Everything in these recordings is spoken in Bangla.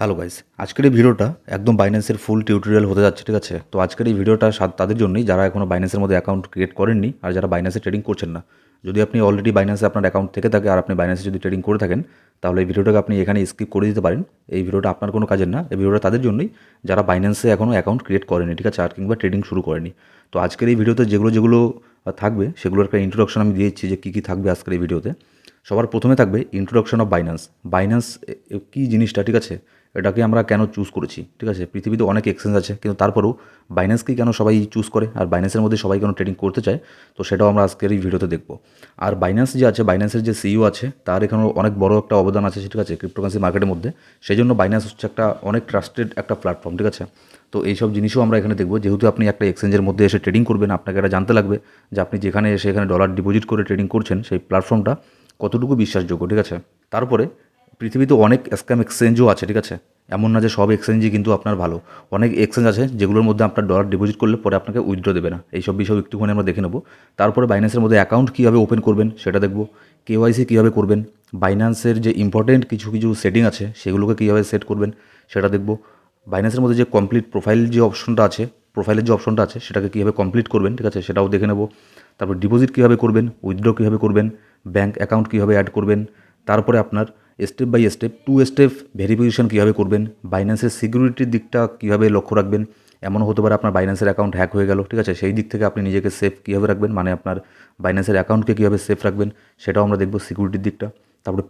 হ্যালো গাইস, আজকের এই ভিডিওটা একদম বাইন্যান্সের ফুল টিউটোরিয়াল হতে যাচ্ছে, ঠিক আছে? তো আজকের এই ভিডিওটা তাদের জন্যই যারা এখনও বাইন্যান্সের মধ্যে অ্যাকাউন্ট ক্রিয়েট করেননি আর যারা বাইন্যান্সে ট্রেডিং করছেন না। যদি আপনি অলরেডি বাইন্যান্সে আপনার অ্যাকাউন্ট থেকে থাকে আর আপনি বাইন্যান্সে যদি ট্রেডিং করে থাকেন, তাহলে এই ভিডিওটাকে আপনি এখানে স্কিপ করে দিতে পারেন। এই ভিডিওটা আপনার কোনো কাজের না, এই ভিডিওটা তাদের জন্যই যারা বাইন্যান্সে এখনও অ্যাকাউন্ট ক্রিয়েট করেনি, ঠিক আছে? আর কিংবা ট্রেডিং শুরু করেনি। তো আজকের এই ভিডিওতে যেগুলো যেগুলো থাকবে সেগুলোর একটা ইন্ট্রোডাকশন আমি দিয়েছি যে কী কী থাকবে আজকের এই ভিডিওতে। সবার প্রথমে থাকবে ইন্ট্রোডাকশন অফ বাইন্যান্স। বাইন্যান্স কী জিনিসটা, ঠিক আছে? এটাকে আমরা কেন চুজ করেছি, ঠিক আছে? পৃথিবীতে অনেক এক্সচেঞ্জ আছে, কিন্তু তারপরেও বাইন্যান্সকেই কেন সবাই চুজ করে আর বাইন্যান্সের মধ্যে সবাই কেন ট্রেডিং করতে চায়, তো সেটাও আমরা আজকের এই ভিডিওতে দেখব। আর বাইন্যান্স যে আছে, বাইন্যান্সের যে সিইও আছে, তার এখানেও অনেক বড় একটা অবদান আছে, ঠিক আছে, ক্রিপ্টোকারেন্সি মার্কেটের মধ্যে। সেই জন্য বাইন্যান্স হচ্ছে একটা অনেক ট্রাস্টেড একটা প্ল্যাটফর্ম, ঠিক আছে? তো এইসব জিনিসও আমরা এখানে দেখব। যেহেতু আপনি একটা এক্সচেঞ্জের মধ্যে এসে ট্রেডিং করবেন, আপনাকে এটা জানতে লাগবে যে আপনি যেখানে এসে এখানে ডলার ডিপোজিট করে ট্রেডিং করছেন সেই প্ল্যাটফর্মটা কতটুকু বিশ্বাসযোগ্য, ঠিক আছে? তারপরে পৃথিবীতে অনেক স্ক্যাম এক্সচেঞ্জও আছে, ঠিক আছে? এমন না যে সব এক্সচেঞ্জই কিন্তু আপনার ভালো। অনেক এক্সচেঞ্জ আছে যেগুলোর মধ্যে আপনার ডলার ডিপোজিট করলে পরে আপনাকে উইথড্র দেবে না। এইসব বিষয় একটুখানি আমরা দেখে নেব। তারপরে বাইন্যান্সের মধ্যে অ্যাকাউন্ট কীভাবে ওপেন করবেন সেটা দেখব। কেওয়াইসি কীভাবে করবেন, বাইন্যান্সের যে ইম্পর্টেন্ট কিছু কিছু সেটিং আছে সেগুলোকে কীভাবে সেট করবেন সেটা দেখব। বাইন্যান্সের মধ্যে যে কমপ্লিট প্রোফাইল যে অপশনটা আছে, প্রোফাইলের যে অপশনটা আছে সেটাকে কীভাবে কমপ্লিট করবেন, ঠিক আছে, সেটাও দেখে নেব। তারপর ডিপোজিট কীভাবে করবেন, উইথড্র কীভাবে করবেন, ব্যাঙ্ক অ্যাকাউন্ট কীভাবে অ্যাড করবেন, তারপরে আপনার step by step 2 step verification কীভাবে করবেন, বাইন্যান্সের সিকিউরিটির দিকটা কীভাবে লক্ষ্য রাখবেন। এমনও হতে পারে আপনার বাইন্যান্সের অ্যাকাউন্ট হ্যাক হয়ে গেল, ঠিক আছে? সেই দিক থেকে আপনি নিজেকে সেফ কীভাবে রাখবেন, মানে আপনার বাইন্যান্সের অ্যাকাউন্টকে কীভাবে সেফ রাখবেন সেটাও আমরা দেখব, সিকিউরিটির দিকটা। তারপরে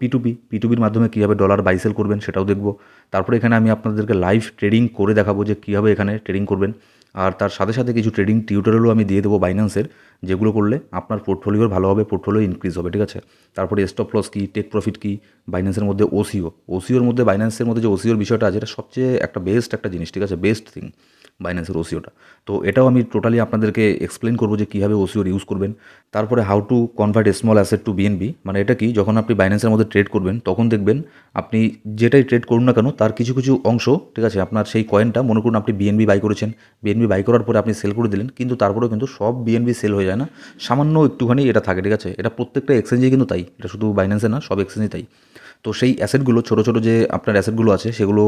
পিটুপির মাধ্যমে কীভাবে ডলার বাই সেল করবেন সেটাও দেখব। তারপরে এখানে আমি আপনাদেরকে লাইভ ট্রেডিং করে দেখাবো যে কীভাবে এখানে ট্রেডিং করবেন। আর তার সাথে সাথে কিছু ট্রেডিং টিউটোরিয়ালও আমি দিয়ে দেবো বাইন্যান্সের, যেগুলো করলে আপনার পোর্টফোলিওর ভালো হবে, পোর্টফোলিও ইনক্রিজ হবে, ঠিক আছে? তারপরে স্টপ লস কী, টেক প্রফিট কী, বাইন্যান্সের মধ্যে ওসিওর মধ্যে, বাইন্যান্সের মধ্যে যে ওসিওর বিষয়টা আছে এটা সবচেয়ে একটা বেস্ট একটা জিনিস, ঠিক আছে? বেস্ট থিং বাইন্যান্সের ওসিওটা। তো এটাও আমি টোটালি আপনাদেরকে এক্সপ্লেন করবো যে কীভাবে ওসিওর ইউজ করবেন। তারপরে how to convert small asset to BNB, মানে এটা কি, যখন আপনি বাইন্যান্সের মধ্যে ট্রেড করবেন তখন দেখবেন আপনি যেটাই ট্রেড করুন না কেন তার কিছু কিছু অংশ, ঠিক আছে, আপনার সেই কয়েনটা মনে করুন আপনি বিএনবি বাই করেছেন, বিএনবি বাই করার পরে আপনি সেল করে দিলেন, কিন্তু তারপরেও কিন্তু সব বিএনবি সেল হয়ে যায় না, সামান্য একটুখানি এটা থাকে, ঠিক আছে? এটা প্রত্যেকটা এক্সচেঞ্জেই কিন্তু তাই, এটা শুধু বাইন্যান্সে না, সব এক্সচেঞ্জেই তাই। তো সেই অ্যাসেটগুলো, ছোটো ছোটো যে আপনার অ্যাসেটগুলো আছে সেগুলো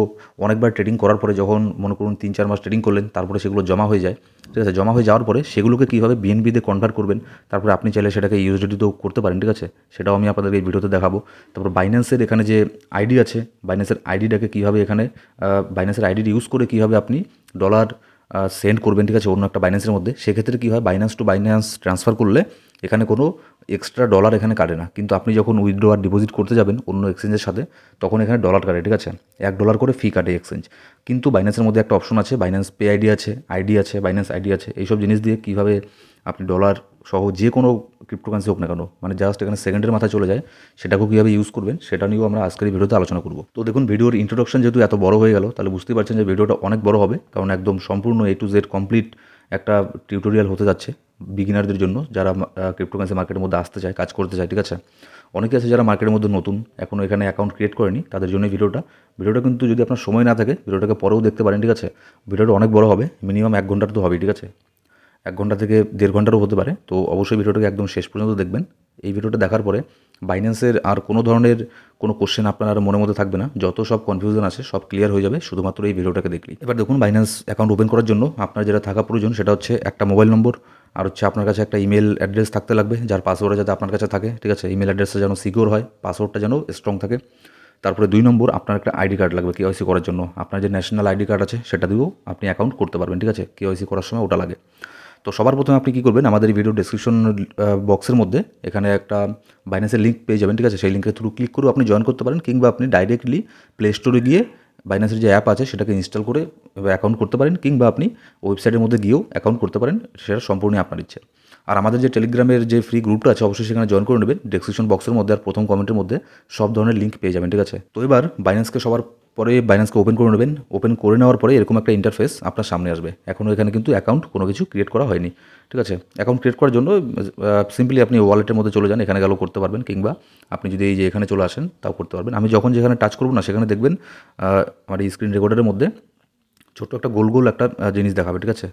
অনেকবার ট্রেডিং করার পরে, যখন মনে করুন 3-4 মাস ট্রেডিং করলেন, তারপরে সেগুলো জমা হয়ে যায়, ঠিক আছে? জমা হয়ে যাওয়ার পরে সেগুলোকে কীভাবে বিএনবিতে কনভার্ট করবেন, তারপরে আপনি চাইলে সেটাকে ইউএসডিতেও করতে পারেন, ঠিক আছে? সেটাও আমি আপনাদের এই ভিডিওতে দেখাবো। তারপর বাইন্যান্সের এখানে যে আইডি আছে, বাইন্যান্সের আইডিটাকে কীভাবে এখানে বাইন্যান্সের আইডি ইউজ করে কীভাবে আপনি ডলার সেন্ড করবেন, ঠিক আছে, অন্য একটা বাইন্যান্সের মধ্যে। সেক্ষেত্রে কী হয়, বাইন্যান্স টু বাইন্যান্স ট্রান্সফার করলে এখানে কোনো এক্সট্রা ডলার এখানে কাটে না, কিন্তু আপনি যখন উইথড্র আর ডিপোজিট করতে যাবেন অন্য এক্সচেঞ্জের সাথে তখন এখানে ডলার কাটে, ঠিক আছে? $1 করে ফি কাটে এক্সচেঞ্জ। কিন্তু বাইন্যান্সের মধ্যে একটা অপশন আছে, বাইন্যান্স পে আইডি আছে, বাইন্যান্স আইডি আছে, এইসব জিনিস দিয়ে কীভাবে আপনি ডলার সহ যে কোনো ক্রিপ্টোকারেন্সি হোক না কেন, মানে জাস্ট এখানে সেকেন্ডের মাথায় চলে যায়, সেটাকেও কীভাবে ইউজ করবেন সেটা নিয়েও আমরা আজকের এই ভিডিওতে আলোচনা করব। তো দেখুন, ভিডিওর ইন্ট্রোডাকশন যেহেতু এত বড় হয়ে গেল, তাহলে বুঝতেই পারছেন যে ভিডিওটা অনেক বড় হবে, কারণ একদম সম্পূর্ণ A to Z কমপ্লিট একটা টিউটোরিয়াল হতে যাচ্ছে বিগিনারদের জন্য, যারা ক্রিপ্টোকারেন্সি মার্কেটের মধ্যে আসতে চায়, কাজ করতে চায়, ঠিক আছে? অনেকে আছে যারা মার্কেটের মধ্যে নতুন, এখনও এখানে অ্যাকাউন্ট ক্রিয়েট করেনি, তাদের জন্য ভিডিওটা কিন্তু যদি আপনার সময় না থাকে ভিডিওটাকে পরেও দেখতে পারেন, ঠিক আছে? ভিডিওটা অনেক বড় হবে, মিনিমাম 1 ঘন্টার তো হবেই, ঠিক আছে? 1 ঘন্টা থেকে 1.5 ঘন্টারও হতে পারে। তো অবশ্যই ভিডিওটাকে একদম শেষ পর্যন্ত দেখবেন। এই ভিডিওটা দেখার পরে বাইন্যান্সের আর কোনো ধরনের কোনো কোশ্চেন আপনার আর মনের মধ্যে থাকবে না, যত সব কনফিউশন আছে সব ক্লিয়ার হয়ে যাবে শুধুমাত্র এই ভিডিওটাকে দেখলেই। এবার দেখুন, বাইন্যান্স অ্যাকাউন্ট ওপেন করার জন্য আপনার যেটা থাকা প্রয়োজন সেটা হচ্ছে একটা মোবাইল নম্বর, আর হচ্ছে আপনার কাছে একটা ইমেল অ্যাড্রেস থাকতে লাগবে, যার পাসওয়ার্ড যাতে আপনার কাছে থাকে, ঠিক আছে? ইমেল অ্যাড্রেসটা যেন সিকিউর হয়, পাসওয়ার্ডটা যেন স্ট্রং থাকে। তারপরে 2 নম্বর, আপনার একটা আইডি কার্ড লাগবে কেওয়াইসি করার জন্য। আপনার যে ন্যাশনাল আইডি কার্ড আছে সেটা দিয়েও আপনি অ্যাকাউন্ট করতে পারবেন, ঠিক আছে? কেওয়াইসি করার সময় ওটা লাগে। তো সবার প্রথমে আপনি কী করবেন, আমাদের এই ভিডিও ডেসক্রিপশন বক্সের মধ্যে এখানে একটা বাইন্যান্সের লিঙ্ক পেয়ে যাবেন, ঠিক আছে? সেই লিঙ্কের থ্রু ক্লিক করেও আপনি জয়েন করতে পারেন, কিংবা আপনি ডাইরেক্টলি প্লে স্টোরে গিয়ে বাইন্যান্সের যে অ্যাপ আছে সেটাকে ইনস্টল করে অ্যাকাউন্ট করতে পারেন, কিংবা আপনি ওয়েবসাইটের মধ্যে গিয়েও অ্যাকাউন্ট করতে পারেন, সেটা সম্পূর্ণ আপনার ইচ্ছে। আর আমাদের যে টেলিগ্রামের যে ফ্রি গ্রুপটা আছে অবশ্যই সেখানে জয়েন করে নেবেন, ডেসক্রিপশন বক্সের মধ্যে আর প্রথম কমেন্টের মধ্যে সব ধরনের লিঙ্ক পেয়ে যাবেন, ঠিক আছে? তো এবার বাইন্যান্সকে ওপেন করে নেবেন। ওপেন করে নেওয়ার পরে এরকম একটা ইন্টারফেস আপনার সামনে আসবে। এখনও এখানে কিন্তু অ্যাকাউন্ট কোনো কিছু ক্রিয়েট করা হয়নি, ঠিক আছে? অ্যাকাউন্ট ক্রিয়েট করার জন্য সিম্পলি আপনি ওয়ালেটের মধ্যে চলে যান, এখানে গেলেও করতে পারবেন, কিংবা আপনি যদি এই যে এখানে চলে আসেন তাও করতে পারবেন। আমি যখন যেখানে টাচ করব না সেখানে দেখবেন আমার এই স্ক্রিন রেকর্ডারের মধ্যে ছোট্ট একটা গোল গোল একটা জিনিস দেখাবে, ঠিক আছে?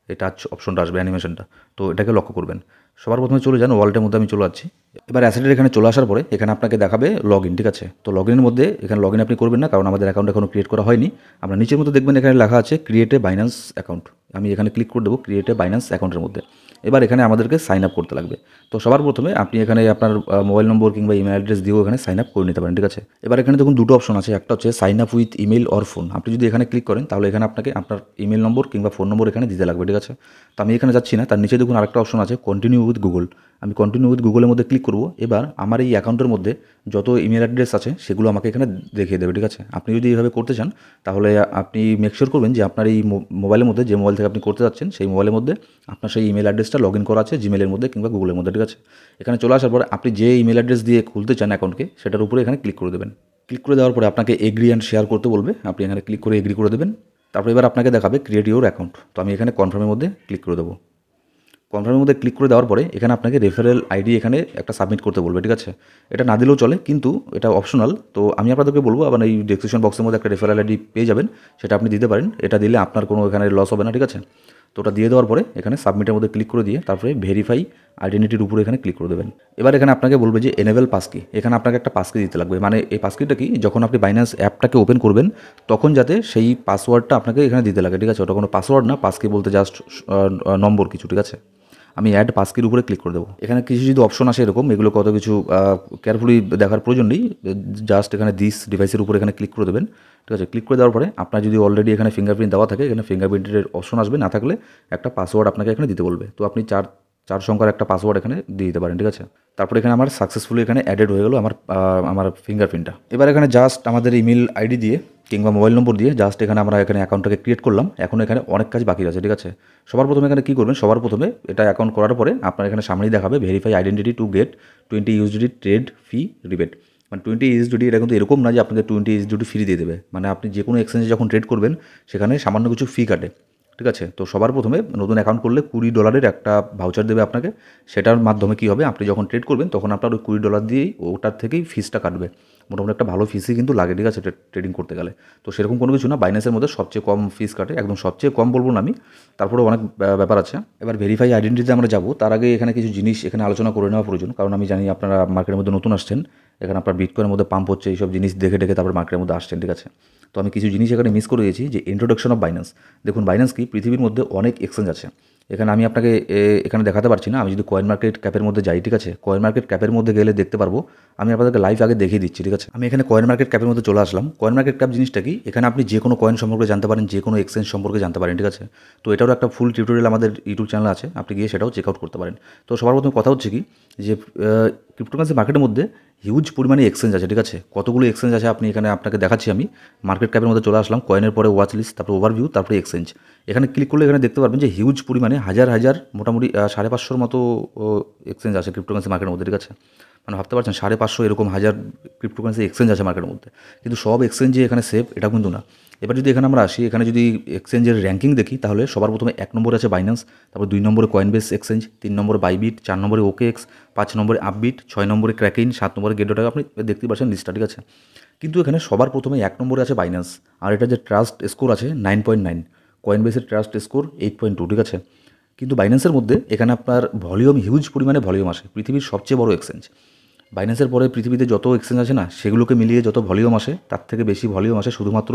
এই টাচ অপশনটা আসবে অ্যানিমেশনটা, তো এটাকে লক্ষ্য করবেন। সবার প্রথমে চলে যান ওয়ালেটের মধ্যে, আমি চলে যাচ্ছি। এবার অ্যাসেটের এখানে চলে আসার পরে এখানে আপনাকে দেখাবে লগ ইন, ঠিক আছে। তো লগ ইনের মধ্যে এখানে লগ ইন আপনি করবেন না, কারণ আমাদের অ্যাকাউন্ট এখনও ক্রিয়েট করা হয়নি। আমরা নিচের মধ্যে দেখবেন এখানে লেখা আছে ক্রিয়েট এ বাইন্যান্স অ্যাকাউন্ট, আমি এখানে ক্লিক করে দেবো ক্রিয়েট এ বাইন্যান্স অ্যাকাউন্টের মধ্যে। এবার এখানে আমাদেরকে সাইন আপ করতে লাগবে। তো সবার প্রথমে আপনি এখানে আপনার মোবাইল নম্বর কিংবা ইমেল অ্যাড্রেস দিয়েও এখানে সাইন আপ করে নিতে পারেন, ঠিক আছে। এবার এখানে দেখুন দুটো অপশন আছে, একটা হচ্ছে sign up with email or phone. আপনি যদি এখানে ক্লিক করেন তাহলে এখানে আপনাকে আপনার ইমেল নম্বর কিংবা ফোন নম্বর এখানে দিতে লাগবে, ঠিক আছে। তো আমি এখানে যাচ্ছি না, তার নিচে দেখুন আরেকটা অপশন আছে কন্টিনিউ উইথ গুগল। আমি কন্টিনিউ উইথ গুগলের মধ্যে ক্লিক করব। এবার আমার এই অ্যাকাউন্টের মধ্যে যত ইমেল অ্যাড্রেস আছে সেগুলো আমাকে এখানে দেখিয়ে দেবে, ঠিক আছে। আপনি যদি এইভাবে করতে চান তাহলে আপনি মেকশিওর করবেন যে আপনার এই মোবাইলের মধ্যে, যে মোবাইল থেকে আপনি করতে যাচ্ছেন সেই মোবাইলের মধ্যে আপনার সেই ইমেল অ্যাড্রেসটা লগ ইন করা আছে জিমেলের মধ্যে কিংবা গুগলের মধ্যে, ঠিক আছে। এখানে চলে আসার পরে আপনি যে ইমেল অ্যাড্রেস দিয়ে খুলতে চান অ্যাকাউন্টকে সেটার উপরে এখানে ক্লিক করে দেবেন। ক্লিক করে দেওয়ার পরে আপনাকে এগ্রি অ্যান্ড শেয়ার করতে বলবে, আপনি এখানে ক্লিক করে এগ্রি করে দেবেন। তারপরে এবার আপনাকে দেখাবে ক্রিয়েট ইউর অ্যাকাউন্ট, তো আমি এখানে কনফার্মের মধ্যে ক্লিক করে দেবো। কনফার্মের মধ্যে ক্লিক করে দেওয়ার পরে এখানে আপনাকে রেফারেল আইডি এখানে একটা সাবমিট করতে বলবে, ঠিক আছে। এটা না দিলেও চলে, কিন্তু এটা অপশনাল। তো আমি আপনাদেরকে বলবো আবার এই ডেসক্রিপশন বক্সের মধ্যে একটা রেফারেল আইডি পেয়ে যাবেন, সেটা আপনি দিতে পারেন। এটা দিলে আপনার কোনো এখানে লস হবে না, ঠিক আছে। তো ওটা দিয়ে দেওয়ার পরে এখানে সাবমিটের মধ্যে ক্লিক করে দিয়ে তারপরে ভেরিফাই আইডেন্টিটির উপরে এখানে ক্লিক করে দেবেন। এবার এখানে আপনাকে বলবে যে এনেবল পাসকি, এখানে আপনাকে একটা পাসকি দিতে লাগবে। মানে এই পাসকিটা কি, যখন আপনি বাইন্যান্স অ্যাপটাকে ওপেন করবেন তখন যাতে সেই পাসওয়ার্ডটা আপনাকে এখানে দিতে লাগে, ঠিক আছে। ওটা কোনো পাসওয়ার্ড না, পাসকি বলতে জাস্ট নম্বর কিছু, ঠিক আছে। আমি অ্যাড পাসকির উপরে ক্লিক করে দেবো। এখানে কিছু যদি অপশন আসে এরকম, এগুলো কত কিছু কেয়ারফুলি দেখার প্রয়োজন নেই, জাস্ট এখানে দিস ডিভাইসের উপরে এখানে ক্লিক করে দেবেন, ঠিক আছে। ক্লিক করে দেওয়ার পরে আপনার যদি অলরেডি এখানে ফিঙ্গারপ্রিন্ট দেওয়া থাকে এখানে ফিঙ্গারপ্রিন্টের অপশন আসবে, না থাকলে একটা পাসওয়ার্ড আপনাকে এখানে দিতে বলবে। তো আপনি চার সংখ্যার একটা পাসওয়ার্ড এখানে দিয়ে দিতে পারেন, ঠিক আছে। তারপরে এখানে আমার সাকসেসফুলি এখানে অ্যাডেড হয়ে গেলো আমার ফিঙ্গারপ্রিন্টটা। এবার এখানে জাস্ট আমাদের ইমেল আইডি দিয়ে কিংবা মোবাইল নম্বর দিয়ে জাস্ট এখানে আমরা এখানে অ্যাকাউন্টটাকে ক্রিয়েট করলাম। এখন এখানে অনেক কাজ বাকি আছে, ঠিক আছে। সবার প্রথমে এখানে কী করবেন, সবার প্রথমে এটা অ্যাকাউন্ট করার পরে আপনার এখানে সামনেই দেখাবে verify identity to get 20 USD trade fee rebate. মানে 20 ইউএসডি, এটা কিন্তু এরকম না যে আপনাকে 20 ইউএসডি ফ্রি দিয়ে দেবে। মানে আপনি যে কোনো এক্সচেঞ্জে যখন ট্রেড করবেন সেখানে সামান্য কিছু ফি কাটে, ঠিক আছে। তো সবার প্রথমে নতুন অ্যাকাউন্ট করলে $20 একটা ভাউচার দেবে আপনাকে। সেটার মাধ্যমে কী হবে, আপনি যখন ট্রেড করবেন তখন আপনার ওই $20 দিয়েই ওটার থেকেই ফিসটা কাটবে। মোটামুটি একটা ভালো ফিসই কিন্তু লাগে, ঠিক আছে, ট্রেডিং করতে গেলে। তো সেরকম কোনো কিছু না, বাইন্যান্সের মধ্যে সবচেয়ে কম ফিস কাটে, একদম সবচেয়ে কম বলবো না আমি, তারপরে অনেক ব্যাপার আছে। এবার ভেরিফাই আইডেন্টিটিতে আমরা যাবো, তার আগে এখানে কিছু জিনিস এখানে আলোচনা করে নেওয়া প্রয়োজন, কারণ আমি জানি আপনারা মার্কেটের মধ্যে নতুন আসছেন। এখানে আপনার বিটকয়েনের মধ্যে পাম্প হচ্ছে, এইসব জিনিস দেখে তারপর মার্কেটের মধ্যে আসছেন, ঠিক আছে। তো আমি কিছু জিনিস এখানে মিস করে দিয়েছি, যে ইন্ট্রোডাকশন অফ বাইন্যান্স। দেখুন বাইন্যান্স কি, পৃথিবীর মধ্যে অনেক এক্সচেঞ্জ আছে। এখানে আমি আপনাকে এখানে দেখাতে পারছি না। আমি যদি কয়েন মার্কেট ক্যাপের মধ্যে যাই, ঠিক আছে, কয়েন মার্কেট ক্যাপের মধ্যে গেলে দেখতে পারবো। আমি আপনাদেরকে লাইভ আগে দেখিয়ে দিচ্ছি, ঠিক আছে। আমি এখানে কয়েন মার্কেট ক্যাপের মধ্যে চলে আসলাম। কয়েন মার্কেট ক্যাপ জিনিসটা কি, এখানে আপনি যে কোনো কয়েন সম্পর্কে জানতে পারেন, যে কোনো এক্সচেঞ্জ সম্পর্কে জানতে পারেন, ঠিক আছে। তো এটারও একটা ফুল টিউটোরিয়াল আমাদের ইউটিউব চ্যানেল আছে, আপনি গিয়ে সেটাও চেক আউট করতে পারেন। তো সবার প্রথমে কথা হচ্ছে কি, যে ক্রিপ্টোকারেন্সি মার্কেটের মধ্যে হিউজ পরিমাণে এক্সচেঞ্জ আছে, ঠিক আছে। কতগুলো এক্সচেঞ্জ আছে আপনি এখানে আপনাকে দেখাচ্ছি। আমি মার্কেট ক্যাপের মধ্যে চলে আসলাম, কয়েনের পরে ওয়াচ লিস্ট, তারপরে ওভারভিউ, তারপরে এক্সচেঞ্জ। এখানে ক্লিক করলে এখানে দেখতে পারবেন যে হিউজ পরিমাণে হাজার মোটামুটি 550 মতো এক্সচেঞ্জ আছে ক্রিপ্টোকারেন্সি মার্কেটের মধ্যে, ঠিক আছে। মানে ভাবতে পারছেন 550 এরকম হাজার ক্রিপ্টোকারেন্সি এক্সচেঞ্জ আছে মার্কেটের মধ্যে। কিন্তু সব এক্সচেঞ্জে এখানে সেফ এটা কিন্তু না। এবার যদি এখানে আমরা আসি, এখানে যদি এক্সচেঞ্জের র্যাঙ্কিং দেখি তাহলে সবার প্রথমে 1 নম্বরে আছে বাইন্যান্স, তারপর 2 নম্বরে কয়েনবেস এক্সচেঞ্জ, 3 নম্বরে বাইবিট, 4 নম্বরে ওকেএক্স, 5 নম্বরে আপবিট, 6 নম্বরে ক্র্যাকিন, 7 নম্বরে গেট ডট। আপনি দেখতে পাচ্ছেন লিস্টটা, ঠিক আছে। কিন্তু এখানে সবার প্রথমে 1 নম্বরে আছে বাইন্যান্স, আর এটা যে ট্রাস্ট স্কোর আছে 9.9, কয়েনবেসের ট্রাস্ট স্কোর 8.2, ঠিক আছে। কিন্তু বাইন্যান্সের মধ্যে এখানে আপনার ভলিউম, হিউজ পরিমাণে ভলিউম আসে, পৃথিবীর সবচেয়ে বড় এক্সচেঞ্জ। বাইন্যান্সের পরে পৃথিবীতে যত এক্সচেঞ্জ আছে না, সেগুলোকে মিলিয়ে যত ভলিউম আসে তার থেকে বেশি ভলিউম আসে শুধুমাত্র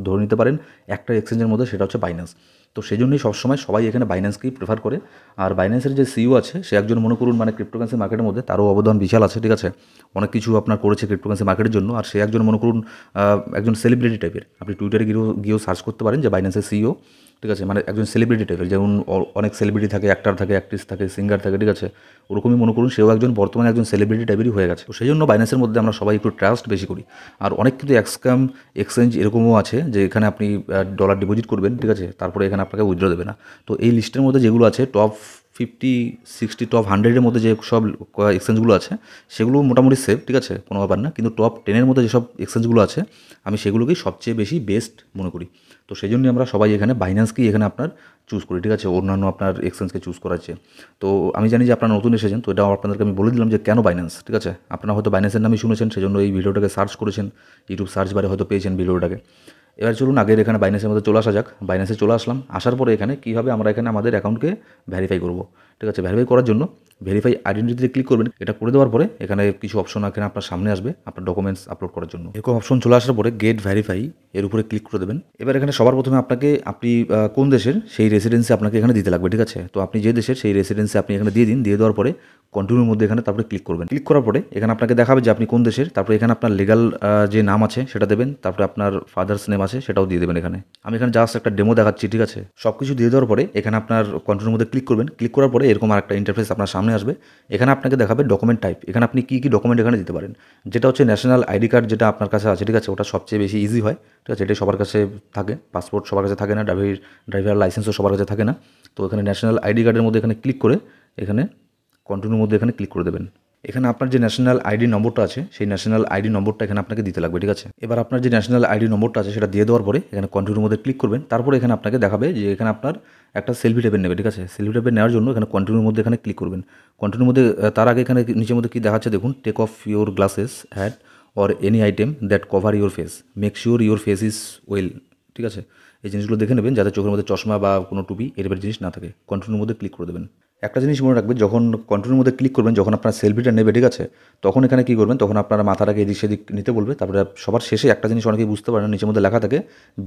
ধরে নিতে পারেন একটা এক্সচেঞ্জের মধ্যে, সেটা হচ্ছে বাইন্যান্স। তো সেই জন্যই সবসময় সবাই এখানে বাইন্যান্সকেই প্রেফার করে। আর বাইন্যান্সের যে সিইও আছে সে একজন, মনে করুন মানে ক্রিপ্টোকারেন্সি মার্কেটের মধ্যে তারও অবদান বিশাল আছে, ঠিক আছে। অনেক কিছু আপনার করেছে ক্রিপ্টোকারেন্সি মার্কেটের জন্য। আর সে একজন, মনে করুন একজন সেলিব্রিটি টাইপের। আপনি টুইটারে গিয়েও সার্চ করতে পারেন যে বাইন্যান্সের সিইও, ঠিক আছে। মানে একজন সেলিব্রিটি টাইপের, যেমন অনেক সেলিব্রিটি থাকে, অ্যাক্টর থাকে, অ্যাক্ট্রেস থাকে, সিঙ্গার থাকে, ঠিক আছে। ওরকমই মনে করুন সেও একজন বর্তমানে একজন সেলিব্রিটি টাইপেরই হয়ে গেছে। তো সেই জন্য বাইন্যান্সের মধ্যে আমরা সবাই একটু ট্রাস্ট বেশি করি। আর অনেক কিন্তু এক্সক্যাম এক্সচেঞ্জ এরকমও আছে যে এখানে আপনি ডলার ডিপোজিট করবেন, ঠিক আছে, তারপরে এখানে আপনাকে উইথড্র দেবে না। তো এই লিস্টের মধ্যে যেগুলো আছে টপ 50, 60, টপ 100-এর মধ্যে যে সব এক্সচেঞ্জগুলো আছে সেগুলো মোটামুটি সেফ, ঠিক আছে, কোনো ব্যাপার না। কিন্তু টপ 10-এর মধ্যে যেসব এক্সচেঞ্জগুলো আছে আমি সেগুলোকেই সবচেয়ে বেশি বেস্ট মনে করি। তো সেই জন্যই আমরা সবাই এখানে বাইন্যান্সকেই এখানে আপনার চুজ করি, ঠিক আছে, অন্যান্য আপনার এক্সচেঞ্জকে চুজ করাচ্ছে। তো আমি জানি যে আপনারা নতুন এসেছেন, তো এটাও আপনাদেরকে আমি বলে দিলাম যে কেন বাইন্যান্স, ঠিক আছে। আপনারা হয়তো বাইন্যান্সের নামই শুনেছেন, সেজন্য এই ভিডিওটাকে সার্চ করেছেন, ইউটিউব সার্চ বারে হয়তো পেয়েছেন ভিডিওটাকে। এবার চলুন আগের এখানে বাইন্যান্সের মধ্যে চলে আসা যাক। বাইন্যান্সে চলে আসলাম, আসার পরে এখানে কীভাবে আমরা এখানে আমাদের অ্যাকাউন্টকে ভেরিফাই করব। ঠিক আছে, ভেরিফাই করার জন্য ভেরিফাই আইডেন্টিটিতে ক্লিক করবেন। এটা করে দেওয়ার পরে এখানে কিছু অপশন এখানে আপনার সামনে আসবে আপনার ডকুমেন্টস আপলোড করার জন্য। এরকম অপশন চলে আসার পরে গেট ভেরিফাই এর উপরে ক্লিক করে দেবেন। এবার এখানে সবার প্রথমে আপনি কোন দেশের সেই রেসিডেন্সি আপনাকে এখানে দিতে লাগবে। ঠিক আছে, তো আপনি যে দেশের সেই রেসিডেন্সি আপনি এখানে দিয়ে দিন। দিয়ে দেওয়ার পরে কন্টিনিউর মধ্যে এখানে তারপরে ক্লিক করবেন। ক্লিক করার পরে এখানে আপনাকে দেখাবে যে আপনি কোন দেশের, তারপরে এখানে আপনার লিগাল যে নাম আছে সেটা দেবেন, তারপরে আপনার ফাদার্স নেম আছে সেটাও দিয়ে দেবেন। এখানে আমি এখানে জাস্ট একটা ডেমো দেখাচ্ছি। ঠিক আছে, সব কিছু দিয়ে দেওয়ার পরে এখানে আপনার কন্টিনিউর মধ্যে ক্লিক করবেন। ক্লিক করার পরে এরকম আরেকটা ইন্টারফেস আপনার সামনে আসবে। এখানে আপনাকে দেখাবে ডকুমেন্ট টাইপ। এখানে আপনি কী ডকুমেন্ট এখানে দিতে পারেন, যেটা হচ্ছে ন্যাশনাল আইডি কার্ড যেটা আপনার কাছে আছে। ঠিক আছে, ওটা সবচেয়ে বেশি ইজি হয়। ঠিক আছে, এটাই সবার কাছে থাকে। পাসপোর্ট সবার কাছে থাকে না, ড্রাইভার লাইসেন্সও সবার কাছে থাকে না। তো এখানে ন্যাশনাল আইডি কার্ডের মধ্যে এখানে ক্লিক করে এখানে কন্টিনিউর মধ্যে এখানে ক্লিক করে দেবেন। এখানে আপনার যে ন্যাশনাল আইডি নম্বরটা আছে সেই ন্যাশনাল আইডি নম্বরটা এখানে আপনাকে দিতে লাগবে। ঠিক আছে, এবার আপনার যে ন্যাশনাল আইডি নম্বরটা আছে সেটা দিয়ে দেওয়ার পরে এখানে কন্টিনিউর মধ্যে ক্লিক করবেন। তারপরে এখানে আপনাকে দেখাবে যে এখানে আপনার একটা সেলফি টেপের নেবে। ঠিক আছে, সেলফি টেপের নেওয়ার জন্য এখানে কন্টিনিউর মধ্যে এখানে ক্লিক করবেন। কন্টিনিউর মধ্যে তার আগে এখানে নিচের মধ্যে কী দেখাচ্ছে দেখুন, take off your glasses hat or any item that cover your face, make sure your face is well. ঠিক আছে, এই জিনিসগুলো দেখে নেবেন যাতে চোখের মধ্যে চশমা বা কোনো টুপি এরকম জিনিস না থাকে। কন্টিনিউর মধ্যে ক্লিক করে দেবেন। একটা জিনিস মনে রাখবেন, যখন কন্টিনিউর মধ্যে ক্লিক করবেন, যখন আপনার সেলফিটা নেবে, ঠিক আছে, তখন এখানে কী করবেন, তখন আপনার মাথাটাকে এদিক সেদিক নিতে বলবে। তারপরে সবার শেষে একটা জিনিস অনেকেই বুঝতে পারেন, নিচের মধ্যে লেখা থাকে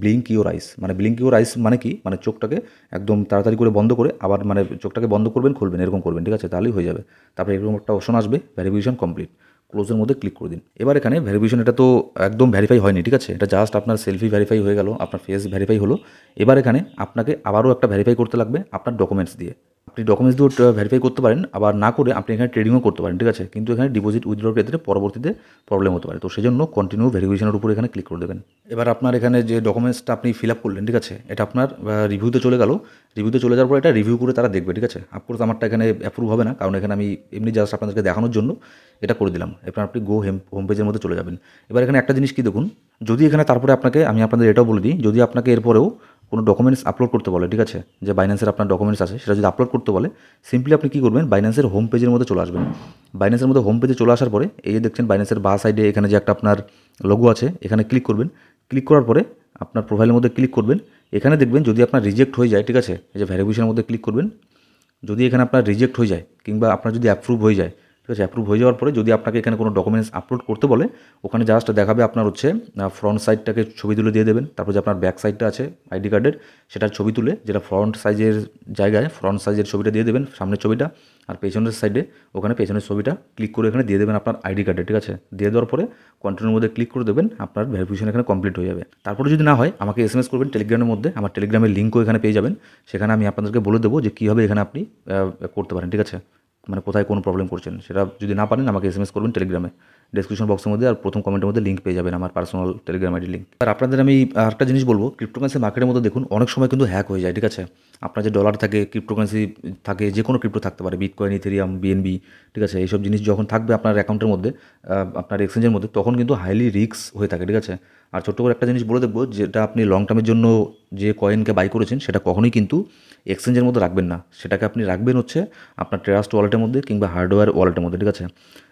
ব্লিঙ্ক ইউর আইস। মানে ব্লিঙ্ক ইউর আইস মানে কি, মানে চোখটাকে একদম তাড়াতাড়ি করে বন্ধ করে আবার মানে চোখটাকে বন্ধ করবেন খুলবেন এরকম করবেন। ঠিক আছে, তাহলেই হয়ে যাবে। তারপরে এরকম একটা অপশন আসবে ভেরিফিকেশন কমপ্লিট, ক্লোজের মধ্যে ক্লিক করে দিন। এবার এখানে ভেরিফিকেশন এটা তো একদম ভেরিফাই হয়নি। ঠিক আছে, এটা জাস্ট আপনার সেলফি ভেরিফাই হয়ে গেল, আপনার ফেস ভেরিফাই হলো। এবার এখানে আপনাকে আবারও একটা ভেরিফাই করতে লাগবে আপনার ডকুমেন্টস দিয়ে। আপনি ডকুমেন্টস দিয়ে ভেরিফাই করতে পারেন, আবার না করে আপনি এখানে ট্রেডিংও করতে পারেন। ঠিক আছে, কিন্তু এখানে ডিপোজিট উইথড্রর ক্ষেত্রে পরবর্তীতে প্রবলেম হতে পারে। তো সেই জন্য কন্টিনিউ ভেরিফিকেশনের উপর এখানে ক্লিক করে দেবেন। এবার আপনার এখানে যে ডকুমেন্টসটা আপনি ফিল আপ করলেন, ঠিক আছে, এটা আপনার রিভিউতে চলে গেল। রিভিউতে চলে যাওয়ার পর এটা রিভিউ করে তারা দেখবে। ঠিক আছে, অফকোর্স আমারটা এখানে অ্যাপ্রুভ হবে না, কারণ এখানে আমি এমনি জাস্ট আপনাদেরকে দেখানোর জন্য এটা করে দিলাম। এরপর আপনি গো হোম পেজের মধ্যে চলে যাবেন। এবার এখানে একটা জিনিস কি দেখুন, যদি এখানে তারপরে আমি আপনাদের এটাও বলে দিই, যদি আপনাকে এরপরেও কোনো ডকুমেন্টস আপলোড করতে বলে, ঠিক আছে, যে বাইন্যান্সের আপনার ডকুমেন্টস আছে সেটা যদি আপলোড করতে বলে, সিম্পলি আপনি কী করবেন, বাইন্যান্সের হোম পেজের মধ্যে চলে আসবেন। বাইন্যান্সের মধ্যে হোম পেজে চলে আসার পরে এই যে দেখছেন বাইন্যান্সের বাঁ সাইডে এখানে যে একটা আপনার লোগো আছে, এখানে ক্লিক করবেন। ক্লিক করার পরে আপনার প্রোফাইলের মধ্যে ক্লিক করবেন। এখানে দেখবেন যদি আপনার রিজেক্ট হয়ে যায়, ঠিক আছে, এই যে ভেরিফিকেশনের মধ্যে ক্লিক করবেন। যদি এখানে আপনার রিজেক্ট হয়ে যায় কিংবা আপনার যদি অ্যাপ্রুভ হয়ে যায়, ঠিক আছে, অ্যাপ্রুভ হয়ে যাওয়ার পরে যদি আপনাকে এখানে কোনো ডকুমেন্টস আপলোড করতে বলে, ওখানে জাস্ট দেখাবে আপনার হচ্ছে ফ্রন্ট সাইডটাকে ছবি তুলে দিয়ে দেবেন। তারপর যে আপনার ব্যাক সাইডটা আছে আইডি কার্ডের, সেটার ছবি তুলে যেটা ফ্রন্ট সাইজের জায়গায় ফ্রন্ট সাইজের ছবিটা দিয়ে দেবেন, সামনের ছবিটা। আর পেছনের সাইডে ওখানে পেছনের ছবিটা ক্লিক করে এখানে দিয়ে দেবেন আপনার আইডি কার্ডে। ঠিক আছে, দিয়ে দেওয়ার পরে কন্টিনিউর মধ্যে ক্লিক করে দেবেন, আপনার ভেরিফিকেশন এখানে কমপ্লিট হয়ে যাবে। তারপরে যদি না হয় আমাকে এসএমএস করবেন টেলিগ্রামের মধ্যে, আমার টেলিগ্রামের লিঙ্কও এখানে পেয়ে যাবেন। সেখানে আমি আপনাদেরকে বলে দেবো যে কীভাবে এখানে আপনি করতে পারেন। ঠিক আছে, মানে কোথায় কোন প্রবলেম করছেন সেটা যদি না পারেন আমাকে এসএমএস করবেন টেলিগ্রামে। ডেসক্রিপশন বক্সের মধ্যে আর প্রথম কমেন্টের মধ্যে লিঙ্ক পেয়ে যাবেন আমার পার্সোনাল টেলিগ্রাম আইডি লিঙ্ক। আর আপনাদের আমি আরেকটা জিনিস বলবো, ক্রিপ্টোকারেন্সি মার্কেটের মধ্যে দেখুন অনেক সময় কিন্তু হ্যাক হয়ে যায়। ঠিক আছে, আপনার যে ডলার থাকে, ক্রিপ্টোকারেন্সি থাকে, যে কোনো ক্রিপ্টো থাকতে পারে, বিটকয়েন, ইথেরিয়াম, বিএনবি, ঠিক আছে, এইসব জিনিস যখন থাকবে আপনার অ্যাকাউন্টের মধ্যে, আপনার এক্সচেঞ্জের মধ্যে, তখন কিন্তু হাইলি রিস্ক হয়ে থাকে। ঠিক আছে, আর ছোট্ট করে একটা জিনিস বলে দেবো, যেটা আপনি লং টার্মের জন্য যে কয়েনকে বাই করেছেন সেটা কখনোই কিন্তু এক্সচেঞ্জের মধ্যে রাখবেন না। সেটাকে আপনি রাখবেন হচ্ছে আপনার ট্রাস্ট ওয়ালেটের মধ্যে কিংবা হার্ডওয়্যার ওয়ালেটের মধ্যে। ঠিক আছে,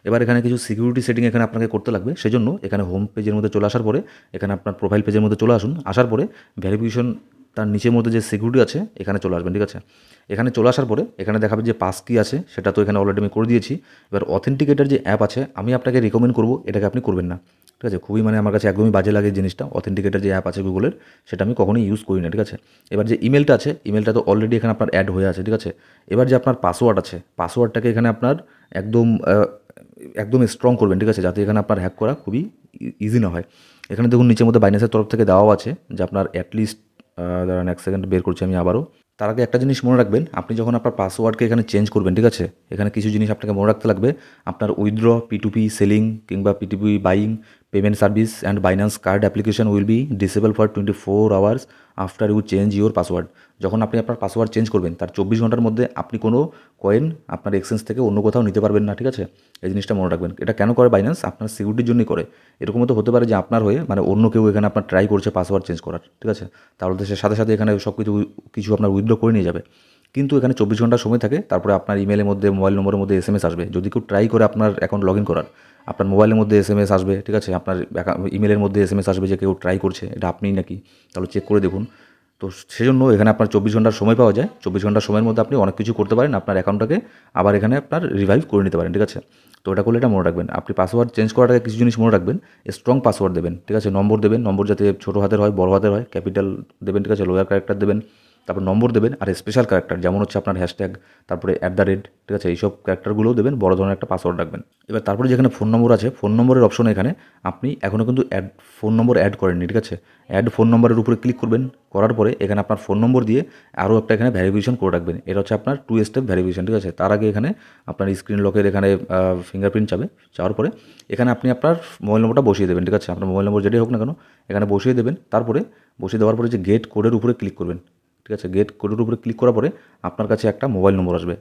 এবার এখানে কিছু সিকিউরিটি সেটিং এখানে আপনাকে করতে লাগবে। সেজন্য এখানে হোম পেজের মধ্যে চলে আসার পরে এখানে আপনার প্রোফাইল পেজের মধ্যে চলে আসুন। আসার পরে ভেরিফিকেশন তার নিচের মধ্যে যে সিকিউরিটি আছে এখানে চলে আসবেন। ঠিক আছে, এখানে চলে আসার পরে এখানে দেখাবে যে পাস কি আছে, সেটা তো এখানে অলরেডি আমি করে দিয়েছি। এবার অথেন্টিকেটার যে অ্যাপ আছে, আমি আপনাকে রিকমেন্ড করবো এটাকে আপনি করবেন না। ঠিক আছে, খুবই মানে আমার কাছে একদমই বাজে লাগে জিনিসটা। অথেন্টিকেটার যে অ্যাপ আছে গুগলের, সেটা আমি কখনোই ইউজ করি না। ঠিক আছে, এবার যে ইমেলটা আছে, ইমেলটা তো অলরেডি এখানে আপনার অ্যাড হয়ে আছে। ঠিক আছে, এবার যে আপনার পাসওয়ার্ড আছে, পাসওয়ার্ডটাকে এখানে আপনার একদম স্ট্রং করবেন। ঠিক আছে, যাতে এখানে আপনার হ্যাক করা খুবই ইজি না হয়। এখানে দেখুন নিচের মধ্যে বাইন্যান্সের তরফ থেকে দেওয়াও আছে যে আপনার অ্যাটলিস্ট, দাঁড়ান এক সেকেন্ড বের করছি আমি আবারও। তার আগে একটা জিনিস মনে রাখবেন, আপনি যখন আপনার পাসওয়ার্ডকে এখানে চেঞ্জ করবেন, ঠিক আছে, এখানে কিছু জিনিস আপনাকে মনে রাখতে লাগবে। আপনার উইথড্র, P2P সেলিং কিংবা P2P buying, payment service and Binance card application will be disable for 24 hours after you change your password. যখন আপনি আপনার পাসওয়ার্ড চেঞ্জ করবেন তার 24 ঘন্টার মধ্যে আপনি কোনো কয়েন আপনার এক্সচেঞ্জ থেকে অন্য কোথাও নিতে পারবেন না। ঠিক আছে, এই জিনিসটা মনে রাখবেন। এটা কেন করে বাইন্যান্স? আপনার সিকিউরিটির জন্যই করে। এরকমও তো হতে পারে যে আপনার হয়ে মানে অন্য কেউ এখানে আপনার ট্রাই করছে পাসওয়ার্ড চেঞ্জ করার। ঠিক আছে, তাহলে তো সে সাথে সাথে এখানে সব কিছু আপনার উইথড্র করে নিয়ে যাবে। কিন্তু এখানে 24 ঘন্টা সময় থাকে। তারপরে আপনার ইমেলের মধ্যে, মোবাইল নম্বরের মধ্যে এসএমএস আসবে। যদি কেউ ট্রাই করে আপনার অ্যাকাউন্ট লগ ইন করার, আপনার মোবাইলের মধ্যে এসএমএস আসবে, ঠিক আছে? আপনার ইমেলের মধ্যে এসএমএস আসবে যে কেউ ট্রাই করছে, এটা আপনিই নাকি, তাহলে চেক করে দেখুন। তো সেজন্য এখানে আপনার 24 ঘন্টার সময় পাওয়া যায়। 24 ঘন্টার সময়ের মধ্যে আপনি অনেক কিছু করতে পারেন, আপনার অ্যাকাউন্টটাকে আবার এখানে আপনার রিভাইভ করে নিতে পারেন, ঠিক আছে? তো এটা করলে এটা মনে রাখবেন, আপনি পাসওয়ার্ড চেঞ্জ করার আগে কিছু জিনিস মনে রাখবেন। স্ট্রং পাসওয়ার্ড দেবেন, ঠিক আছে? নম্বর দেবেন, নম্বর যাতে ছোটো হাতের হয়, বড় হাতের হয়, ক্যাপিটাল দেবেন, ঠিক আছে? লোয়ার ক্যারেক্টার দেবেন, তারপর নম্বর দেবেন, আর স্পেশাল ক্যারেক্টার যেমন হচ্ছে আপনার হ্যাশট্যাগ, তারপরে @, ঠিক আছে? এইসব ক্যারেক্টারগুলোও দেবেন, বড় ধরনের একটা পাসওয়ার্ড রাখবেন। এবার তারপরে যেখানে ফোন নম্বর আছে, ফোন নম্বরের অপশন এখানে আপনি এখনও কিন্তু ফোন নম্বর অ্যাড করেননি, ঠিক আছে? অ্যাড ফোন নম্বরের উপরে ক্লিক করবেন, করার পরে এখানে আপনার ফোন নম্বর দিয়ে আরও একটা এখানে ভ্যারিফিকেশন করে রাখবেন। এটা হচ্ছে আপনার 2 স্টেপ ভ্যারিফিকেশন, ঠিক আছে? তার আগে এখানে আপনার স্ক্রিন লকের এখানে ফিঙ্গারপ্রিন্ট যাবে, যাওয়ার পরে এখানে আপনি আপনার মোবাইল নম্বরটা বসিয়ে দেবেন, ঠিক আছে? আপনার মোবাইল নম্বর যেটাই হোক না কেন এখানে বসিয়ে দেবেন। তারপরে বসিয়ে দেওয়ার পরে যে গেট কোডের উপরে ক্লিক করবেন, ঠিক আছে? গেট কোডের উপরে ক্লিক করার পরে আপনার কাছে একটা মোবাইল নম্বর আসবে,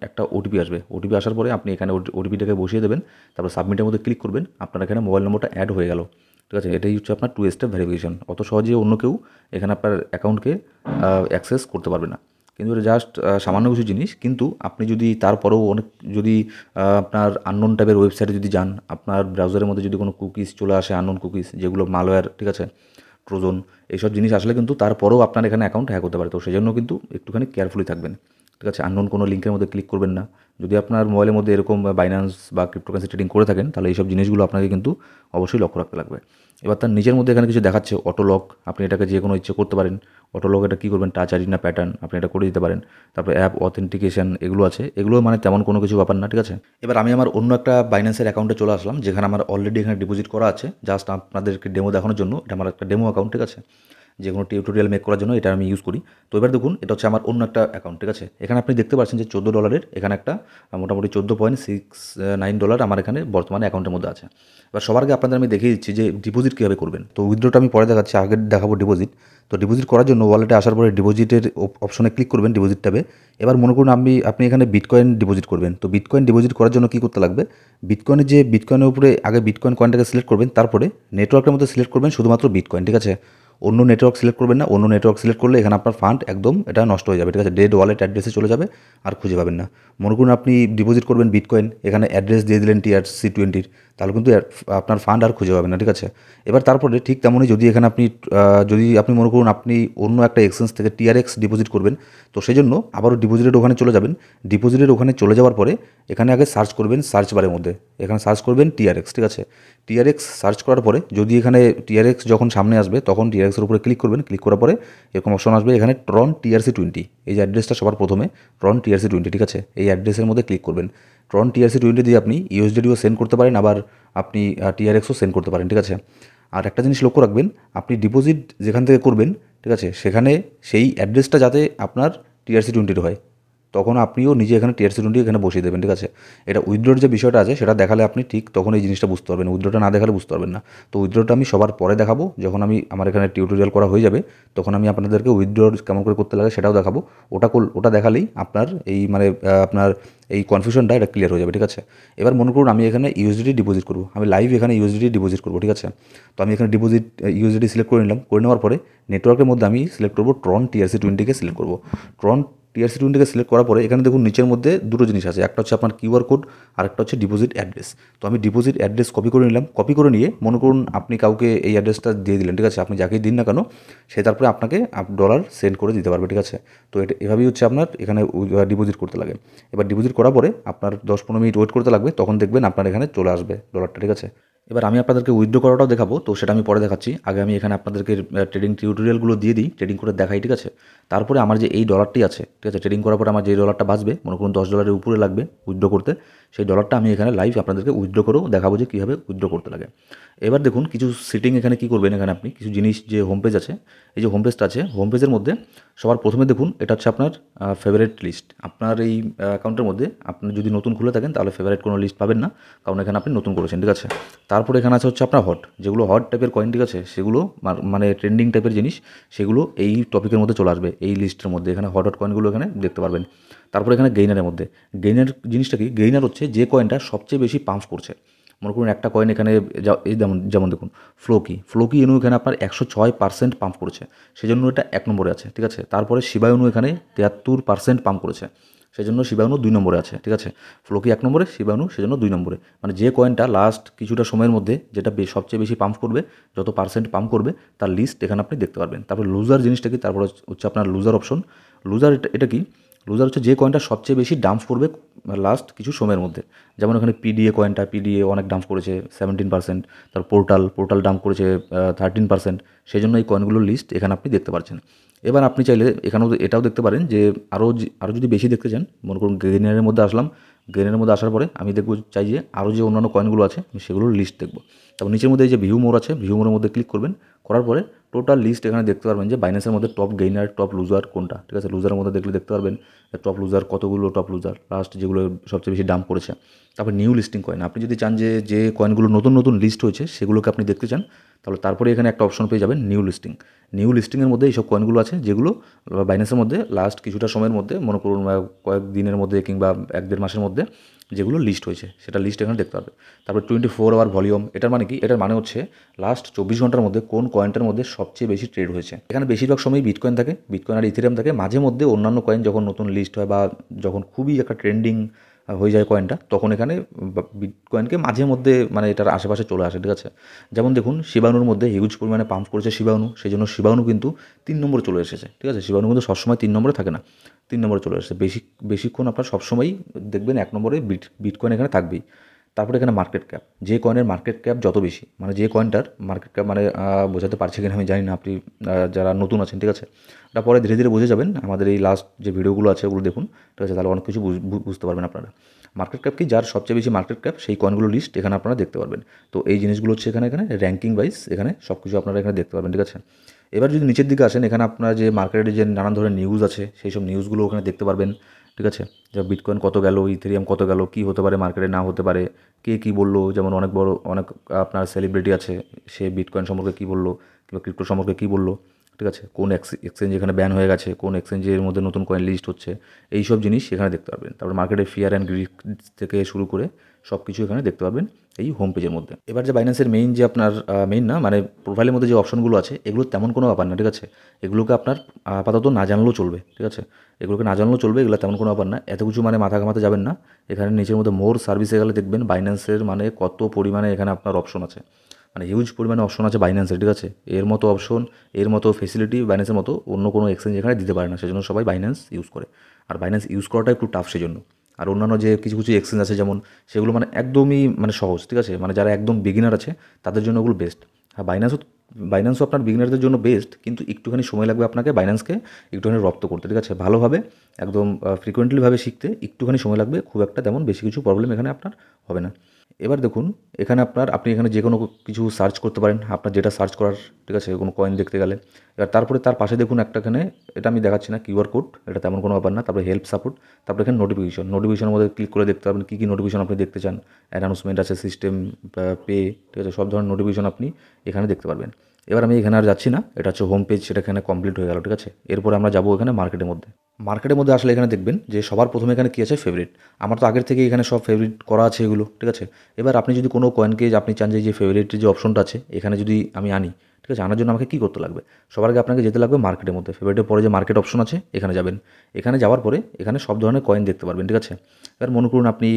একটা ওটিপি আসবে। ওটিপি আসার পরে আপনি এখানে ওটিপিটাকে বসিয়ে দেবেন, তারপর সাবমিটের মধ্যে ক্লিক করবেন, আপনার এখানে মোবাইল নম্বরটা অ্যাড হয়ে গেল, ঠিক আছে? এটাই হচ্ছে আপনার 2 স্টেপ ভেরিফিকেশন। অত সহজে অন্য কেউ এখানে আপনার অ্যাকাউন্টকে অ্যাক্সেস করতে পারবে না। কিন্তু এটা জাস্ট সামান্য কিছু জিনিস। কিন্তু আপনি যদি তারপরেও অনেক যদি আপনার আননোন টাইপের ওয়েবসাইটে যদি যান, আপনার ব্রাউজারের মধ্যে যদি কোনো কুকিজ চলে আসে, আননোন কুকিজ যেগুলো মালওয়্যার, ঠিক আছে? ট্রোজন, এইসব জিনিস আসলে কিন্তু তারপরেও আপনার এখানে অ্যাকাউন্ট হ্যাক হতে পারে। তো সেজন্য কিন্তু একটুখানি কেয়ারফুলি থাকবেন, ঠিক আছে? আননোন কোনো লিঙ্কের মধ্যে ক্লিক করবেন না। যদি আপনার মোবাইলের মধ্যে এরকম বাইন্যান্স বা ক্রিপ্টোকারেন্সি ট্রেডিং করে থাকেন, তাহলে এইসব জিনিসগুলো আপনাকে কিন্তু অবশ্যই লক্ষ্য রাখতে লাগবে। এবার তার নিজের মধ্যে এখানে কিছু দেখাচ্ছে অটো লক, আপনি এটাকে যে কোনো ইচ্ছে করতে পারেন। অটো লক এটা কী করবেন, টাচ আইডি না প্যাটার্ন, আপনি এটা করে দিতে পারেন। তারপরে অ্যাপ অথেন্টিকেশন এগুলো আছে, এগুলো মানে তেমন কোনো কিছু ব্যাপার না, ঠিক আছে? এবার আমি আমার অন্য একটা বাইন্যান্সের অ্যাকাউন্টে চলে আসলাম, যেখানে আমার অলরেডি এখানে ডিপোজিট করা আছে। জাস্ট আপনাদেরকে ডেমো দেখানোর জন্য, এটা আমার একটা ডেমো অ্যাকাউন্ট, ঠিক আছে? যে কোনো টিউটোরিয়াল মেক করার জন্য এটা আমি ইউজ করি। তো এবার দেখুন, এটা হচ্ছে আমার অন্য একটা অ্যাকাউন্ট, ঠিক আছে? এখানে আপনি দেখতে পাচ্ছেন যে $14 এখানে একটা মোটামুটি $14.69 আমার এখানে বর্তমানে অ্যাকাউন্টের মধ্যে আছে। এবার সবার আগে আপনাদের আমি দেখিয়ে দিচ্ছি যে ডিপোজিট কীভাবে করবেন। তো উইথড্রটা আমি পরে দেখাচ্ছি, আগে দেখাবো ডিপোজিট। তো ডিপোজিট করার জন্য ওয়ালেটে আসার পরে ডিপোজিটের অপশনে ক্লিক করবেন, ডিপোজিট ট্যাবে। এবার মনে করুন আপনি এখানে বিটকয়েন ডিপোজিট করবেন। তো বিটকয়েন ডিপোজিট করার জন্য কী করতে লাগবে, বিটকয়েনের উপরে আগে বিটকয়েন কয়েনটাকে সিলেক্ট করবেন, তারপরে নেটওয়ার্কের মধ্যে সিলেক্ট করবেন শুধুমাত্র বিটকয়েন, ঠিক আছে? অন্য নেটওয়ার্ক সিলেক্ট করবেন না। অন্য নেটওয়ার্ক সিলেক্ট করলে এখানে আপনার ফান্ড একদম এটা নষ্ট হয়ে যাবে, ঠিক আছে? ডেড ওয়ালেট অ্যাড্রেসে চলে যাবে, আর খুঁজে পাবেন না। মনে করুন আপনি ডিপোজিট করবেন বিটকয়েন, এখানে অ্যাড্রেস দিয়ে দিলেন TRC20, তাহলে কিন্তু আপনার ফান্ড আর খুঁজে পাবেন না, ঠিক আছে? এবার তারপরে ঠিক তেমনই যদি আপনি মনে করুন আপনি অন্য একটা এক্সচেঞ্জ থেকে TRX ডিপোজিট করবেন, তো সেই জন্য আবারও ডিপোজিটের ওখানে চলে যাবেন। ডিপোজিটের ওখানে চলে যাওয়ার পরে এখানে আগে সার্চ করবেন, সার্চ বারের মধ্যে এখানে সার্চ করবেন TRX, ঠিক আছে? TRX সার্চ করার পরে যদি এখানে TRX যখন সামনে আসবে, তখন TRX এর উপরে ক্লিক করবেন। ক্লিক করার পরে এরকম অপশন আসবে, এখানে ট্রন TRC20, এই যে অ্যাড্রেসটা সবার প্রথমে ট্রন TRC20, ঠিক আছে? এই অ্যাড্রেসের মধ্যে ক্লিক করবেন। ট্রন TRC20 দিয়ে আপনি USDTও সেন্ড করতে পারেন, আবার আপনি TRXও সেন্ড করতে পারেন, ঠিক আছে? আর একটা জিনিস লক্ষ্য রাখবেন, আপনি ডিপোজিট যেখান থেকে করবেন, ঠিক আছে, সেখানে সেই অ্যাড্রেসটা যাতে আপনার TRC20 হয়, তখন আপনিও নিজে এখানে TRC20 এখানে বসিয়ে দেবেন, ঠিক আছে? এটা উইথড্রোর যে বিষয়টা আছে সেটা দেখালে আপনি ঠিক তখন এই জিনিসটা বুঝতে পারবেন। উইথড্রোটা না দেখালে বুঝতে পারবেন না। তো উইথড্রোটা আমি সবার পরে দেখাবো, যখন আমার এখানে টিউটোরিয়াল করা হয়ে যাবে, তখন আমি আপনাদেরকে উইথড্রোর কেমন করে করতে লাগে সেটাও দেখাবো। ওটা দেখালেই আপনার আপনার এই কনফিউশনটা এটা ক্লিয়ার হয়ে যাবে, ঠিক আছে? এবার মনে করুন আমি এখানে USDT ডিপোজিট করবো, আমি লাইভ এখানে USDT ডিপোজিট করবো, ঠিক আছে? তো আমি এখানে USDT সিলেক্ট করে নিলাম। করে নেওয়ার পরে নেটওয়ার্কের মধ্যে আমি সিলেক্ট করবো ট্রন TRC20কে সিলেক্ট করবো। ট্রন TRC20কে সিলেক্ট করার পরে এখানে দেখুন নিচের মধ্যে দুটো জিনিস আছে, একটা হচ্ছে আপনার QR কোড, আর একটা হচ্ছে ডিপোজিট অ্যাড্রেস। তো আমি ডিপোজিট অ্যাড্রেস কপি করে নিলাম। কপি করে নিয়ে মনে করুন আপনি কাউকে এই অ্যাড্রেসটা দিয়ে দিলেন, ঠিক আছে? আপনি যাকেই দিন না কেন, সে তারপরে আপনাকে ডলার সেন্ড করে দিতে পারবে, ঠিক আছে? তো এভাবেই হচ্ছে আপনার এখানে ডিপোজিট করতে লাগে। এবার ডিপোজিট করার পরে আপনার 10-15 মিনিট ওয়েট করতে লাগবে, তখন দেখবেন আপনার এখানে চলে আসবে ডলারটা, ঠিক আছে? এবার আমি আপনাদেরকে উইথড্র করাটাও দেখাবো, তো সেটা আমি পরে দেখাচ্ছি। আগে আমি এখানে আপনাদেরকে ট্রেডিং টিউটোরিয়ালগুলো দিয়ে দিই, ট্রেডিং করে দেখাই, ঠিক আছে? তারপরে আমার যে এই ডলারটি আছে, ঠিক আছে, ট্রেডিং করার পরে আমার যে ডলারটা বাঁচবে, মনে করুন $10 উপরে লাগবে উইথড্র করতে, সেই ডলারটা আমি এখানে লাইভ আপনাদেরকে উইথড্র করেও দেখাবো যে কীভাবে উইথড্র করতে লাগে। এবার দেখুন কিছু সেটিং এখানে কী করবেন, এখানে আপনি কিছু জিনিস, যে হোম পেজ আছে, এই যে হোম পেজটা আছে, হোম পেজের মধ্যে সবার প্রথমে দেখুন এটা হচ্ছে আপনার ফেভারিট লিস্ট। আপনার এই অ্যাকাউন্টের মধ্যে আপনি যদি নতুন খুলে থাকেন তাহলে ফেভারিট কোনো লিস্ট পাবেন না, কারণ এখানে আপনি নতুন করেছেন, ঠিক আছে? তারপরে এখানে আছে হচ্ছে আপনার যেগুলো হট টাইপের কয়েন, ঠিক আছে, সেগুলো মানে ট্রেন্ডিং টাইপের জিনিস, সেগুলো এই টপিকের মধ্যে চলে আসবে, এই লিস্টের মধ্যে এখানে হট কয়েনগুলো এখানে দেখতে পারবেন। তারপরে এখানে গেইনারের মধ্যে, গেইনার জিনিসটা কি, গেইনার হচ্ছে যে কয়েনটা সবচেয়ে বেশি পাম্প করছে, মনে করুন একটা কয়েন এখানে এই যেমন যেমন দেখুন ফ্লোকি ইনু এখানে আপনার 106% পাম্প করেছে, সেজন্য এটা 1 নম্বরে আছে, ঠিক আছে। তারপরে শিবা ইনু এখানে 73% পাম্প করেছে, সেজন্য শিবা ইনু 2 নম্বরে আছে, ঠিক আছে। ফ্লোকি 1 নম্বরে, শিবা ইনু সেজন্য 2 নম্বরে। মানে যে কয়েনটা লাস্ট কিছুটা সময়ের মধ্যে যেটা সবচেয়ে বেশি পাম্প করবে, যত পার্সেন্ট পাম্প করবে তার লিস্ট এখানে আপনি দেখতে পারবেন। তারপর লুজার জিনিসটা কি, তারপর হচ্ছে আপনার লুজার অপশন। লুজার এটা কি, লুজার হচ্ছে যে কয়েনটা সবচেয়ে বেশি ডাম্প করবে লাস্ট কিছু সময়ের মধ্যে। যেমন এখানে পিডিএ অনেক ডাম্প করেছে 17%, তার পোর্টাল ডাম্প করেছে 13%, সেই জন্য এই কয়েনগুলোর লিস্ট এখানে আপনি দেখতে পাচ্ছেন। এবার আপনি চাইলে এখানেও এটাও দেখতে পারেন যে আরও যদি বেশি দেখতে চান, মনে করুন গ্রেনের মধ্যে আসলাম, গ্রেনের মধ্যে আসার পরে আমি চাই যে আরও যে অন্যান্য কয়েনগুলো আছে আমি সেগুলোর লিস্ট দেখব। তারপর নিচের মধ্যে এই যে ভিউ মোর আছে, ভিউ মোরের মধ্যে ক্লিক করবেন, করার পরে টোটাল লিস্ট এখানে দেখতে পারবেন যে বাইন্যান্সের মধ্যে টপ গেইনার টপ লুজার কোনটা, ঠিক আছে। লুজারের মধ্যে দেখতে পারবেন টপ লুজার কতগুলো, টপ লুজার লাস্ট যেগুলো সবচেয়ে বেশি ডাম্প করেছে। তারপর নিউ লিস্টিং কয়েন, আপনি যদি চান যে কয়েনগুলো নতুন লিস্ট হয়েছে সেগুলোকে আপনি দেখতে চান, তাহলে তারপরে এখানে একটা অপশন পেয়ে যাবেন নিউ লিস্টিংয়ের মধ্যে এইসব কয়েনগুলো আছে যেগুলো বাইন্যান্সের মধ্যে লাস্ট কিছুটা সময়ের মধ্যে, মনে করুন কয়েক দিনের মধ্যে কিংবা 1-1.5 মাসের মধ্যে যেগুলো লিস্ট হয়েছে সেটা লিস্ট এখানে দেখতে পারবে। তারপর 24 আওয়ার ভলিউম, এটার মানে কি, এটার মানে হচ্ছে লাস্ট 24 ঘন্টার মধ্যে কোন কয়েনটার মধ্যে সবচেয়ে বেশি ট্রেড হয়েছে। এখানে বেশিরভাগ সময় বিটকয়েন থাকে, বিটকয়েন আর ইথেরিয়াম থাকে, মাঝে মধ্যে অন্যান্য কয়েন যখন নতুন লিস্ট হয় বা যখন খুবই একটা ট্রেন্ডিং হয়ে যায় কয়েনটা, তখন এখানে বিটকয়েনকে মাঝে মধ্যে মানে এটার আশেপাশে চলে আসে, ঠিক আছে। যেমন দেখুন শিবানুর মধ্যে হিউজ পরিমাণে পাম্প করেছে শিবানু, সেই জন্য শিবানু কিন্তু 3 নম্বরে চলে এসেছে, ঠিক আছে। শিবানু কিন্তু সবসময় 3 নম্বরে থাকে না, 3 নম্বরে চলে এসেছে। বেশিক্ষণ আপনার সবসময়ই দেখবেন 1 নম্বরে বিটকয়েন এখানে থাকবেই। তারপরে এখানে মার্কেট ক্যাপ, যে কয়েনের মার্কেট ক্যাপ যত বেশি, মানে যে কয়েনটার মার্কেট ক্যাপ মানে বোঝাতে পারছি কিনা আমি জানি না, আপনি যারা নতুন আছেন, ঠিক আছে, এটা পরে ধীরে ধীরে বুঝে যাবেন। আমাদের এই লাস্ট যে ভিডিওগুলো আছে ওগুলো দেখুন, ঠিক আছে, তাহলে অনেক কিছু বুঝতে পারবেন আপনারা। মার্কেট ক্যাপ কি, যার সবচেয়ে বেশি মার্কেট ক্যাপ সেই কয়েনগুলোর লিস্ট এখানে আপনারা দেখতে পারবেন। তো এই জিনিসগুলো হচ্ছে এখানে র্যাঙ্কিং ওয়াইজ এখানে সব কিছু আপনারা এখানে দেখতে পারবেন, ঠিক আছে। এবার যদি নিচের দিকে আসেন, এখানে আপনার যে মার্কেটে যে নানান ধরনের নিউজ আছে সেই সব নিউজগুলো ওখানে দেখতে পারবেন, ঠিক আছে। যে বিটকয়েন কত গেল, ইথেরিয়াম কত গেল, কী হতে পারে মার্কেটে না হতে পারে, কে কী বললো, যেমন অনেক আপনার সেলিব্রিটি আছে, সে বিটকয়েন সম্পর্কে কী বললো কিংবা ক্রিপ্টো সম্পর্কে কী বললো, ঠিক আছে। কোন এক্সচেঞ্জ এখানে ব্যান হয়ে গেছে, কোন এক্সচেঞ্জের মধ্যে নতুন কয়েন লিস্ট হচ্ছে, এই সব জিনিস এখানে দেখতে পারবেন। তারপর মার্কেটের ফিয়ার অ্যান্ড গ্রিড থেকে শুরু করে সব কিছু এখানে দেখতে পারবেন এই হোম পেজের মধ্যে। এবার যে বাইন্যান্সের মেইন যে আপনার মেইন না মানে প্রোফাইলের মধ্যে যে অপশনগুলো আছে এগুলো তেমন কোনো ব্যাপার না, ঠিক আছে। এগুলোকে আপনার আপাতত না জানলেও চলবে, ঠিক আছে। এগুলোকে না জানলেও চলবে, এগুলো তেমন কোনো ব্যাপার না, এত কিছু মানে মাথা ঘামাতে যাবেন না। এখানে নিচের মধ্যে মোর সার্ভিসে গেলে দেখবেন বাইন্যান্সের মানে কত পরিমাণে এখানে আপনার অপশন আছে, মানে হিউজ পরিমাণে অপশন আছে বাইন্যান্সের, ঠিক আছে। এর মতো অপশন, এর মতো ফেসিলিটি বাইন্যান্সের মতো অন্য কোনো এক্সচেঞ্জ এখানে দিতে পারে না, সেজন্য সবাই বাইন্যান্স ইউজ করে। আর বাইন্যান্স ইউজ করাটা একটু টাফ সেজন্য। আর অন্যান্য যে কিছু এক্সচেঞ্জ আছে যেমন, সেগুলো মানে একদমই মানে সহজ, ঠিক আছে। মানে যারা একদম বিগিনার আছে তাদের জন্য ওগুলো বেস্ট। হ্যাঁ, বাইন্যান্সও আপনার বিগিনারদের জন্য বেস্ট, কিন্তু একটুখানি সময় লাগবে আপনাকে বাইন্যান্সকে একটুখানি রপ্ত করতে, ঠিক আছে। ভালোভাবে একদম ফ্রিকোয়েন্টলিভাবে শিখতে একটুখানি সময় লাগবে, খুব একটা তেমন বেশি কিছু প্রবলেম এখানে আপনার হবে না। এবার দেখুন এখানে আপনি এখানে যে কোনো কিছু সার্চ করতে পারেন, আপনার যেটা সার্চ করার, ঠিক আছে, কোনো কয়েন দেখতে গেলে। এবার তারপরে তার পাশে দেখুন একটা এখানে, এটা আমি দেখাচ্ছি না, কিউআর কোড, এটা তেমন কোনো ব্যাপার না। তারপরে হেল্প সাপোর্ট, তারপরে এখানে নোটিফিকেশনের মধ্যে ক্লিক করে দেখতে পারবেন কী কী নোটিফিকেশন আপনি দেখতে চান। অ্যানাউন্সমেন্ট আছে, সিস্টেম, পে, ঠিক আছে, সব ধরনের নোটিফিকেশন আপনি এখানে দেখতে পারবেন। এবার আমি এখানে আর যাচ্ছি না, এটা হচ্ছে হোম পেজ, সেটা এখানে কমপ্লিট হয়ে গেল, ঠিক আছে। এরপরে আমরা যাবো এখানে মার্কেটের মধ্যে আসলে এখানে দেখবেন যে সবার প্রথমে এখানে কী আছে, ফেভারিট। আমার তো আগের থেকে এখানে সব ফেভারিট করা আছে এগুলো, ঠিক আছে। এবার আপনি যদি কোনো কয়েনকে আপনি চান যে ফেভারিটের যে অপশনটা আছে এখানে যদি আমি আনি, ঠিক আছে, আনার জন্য আমাকে কী করতে লাগবে, সবার আগে আপনাকে যেতে লাগবে মার্কেটের মধ্যে। ফেভারিটের পরে যে মার্কেট অপশন আছে এখানে যাবেন, এখানে যাওয়ার পরে এখানে সব ধরনের কয়েন দেখতে পারবেন, ঠিক আছে। এবার মনে করুন আপনি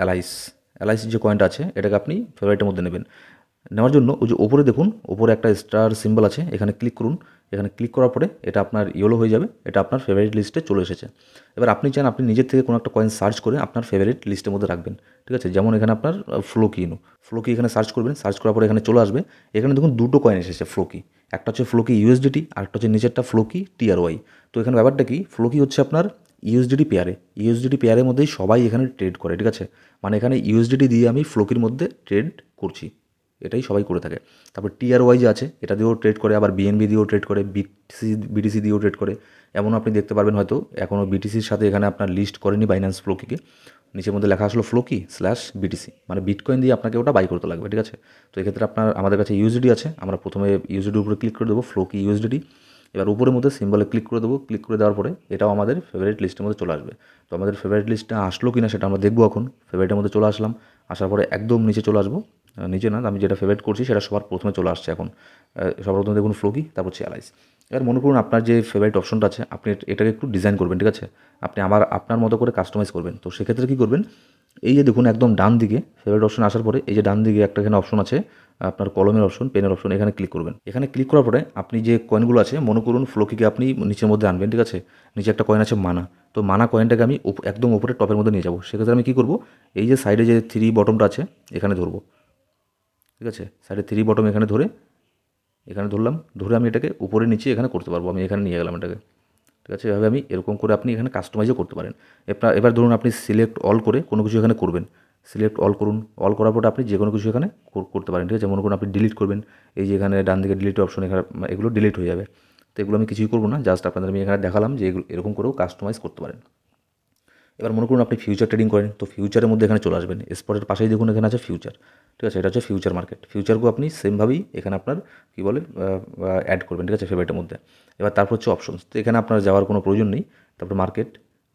এলআইসি যে কয়েনটা আছে এটাকে আপনি ফেভারিটের মধ্যে নেবেন। নেওয়ার জন্য ওই যে ওপরে দেখুন, ওপরে একটা স্টার সিম্বল আছে, এখানে ক্লিক করুন। এখানে ক্লিক করার পরে এটা আপনার ইয়েলো হয়ে যাবে, এটা আপনার ফেভারিট লিস্টে চলে এসেছে। এবার আপনি চান আপনি নিজের থেকে কোনো একটা কয়েন সার্চ করে আপনার ফেভারিট লিস্টের মধ্যে রাখবেন, ঠিক আছে। যেমন এখানে আপনার ফ্লোকি এখানে সার্চ করবেন, সার্চ করার পরে এখানে চলে আসবে। এখানে দেখুন দুটো কয়েন এসেছে ফ্লোকি, একটা হচ্ছে ফ্লোকি ইউএসডিটি আর একটা হচ্ছে নিচেরটা ফ্লোকি টিআরওয়াই। তো এখানে ব্যাপারটা কি, ফ্লোকি হচ্ছে আপনার ইউএসডিটি পেয়ারের মধ্যেই সবাই এখানে ট্রেড করে, ঠিক আছে। মানে এখানে ইউএসডিটি দিয়ে আমি ফ্লোকির মধ্যে ট্রেড করছি, এটাই সবাই করে থাকে। তারপর টিআরওয়াই যে আছে এটা দিয়েও ট্রেড করে, আবার বিএনবি দিয়েও ট্রেড করে, বিটিসি দিয়েও ট্রেড করে। এমন আপনি দেখতে পারবেন হয়তো এখনও বিটিসির সাথে এখানে আপনার লিস্ট করেনি বাইন্যান্স ফ্লোকিকে, নিচের মধ্যে লেখা আসলো ফ্লোকি/বিটিসি, মানে বিটকয়েন দিয়ে আপনাকে ওটা বাই করতে লাগবে, ঠিক আছে। তো এক্ষেত্রে আমাদের কাছে ইউএসডিটি আছে, আমরা প্রথমে ইউএসডিটির উপরে ক্লিক করে দেবো, ফ্লোকি ইউএসডিটি। এবার উপরের মধ্যে সিম্বলে ক্লিক করে দেবো। ক্লিক করে দেওয়ার পরে এটাও আমাদের ফেভারিট লিস্টের মধ্যে চলে আসবে। তো আমাদের ফেভারিট লিস্টটা আসলো কি না সেটা আমরা দেখবো এখন। ফেভারিটের মধ্যে চলে আসলাম, আসার পরে একদম নিচে চলে আসবো। নিচে না, আমি যেটা ফেভারিট করছি সেটা সবার প্রথমে চলে আসছে এখন। সবার প্রথমে দেখুন ফ্লোকি, তারপর হচ্ছে অ্যালাইস। এবার মনে করুন আপনার যে ফেভারিট অপশনটা আছে আপনি এটাকে একটু ডিজাইন করবেন, ঠিক আছে? আপনি আপনার মতো করে কাস্টমাইজ করবেন। তো সেক্ষেত্রে কী করবেন, এই যে দেখুন একদম ডান দিকে ফেভারিট অপশন আসার পরে এই যে ডান দিকে একটা এখানে অপশন আছে আপনার কলমের অপশন, পেনের অপশন, এখানে ক্লিক করবেন। এখানে ক্লিক করার পরে আপনি যে কয়েনগুলো আছে মনে করুন ফ্লোকিকে আপনি নিচের মধ্যে আনবেন, ঠিক আছে? নিচে একটা কয়েন আছে মানা, তো মানা কয়েনটাকে আমি একদম উপরে টপের মধ্যে নিয়ে যাবো। সেক্ষেত্রে আমি কী করবো, এই যে সাইডে যে 3 বটমটা আছে এখানে ধরবো, ঠিক আছে? সাইডে 3 বটম এখানে ধরলাম, ধরে আমি এটাকে উপরে নিচে এখানে করতে পারবো। আমি এখানে নিয়ে গেলাম এটাকে, ঠিক আছে? এভাবে আমি এরকম করে আপনি এখানে কাস্টমাইজও করতে পারেন। এবার ধরুন আপনি সিলেক্ট অল করে কোনো কিছু এখানে করবেন। সিলেক্ট অল করুন, অল করার পরে আপনি যে কোনো কিছু এখানে করতে পারেন, ঠিক আছে? মনে করুন আপনি ডিলিট করবেন, এই যে এখানে ডান দিকে ডিলিট অপশন, এখানে এগুলো ডিলিট হয়ে যাবে। তো এগুলো আমি কিছুই করবো না, জাস্ট আপনাদের আমি এখানে দেখালাম যে এগুলো এরকম করেও কাস্টমাইজ করতে পারেন। এবার মনে করুন আপনি ফিউচার ট্রেডিং করেন, তো ফিউচারের মধ্যে এখানে চলে আসবেন। স্পটের পাশেই দেখুন এখানে আছে ফিউচার, ঠিক আছে? এটা হচ্ছে ফিউচার মার্কেট। ফিউচারকেও আপনি সেমভাবেই এখানে আপনার কী বলে অ্যাড করবেন, ঠিক আছে? ফেভারিটের মধ্যে। এবার তারপর হচ্ছে অপশনস, তো এখানে আপনার যাওয়ার কোনো প্রয়োজন নেই। তারপর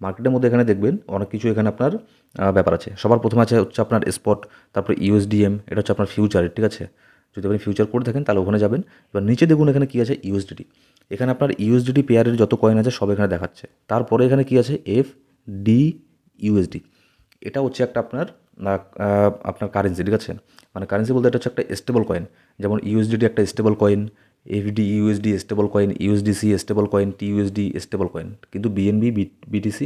মার্কেটের মধ্যে এখানে দেখবেন অনেক কিছু এখানে আপনার ব্যাপার আছে। সবার প্রথমে হচ্ছে আপনার স্পট, তারপর ইউএসডিএম, এটা হচ্ছে আপনার ফিউচারের, ঠিক আছে? যদি আপনি ফিউচার করে থাকেন তাহলে ওখানে যাবেন। এবার নিচে দেখুন এখানে কী আছে, ইউএসডিটি। এখানে আপনার ইউএসডিটি পেয়ারের যত কয়েন আছে সব এখানে দেখাচ্ছে। তারপরে এখানে কী আছে, FD ইউএসডি। এটা হচ্ছে একটা আপনার কারেন্সি, ঠিক আছে? মানে কারেন্সি বলতে এটা হচ্ছে একটা স্টেবল কয়েন। যেমন ইউএসডিটি একটা stable coin, FD USD stable coin, USDC stable coin, TUSD stable coin. কিন্তু BNB, BTC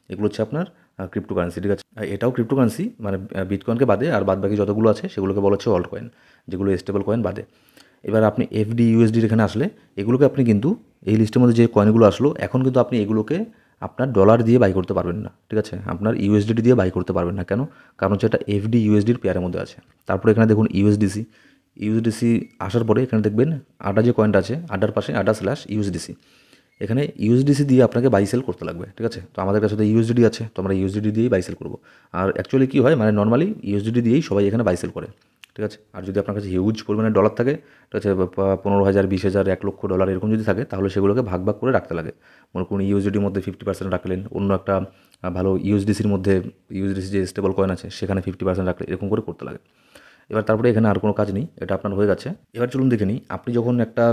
এগুলো হচ্ছে আপনার ক্রিপ্টো কারেন্সি, ঠিক আছে? এটাও ক্রিপ্টো কারেন্সি, মানে বিটকয়েনকে বাদে আর বাদ বাকি যতগুলো আছে সেগুলোকে বলা হচ্ছে অল্ট কয়েন, যেগুলো স্টেবল কয়েন বাদে। এবার আপনি FD ইউএসডির এখানে আসলে এগুলোকে আপনি কিন্তু এই লিস্টের মধ্যে যে কয়েনগুলো আসলো এখন কিন্তু আপনি এগুলোকে আপনার ডলার দিয়ে বাই করতে পারবেন না, ঠিক আছে? আপনার USDT দিয়ে বাই করতে পারবেন না। কেন? কারণ হচ্ছে এটা FD ইউএসডির পেয়ারের মধ্যে আছে। তারপরে এখানে দেখুন ইউএসডিসি আসার পরে এখানে দেখবেন আডা যে কয়েনটা আছে, আডার পাশে ADA/USDC, এখানে USDC দিয়ে আপনাকে বাই সেল করতে লাগবে, ঠিক আছে? তো আমাদের কাছে তো USDT আছে, তো আমরা USDT দিয়েই বাই সেল করবো। আর অ্যাকচুয়ালি কী হয়, মানে নর্মালি USDT দিয়েই সবাই এখানে বাই সেল করে, ঠিক আছে? আর যদি আপনার কাছে হিউজ পরিমাণে ডলার থাকে, ঠিক আছে, 15,000, 20,000, $1,00,000 এরকম যদি থাকে তাহলে সেগুলোকে ভাগ করে রাখতে লাগে। মনে করুন ইউএসডিটির মধ্যে 50% রাখলেন, অন্য একটা ভালো USDCর মধ্যে USDC যে স্টেবল কয়েন আছে সেখানে 50% রাখলে, এরকম করে করতে লাগে। এবার তারপরে এখানে আর কোনো কাজ নেই, এটা আপনার হয়ে গেছে। এবার চলুন দেখে নিই আপনি যখন একটা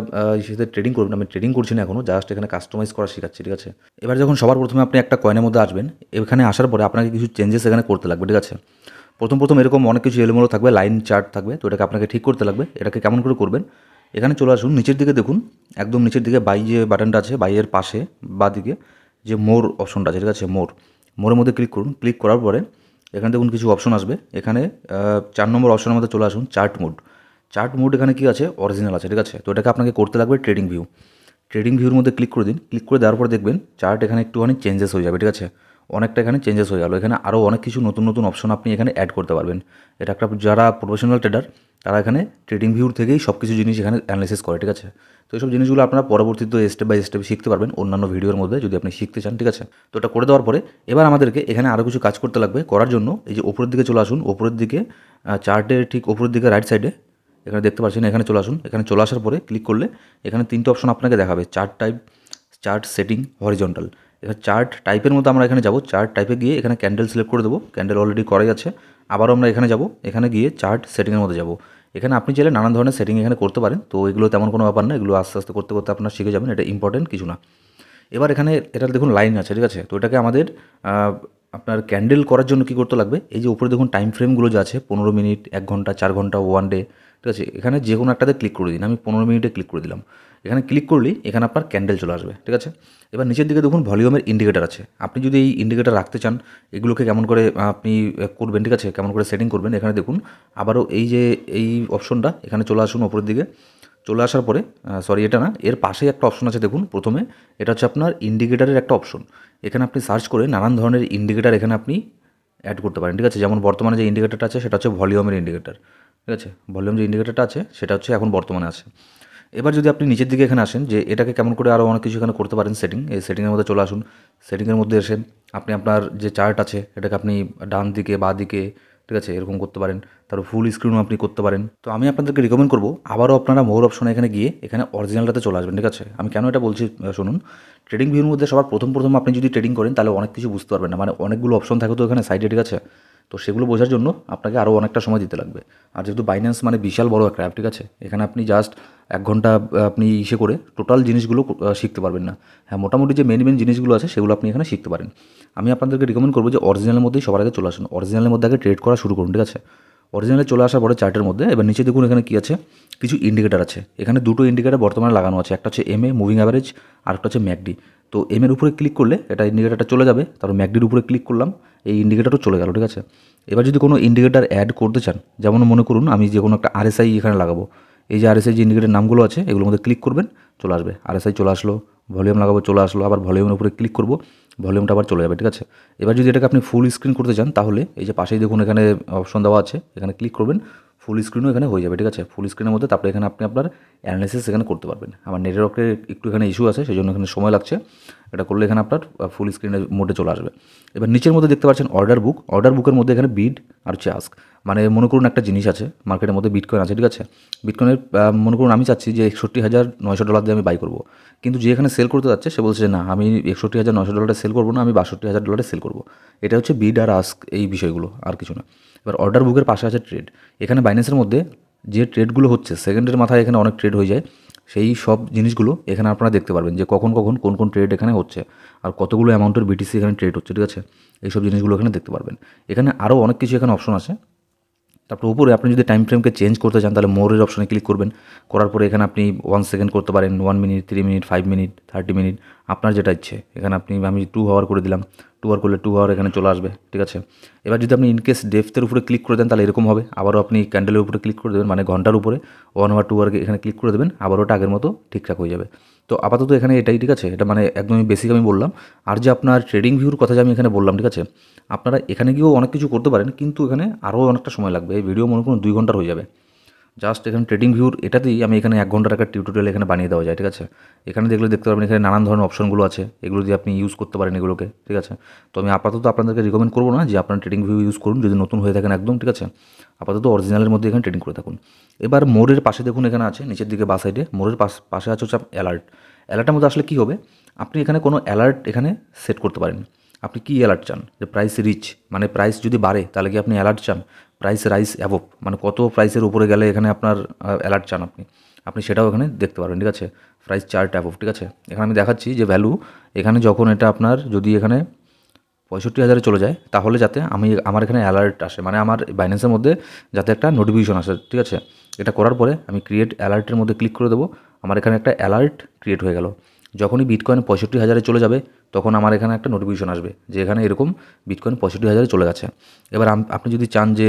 ইস্যুতে ট্রেডিং করবেন, আমি ট্রেডিং করছি না এখনও, জাস্ট এখানে কাস্টমাইজ করা শেখাচ্ছি, ঠিক আছে? এবার যখন সবার প্রথমে আপনি একটা কয়েনের মধ্যে আসবেন, এখানে আসার পরে আপনাকে কিছু চেঞ্জেস এখানে করতে লাগবে, ঠিক আছে? প্রথম এরকম অনেক কিছু এলোমেলো থাকবে, লাইন চার্ট থাকবে, তো এটাকে আপনাকে ঠিক করতে লাগবে। এটাকে কেমন করে করবেন, এখানে চলে আসুন, নিচের দিকে দেখুন, একদম নিচের দিকে বাই যে বাটনটা আছে, বাইয়ের পাশে বা দিকে যে মোর অপশনটা আছে, ঠিক আছে? মোরের মধ্যে ক্লিক করুন। ক্লিক করার পরে এখানে দেখুন কিছু অপশন আসবে। এখানে 4 নম্বর অপশনের মধ্যে চলে আসুন, চার্ট মোড এখানে কি আছে, অরিজিনাল আছে, ঠিক আছে? তো এটাকে আপনাকে করতে লাগবে ট্রেডিং ভিউর মধ্যে ক্লিক করে দিন। ক্লিক করে দেওয়ার পর দেখবেন চার্ট এখানে একটুখানি চেঞ্জেস হয়ে যাবে, ঠিক আছে? অনেকটা এখানে চেঞ্জেস হয়ে গেল। এখানে আরও অনেক কিছু নতুন অপশন আপনি এখানে অ্যাড করতে পারবেন। এটা একটা যারা প্রফেশনাল ট্রেডার তারা এখানে ট্রেডিং ভিউর থেকেই সব কিছু জিনিস এখানে অ্যানালাইসিস করে, ঠিক আছে? তো এইসব জিনিসগুলো আপনারা পরবর্তীতে স্টেপ বাই স্টেপ শিখতে পারবেন অন্যান্য ভিডিওর মধ্যে যদি আপনি শিখতে চান, ঠিক আছে? তো এটা করে দেওয়ার পরে এবার আমাদেরকে এখানে আরও কিছু কাজ করতে লাগবে। করার জন্য এই যে ওপরের দিকে চলে আসুন, ওপরের দিকে চার্টের ঠিক ওপরের দিকে রাইট সাইডে এখানে দেখতে পাচ্ছেন, এখানে চলে আসুন। এখানে চলে আসার পরে ক্লিক করলে এখানে 3টে অপশন আপনাকে দেখাবে, chart type, chart setting, horizontal. এখানে চার্ট টাইপের মধ্যে আমরা এখানে যাব, চার্ট টাইপে গিয়ে এখানে ক্যান্ডেল সিলেক্ট করে দেবো, ক্যান্ডেল অলরেডি করাই আছে। আবারও আমরা এখানে যাব, এখানে গিয়ে চার্ট সেটিংয়ের মধ্যে যাব। এখানে আপনি চাইলে নানান ধরনের সেটিং এখানে করতে পারেন, তো এগুলো তেমন কোনো ব্যাপার না, এগুলো আস্তে আস্তে করতে করতে আপনারা শিখে যাবেন, এটা ইম্পর্টেন্ট কিছু না। এবার এখানে এটা দেখুন লাইন আছে, ঠিক আছে? তো এটাকে আমাদের আপনার ক্যান্ডেল করার জন্য কী করতে লাগবে, এই যে উপরে দেখুন টাইম ফ্রেমগুলো যে আছে 15 মিনিট, 1 ঘন্টা, 4 ঘন্টা, 1 ডে, ঠিক আছে? এখানে যে কোনো একটাতে ক্লিক করে দিন। আমি 15 মিনিটে ক্লিক করে দিলাম। এখানে ক্লিক করলেই এখানে আপনার ক্যান্ডেল চলে আসবে, ঠিক আছে? এবার নিচের দিকে দেখুন ভলিউমের ইন্ডিকেটার আছে। আপনি যদি এই ইন্ডিকেটার রাখতে চান, এগুলোকে কেমন করে আপনি করবেন, ঠিক আছে? কেমন করে সেটিং করবেন, এখানে দেখুন আবারও এই অপশনটা এখানে চলে আসুন ওপরের দিকে। চলে আসার পরে এটা না, এর পাশেই একটা অপশন আছে দেখুন প্রথমে, এটা হচ্ছে আপনার ইন্ডিকেটারের একটা অপশন। এখানে আপনি সার্চ করে নানান ধরনের ইন্ডিকেটার এখানে আপনি অ্যাড করতে পারেন, ঠিক আছে? যেমন বর্তমানে যে ইন্ডিকেটারটা আছে সেটা হচ্ছে ভলিউমের ইন্ডিকেটার, ঠিক আছে? ভলিউম যে ইন্ডিকেটারটা আছে সেটা হচ্ছে এখন বর্তমানে আছে। এবার যদি আপনি নিচের দিকে এখানে আসেন যে এটাকে কেমন করে আরও অনেক কিছু এখানে করতে পারেন সেটিং, এই সেটিংয়ের মধ্যে চলে আসুন। সেটিংয়ের মধ্যে এসে আপনি আপনার যে চার্ট আছে এটাকে আপনি ডান দিকে, বাঁ দিকে, ঠিক আছে, এরকম করতে পারেন। তারপর ফুল স্ক্রিনও আপনি করতে পারেন। তো আমি আপনাদেরকে রিকমেন্ড করবো আবারও আপনারা মোর অপশনে এখানে গিয়ে এখানে অরিজিনালটাতে চলে আসবেন। ঠিক আছে, আমি কেন এটা বলছি শুনুন। ট্রেডিং ভিউর মধ্যে সবার প্রথম আপনি যদি ট্রেডিং করেন তাহলে অনেক কিছু বুঝতে পারবেন না, মানে অনেকগুলো অপশন থাকে তো এখানে সাইডে। ঠিক আছে, তো সেগুলো বোঝার জন্য আপনাকে আরও অনেকটা সময় দিতে লাগবে। আর যেহেতু বাইন্যান্স মানে বিশাল বড় একটা অ্যাপ, ঠিক আছে, এখানে আপনি জাস্ট 1 ঘন্টা আপনি ইসে করে টোটাল জিনিসগুলো শিখতে পারবেন না। হ্যাঁ, মোটামুটি যে মেন জিনিসগুলো আছে সেগুলো আপনি এখানে শিখতে পারেন। আমি আপনাদেরকে রিকমেন্ড করবো যে অরিজিনালের মধ্যেই সবার আগে চলে আসুন, অরিজিনালের মধ্যে আগে ট্রেড করা শুরু করুন। ঠিক আছে, অরিজিনালে চলে আসার পরে চার্টের মধ্যে এবার নিচে দেখুন এখানে কী আছে, কিছু ইন্ডিকেটার আছে। এখানে দুটো ইন্ডিকেটার বর্তমানে লাগানো আছে, একটা হচ্ছে এমএ মুভিং অ্যাভারেজ আর একটা হচ্ছে ম্যাকডি। তো এমের উপরে ক্লিক করলে এটা ইন্ডিকেটারটা চলে যাবে, তারপর ম্যাকডির উপরে ক্লিক করলাম, এই ইন্ডিকেটারও চলে গেল। ঠিক আছে, এবার যদি কোনো ইন্ডিকেটার অ্যাড করতে চান, যেমন মনে করুন আমি যে কোনো একটা আরএসআই এখানে লাগাবো, এই যে আরএসআই যে ইন্ডিকেটার নামগুলো আছে এগুলোর মধ্যে ক্লিক করবেন, চলে আসবে আরএসআই চলে আসলো। ভলিউম লাগাবো, চলে আসলো। আবার ভলিউমের উপরে ক্লিক করব, ভলিউমটা আবার চলে যাবে। ঠিক আছে, এবার যদি এটাকে আপনি ফুল স্ক্রিন করতে চান তাহলে এই যে পাশেই দেখুন এখানে অপশন দেওয়া আছে, এখানে ক্লিক করবেন, ফুল স্ক্রিনও এখানে হয়ে যাবে। ঠিক আছে, ফুল স্ক্রিনের মধ্যে তারপরে এখানে আপনি আপনার অ্যানালিসিস এখানে করতে পারবেন। আমার নেটওয়ার্কের একটু এখানে ইস্যু আছে, সেই জন্য এখানে সময় লাগছে। এটা করলে এখানে আপনার ফুল স্ক্রিনের মোডে চলে আসবে। এবার নিচের মধ্যে দেখতে পাচ্ছেন অর্ডার বুকের মধ্যে এখানে বিড আর হচ্ছে আস্ক। মানে মনে করুন একটা জিনিস আছে মার্কেটের মধ্যে, বিটকয়েন আছে। ঠিক আছে, বিটকয়েনের মনে করুন আমি চাচ্ছি যে $61,900 দিয়ে আমি বাই করবো, কিন্তু যে এখানে সেল করতে যাচ্ছে সে বলছে যে না, আমি $61,900 সেল করবো না, আমি $62,000 সেল করবো। এটা হচ্ছে বিড আর আস্ক, এই বিষয়গুলো, আর কিছু না। এবার অর্ডার বুকের পাশে আছে ট্রেড। এখানে বাইন্যান্সের মধ্যে যে ট্রেডগুলো হচ্ছে সেকেন্ডের মাথায় এখানে অনেক ট্রেড হয়ে যায়, সেই সব জিনিসগুলো এখানে আপনারা দেখতে পারবেন যে কখন কোন ট্রেড এখানে হচ্ছে আর কতগুলো অ্যামাউন্টের বিটিসি এখানে ট্রেড হচ্ছে। ঠিক আছে, এইসব জিনিসগুলো এখানে দেখতে পারবেন। এখানে আরও অনেক কিছু এখানে অপশন আছে। তারপর উপরে আপনি যদি টাইম ফ্রেমকে চেঞ্জ করতে চান তাহলে মোরের অপশনে ক্লিক করবেন, করার পরে এখানে আপনি 1 সেকেন্ড করতে পারেন, 1 মিনিট, 3 মিনিট, 5 মিনিট, 30 মিনিট, আপনার যেটা ইচ্ছে। এখানে আমি 2 আওয়ার করে দিলাম, 2 আওয়ার করলে 2 আওয়ার এখানে চলে আসবে। ঠিক আছে, এবার যদি আপনি ইনকেস ডেপথের উপরে ক্লিক করে দেন তাহলে এরকম হবে। আবারও আপনি ক্যান্ডেলের উপরে ক্লিক করে দেবেন, মানে ঘন্টার উপরে 1 আওয়ার 2 আওয়ার এখানে ক্লিক করে দেবেন, আবার ওটা আগের মতো ঠিকঠাক হয়ে যাবে। তো আপাতত এখানে এটাই। ঠিক আছে, এটা মানে একদমই বেসিক আমি বললাম। আর যে আপনার ট্রেডিং ভিউর কথা যে আমি এখানে বললাম, ঠিক আছে, আপনারা এখানে গিয়েও অনেক কিছু করতে পারেন, কিন্তু এখানে আরও অনেকটা সময় লাগবে। এই ভিডিও মনে করুন 2 ঘন্টার হয়ে যাবে। জাস্ট এখানে ট্রেডিং ভিউর এটাতেই আমি এখানে 1 ঘন্টার একটা টিউটোরিয়াল এখানে বানিয়ে দেওয়া যায়। ঠিক আছে, এখানে দেখতে পারবেন এখানে নানান ধরনের অপশনগুলো আছে, এগুলো দিয়ে আপনি ইউজ করতে পারেন এগুলোকে। ঠিক আছে, তো আমি আপাতত আপনাদেরকে রিকমেন্ড করবো না যে আপনার ট্রেডিং ভিউ ইউজ করুন যদি নতুন হয়ে থাকেন একদম। ঠিক আছে, আপাতত অরিজিনালের মধ্যে এখানে ট্রেডিং করে থাকুন। এবার মোড়ের পাশে দেখুন এখানে আছে নিচের দিকে বা সাইডে, মোড়ের পাশে আছে হচ্ছে অ্যালার্টের মধ্যে আসলে কী হবে, আপনি এখানে কোনো অ্যালার্ট এখানে সেট করতে পারেন। আপনি কি অ্যালার্ট চান, যে প্রাইস রিচ মানে প্রাইস যদি বাড়ে তাহলে কি আপনি অ্যালার্ট চান, প্রাইস রাইস অ্যাভব মানে কত প্রাইসের উপরে গেলে এখানে আপনার অ্যালার্ট চান আপনি সেটাও এখানে দেখতে পারবেন। ঠিক আছে, প্রাইস চার্ট অ্যাভব। ঠিক আছে, এখানে আমি দেখাচ্ছি যে ভ্যালু এখানে যখন এটা আপনার যদি এখানে 65,000 চলে যায় তাহলে যাতে আমার এখানে অ্যালার্ট আসে, মানে আমার বাইন্যান্সের মধ্যে যাতে একটা নোটিফিকেশন আসে। ঠিক আছে, এটা করার পরে আমি ক্রিয়েট অ্যালার্টের মধ্যে ক্লিক করে দেবো, আমার এখানে একটা অ্যালার্ট ক্রিয়েট হয়ে গেল। যখনই বিটকয়েন 65,000 চলে যাবে তখন আমার এখানে একটা নোটিফিকেশন আসবে যে এখানে এরকম বিটকয়েন 65,000 চলে গেছে। এবার আপনি যদি চান যে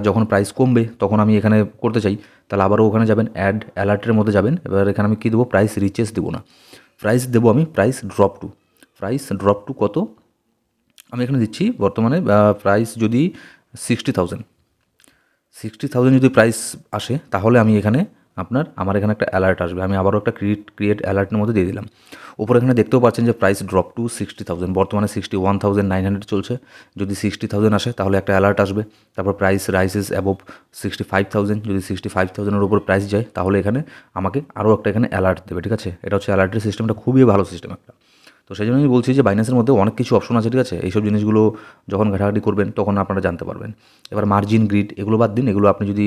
যখন প্রাইস কমবে তখন আমি এখানে করতে চাই, তাহলে আবারও ওখানে যাবেন, অ্যাড অ্যালার্টের মধ্যে যাবেন। এবার এখানে আমি কী দেবো, প্রাইস রিচেস দেবো না, প্রাইস দেবো আমি প্রাইস ড্রপ টু কত আমি এখানে দিচ্ছি বর্তমানে প্রাইস যদি 60,000 যদি প্রাইস আসে তাহলে আমি এখানে আমার এখানে একটা অ্যালার্ট আসবে। আমি আবারও একটা ক্রিয়েট অ্যালার্টের মধ্যে দিয়ে দিলাম। উপরে এখানে দেখতেও পাচ্ছেন যে প্রাইস ড্রপ টু 60,000, বর্তমানে 61,900 চলছে। যদি 60,000 আসে তাহলে একটা অ্যালার্ট আসবে। তারপর প্রাইস রাইসেস অ্যাবভ 65,000, যদি 65,000-এর উপর প্রাইস যায় তাহলে এখানে আমাকে আরও একটা এখানে অ্যালার্ট দেবে। ঠিক আছে, এটা হচ্ছে অ্যালার্টের সিস্টেমটা, খুবই ভালো সিস্টেম একটা। তো সেই জন্য আমি বলছি যে বাইন্যান্সের মধ্যে অনেক কিছু অপশন আছে। ঠিক আছে, এইসব জিনিসগুলো যখন ঘাটাঘাটি করবেন তখন আপনারা জানতে পারবেন। এবার মার্জিন গ্রিড এগুলো বাদ দিন, এগুলো আপনি যদি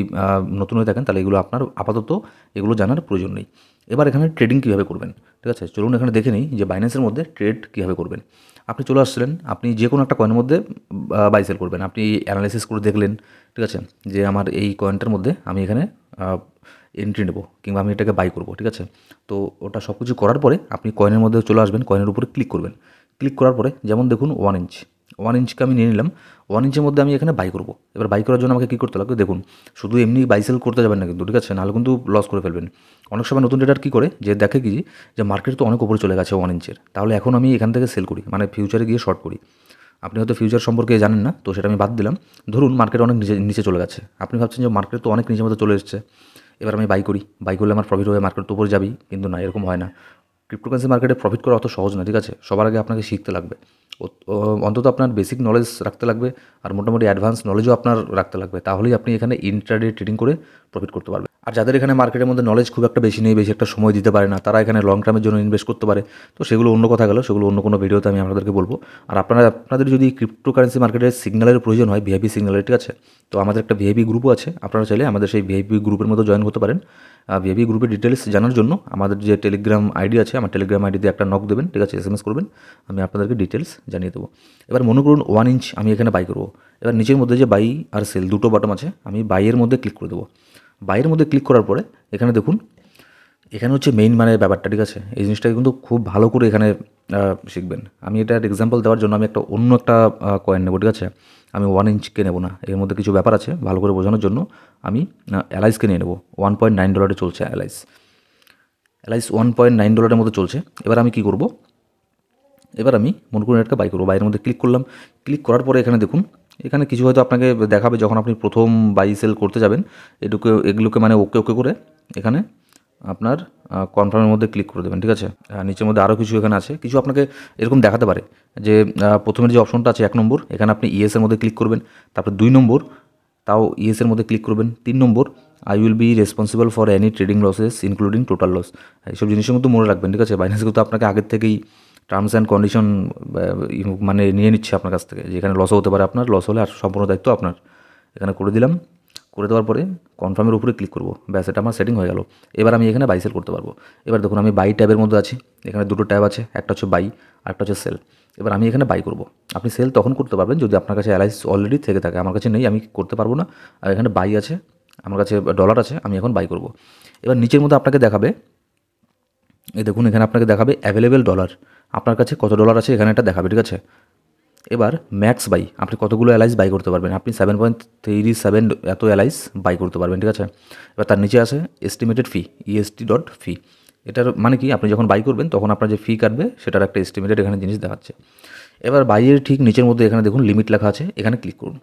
নতুন হয়ে থাকেন তাহলে এগুলো আপনার আপাতত এগুলো জানার প্রয়োজন নেই। এবার এখানে ট্রেডিং কীভাবে করবেন, ঠিক আছে, চলুন এখানে দেখে নিই যে বাইন্যান্সের মধ্যে ট্রেড কীভাবে করবেন। আপনি চলে আসছিলেন, আপনি যে কোনো একটা কয়েনের মধ্যে বাই সেল করবেন। আপনি অ্যানালাইসিস করে দেখলেন, ঠিক আছে, যে আমার এই কয়েনটার মধ্যে আমি এখানে এন্ট্রি নেবো কিংবা আমি এটাকে বাই করবো। ঠিক আছে, তো ওটা সব কিছু করার পরে আপনি কয়েনের মধ্যে চলে আসবেন, কয়েনের উপরে ক্লিক করবেন। ক্লিক করার পরে যেমন দেখুন 1 ইঞ্চকে আমি নিয়ে নিলাম, 1 ইঞ্চের মধ্যে আমি এখানে বাই করবো। এবার বাই করার জন্য আমাকে কী করতে লাগবে দেখুন, শুধু এমনি বাই সেল করতে যাবেন না কিন্তু, ঠিক আছে, নাহলে কিন্তু লস করে ফেলবেন। অনেক সময় নতুন ট্রেডার কী করে যে দেখে কি যে মার্কেট তো অনেক উপরে চলে গেছে 1 ইঞ্চের, তাহলে এখন আমি এখান থেকে সেল করি, মানে ফিউচারে গিয়ে শর্ট করি। আপনি হয়তো ফিউচার সম্পর্কে জানেন না, তো সেটা আমি বাদ দিলাম। ধরুন মার্কেট অনেক নিচে চলে গেছে, আপনি ভাবছেন যে মার্কেট তো অনেক নিচের মধ্যে চলে এসেছে, এবার আমি বাই করলে আমার প্রফিট হবে, মার্কেট তো উপরে যাবেই, কিন্তু না, এরকম হয় না। ক্রিপ্টোকারেন্সি মার্কেটে প্রফিট করা অত সহজ না, ঠিক আছে। সবার আগে আপনাকে শিখতে লাগবে, অন্তত আপনার বেসিক নলেজ রাখতে লাগবে, আর মোটামুটি অ্যাডভান্স নলেজও আপনার রাখতে লাগবে। তাহলেই আপনি এখানে ইন্ট্রাডে ট্রেডিং করে প্রফিট করতে পারবেন। আর যাদের এখানে মার্কেটের মধ্যে নলেজ খুব একটা বেশি নেই, বেশি একটা সময় দিতে পারে না, তারা এখানে লং টার্মের জন্য ইনভেস্ট করতে পারে। তো সেগুলো অন্য কথা গেল, সেগুলো অন্য কোনো ভিডিওতে আমি আপনাদেরকে বলবো। আর আপনাদের যদি ক্রিপ্টোকারেন্সি মার্কেটের সিগন্যালের প্রয়োজন হয়, ভিআইপি সিগন্যালের, ঠিক আছে, তো আমাদের একটা ভিআইপি গ্রুপও আছে। আপনারা চাইলে আমাদের সেই ভিআইপি গ্রুপের মধ্যে জয়েন করতে পারেন। ভিআইপি গ্রুপের ডিটেলস জানার জন্য আমাদের যে টেলিগ্রাম আইডি আছে, আমার টেলিগ্রাম আইডিতে একটা নক দেবেন, ঠিক আছে, SMS করবেন, আমি আপনাদেরকে ডিটেলস জানিয়ে দেবো। এবার মনে করুন 1 ইঞ্চ আমি এখানে বাই করবো। এবার নিচের মধ্যে যে বাই আর সেল দুটো বাটন আছে, আমি বাইয়ের মধ্যে ক্লিক করে দেবো। বাইয়ের মধ্যে ক্লিক করার পরে এখানে দেখুন, এখানে হচ্ছে মেইন মানে ব্যাপারটা, ঠিক আছে। এই জিনিসটাকে কিন্তু খুব ভালো করে এখানে শিখবেন। আমি এটার এক্সাম্পল দেওয়ার জন্য আমি অন্য একটা কয়েন নেবো, ঠিক আছে। আমি 1 ইঞ্চকে নেবো না, এর মধ্যে কিছু ব্যাপার আছে, ভালো করে বোঝানোর জন্য আমি এলআইসকে নিয়ে নেবো। $1.9 চলছে এলআইস $1.9 মধ্যে চলছে। এবার আমি কি করব, এবার আমি মনে করুন একটা বাই করবো। বাইরের মধ্যে ক্লিক করলাম। ক্লিক করার পরে এখানে দেখুন, এখানে কিছু হয়তো আপনাকে দেখাবে যখন আপনি প্রথম বাই সেল করতে যাবেন। এগুলোকে মানে ওকে করে এখানে আপনার কনফার্মের মধ্যে ক্লিক করে দেবেন, ঠিক আছে। নিচের মধ্যে আরও কিছু এখানে আছে, কিছু আপনাকে এরকম দেখাতে পারে যে প্রথমের যে অপশনটা আছে 1 নম্বর, এখানে আপনি ইয়েসের মধ্যে ক্লিক করবেন। তারপর 2 নম্বর, তাও ইয়েসের মধ্যে ক্লিক করবেন। 3 number, I will be responsible for any trading losses including total loss. এইসব জিনিসের মধ্যে মনে রাখবেন, ঠিক আছে। বাইন্যান্স কিন্তু আপনাকে আগের থেকেই টার্মস অ্যান্ড কন্ডিশন মানে নিয়ে নিচ্ছে আপনার কাছ থেকে, যেখানে লসও হতে পারে আপনার, লস হলে আর সম্পূর্ণ দায়িত্ব আপনার। এখানে করে দিলাম। করে দেওয়ার পরে কনফার্মের উপরে ক্লিক করবো, ব্যাস, এটা আমার সেটিং হয়ে গেল। এবার আমি এখানে বাই সেল করতে পারবো। এবার দেখুন আমি বাই ট্যাবের মধ্যে আছি। এখানে দুটো ট্যাব আছে, একটা হচ্ছে বাই আর একটা হচ্ছে সেল। এবার আমি এখানে বাই করব। আপনি সেল তখন করতে পারবেন যদি আপনার কাছে এলআইস অলরেডি থেকে থাকে। আমার কাছে নেই, আমি করতে পারবো না। আর এখানে বাই আছে, আমার কাছে ডলার আছে, আমি এখন বাই করব। এবার নিচের মধ্যে আপনাকে দেখাবে, এই দেখুন এখানে আপনাকে দেখাবে অ্যাভেলেবেল ডলার, আপনার কাছে কত ডলার আছে এখানে এটা দেখাবে, ঠিক আছে। এবার ম্যাক্স বাই, আপনি কতগুলো এলআইস বাই করতে পারবেন, আপনি 7.37 এত এলআইস বাই করতে পারবেন, ঠিক আছে। এবার তার নিচে আছে এস্টিমেটেড ফি, EST.fee। এটার মানে কি, আপনি যখন বাই করবেন তখন আপনার যে ফি কাটবে সেটার একটা এস্টিমেটেড এখানে জিনিস দেখাচ্ছে। এবার বাইয়ের ঠিক নিচের মধ্যে এখানে দেখুন লিমিট লেখা আছে, এখানে ক্লিক করুন।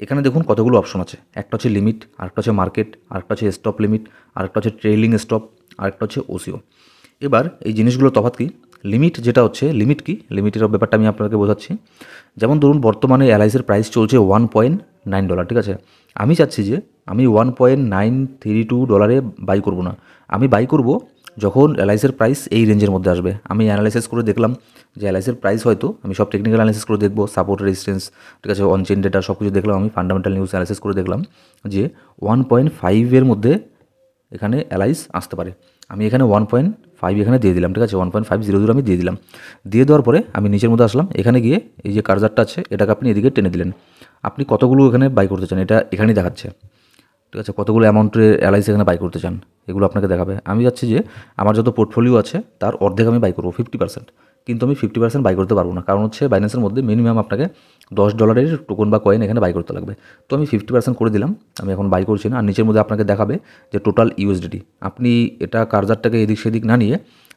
এখানে দেখুন কতগুলো অপশন আছে, একটা হচ্ছে লিমিট, আরেকটা হচ্ছে মার্কেট, আরেকটা হচ্ছে স্টপ লিমিট, আরেকটা হচ্ছে ট্রেইলিং স্টপ, আরেকটা হচ্ছে ওসিও। এবার এই জিনিসগুলো তফাৎ কি, লিমিট যেটা হচ্ছে, লিমিট কি, লিমিটের ব্যাপারটা আমি আপনাকে বোঝাচ্ছি। যেমন ধরুন বর্তমানে এলআইসির প্রাইস চলছে $1.9, ঠিক আছে। আমি চাচ্ছি যে আমি $1.932 বাই করব না, আমি বাই করব যখন এলআইসির প্রাইস এই রেঞ্জের মধ্যে আসবে। আমি অ্যানালাইসিস করে দেখলাম যে এলআইসির প্রাইস হয়তো, আমি সব টেকনিক্যাল অ্যানালাইসিস করে দেখবো, সাপোর্ট রেজিস্ট্যান্স, ঠিক আছে, অনচেন ডেটা সব কিছু দেখলাম, আমি ফান্ডামেন্টাল নিউজ অ্যানালাইসিস করে দেখলাম যে 1.5 মধ্যে এখানে এলআইস আসতে পারে। আমি এখানে 1.5 এখানে দিয়ে দিলাম, ঠিক আছে, 1.500 আমি দিয়ে দিলাম। দিয়ে দেওয়ার পরে আমি নিচের মধ্যে আসলাম, এখানে গিয়ে এই যে কার্জারটা আছে এটাকে আপনি এদিকে টেনে দিলেন। আপনি কতগুলো এখানে বাই করতে চান এটা এখানেই দেখাচ্ছে, ঠিক আছে, কতগুলো অ্যামাউন্টের এলআইস এখানে বাই করতে চান এগুলো আপনাকে দেখাবে। আমি চাচ্ছি যে আমার যত পোর্টফোলিও আছে তার অর্ধেক আমি বাই করবো, 50%। কিন্তু আমি 50% বাই করতে পারবো না, কারণ হচ্ছে বাইন্যান্সের মধ্যে মিনিমাম আপনাকে $10 টোকন বা কয়েন এখানে বাই করতে লাগবে। তো আমি 50% করে দিলাম, আমি এখন বাই করছি না। আর নিচের মধ্যে আপনাকে দেখাবে যে টোটাল ইউএসডিটি। আপনি এটা কার্জারটাকে এদিক সেদিক না নিয়ে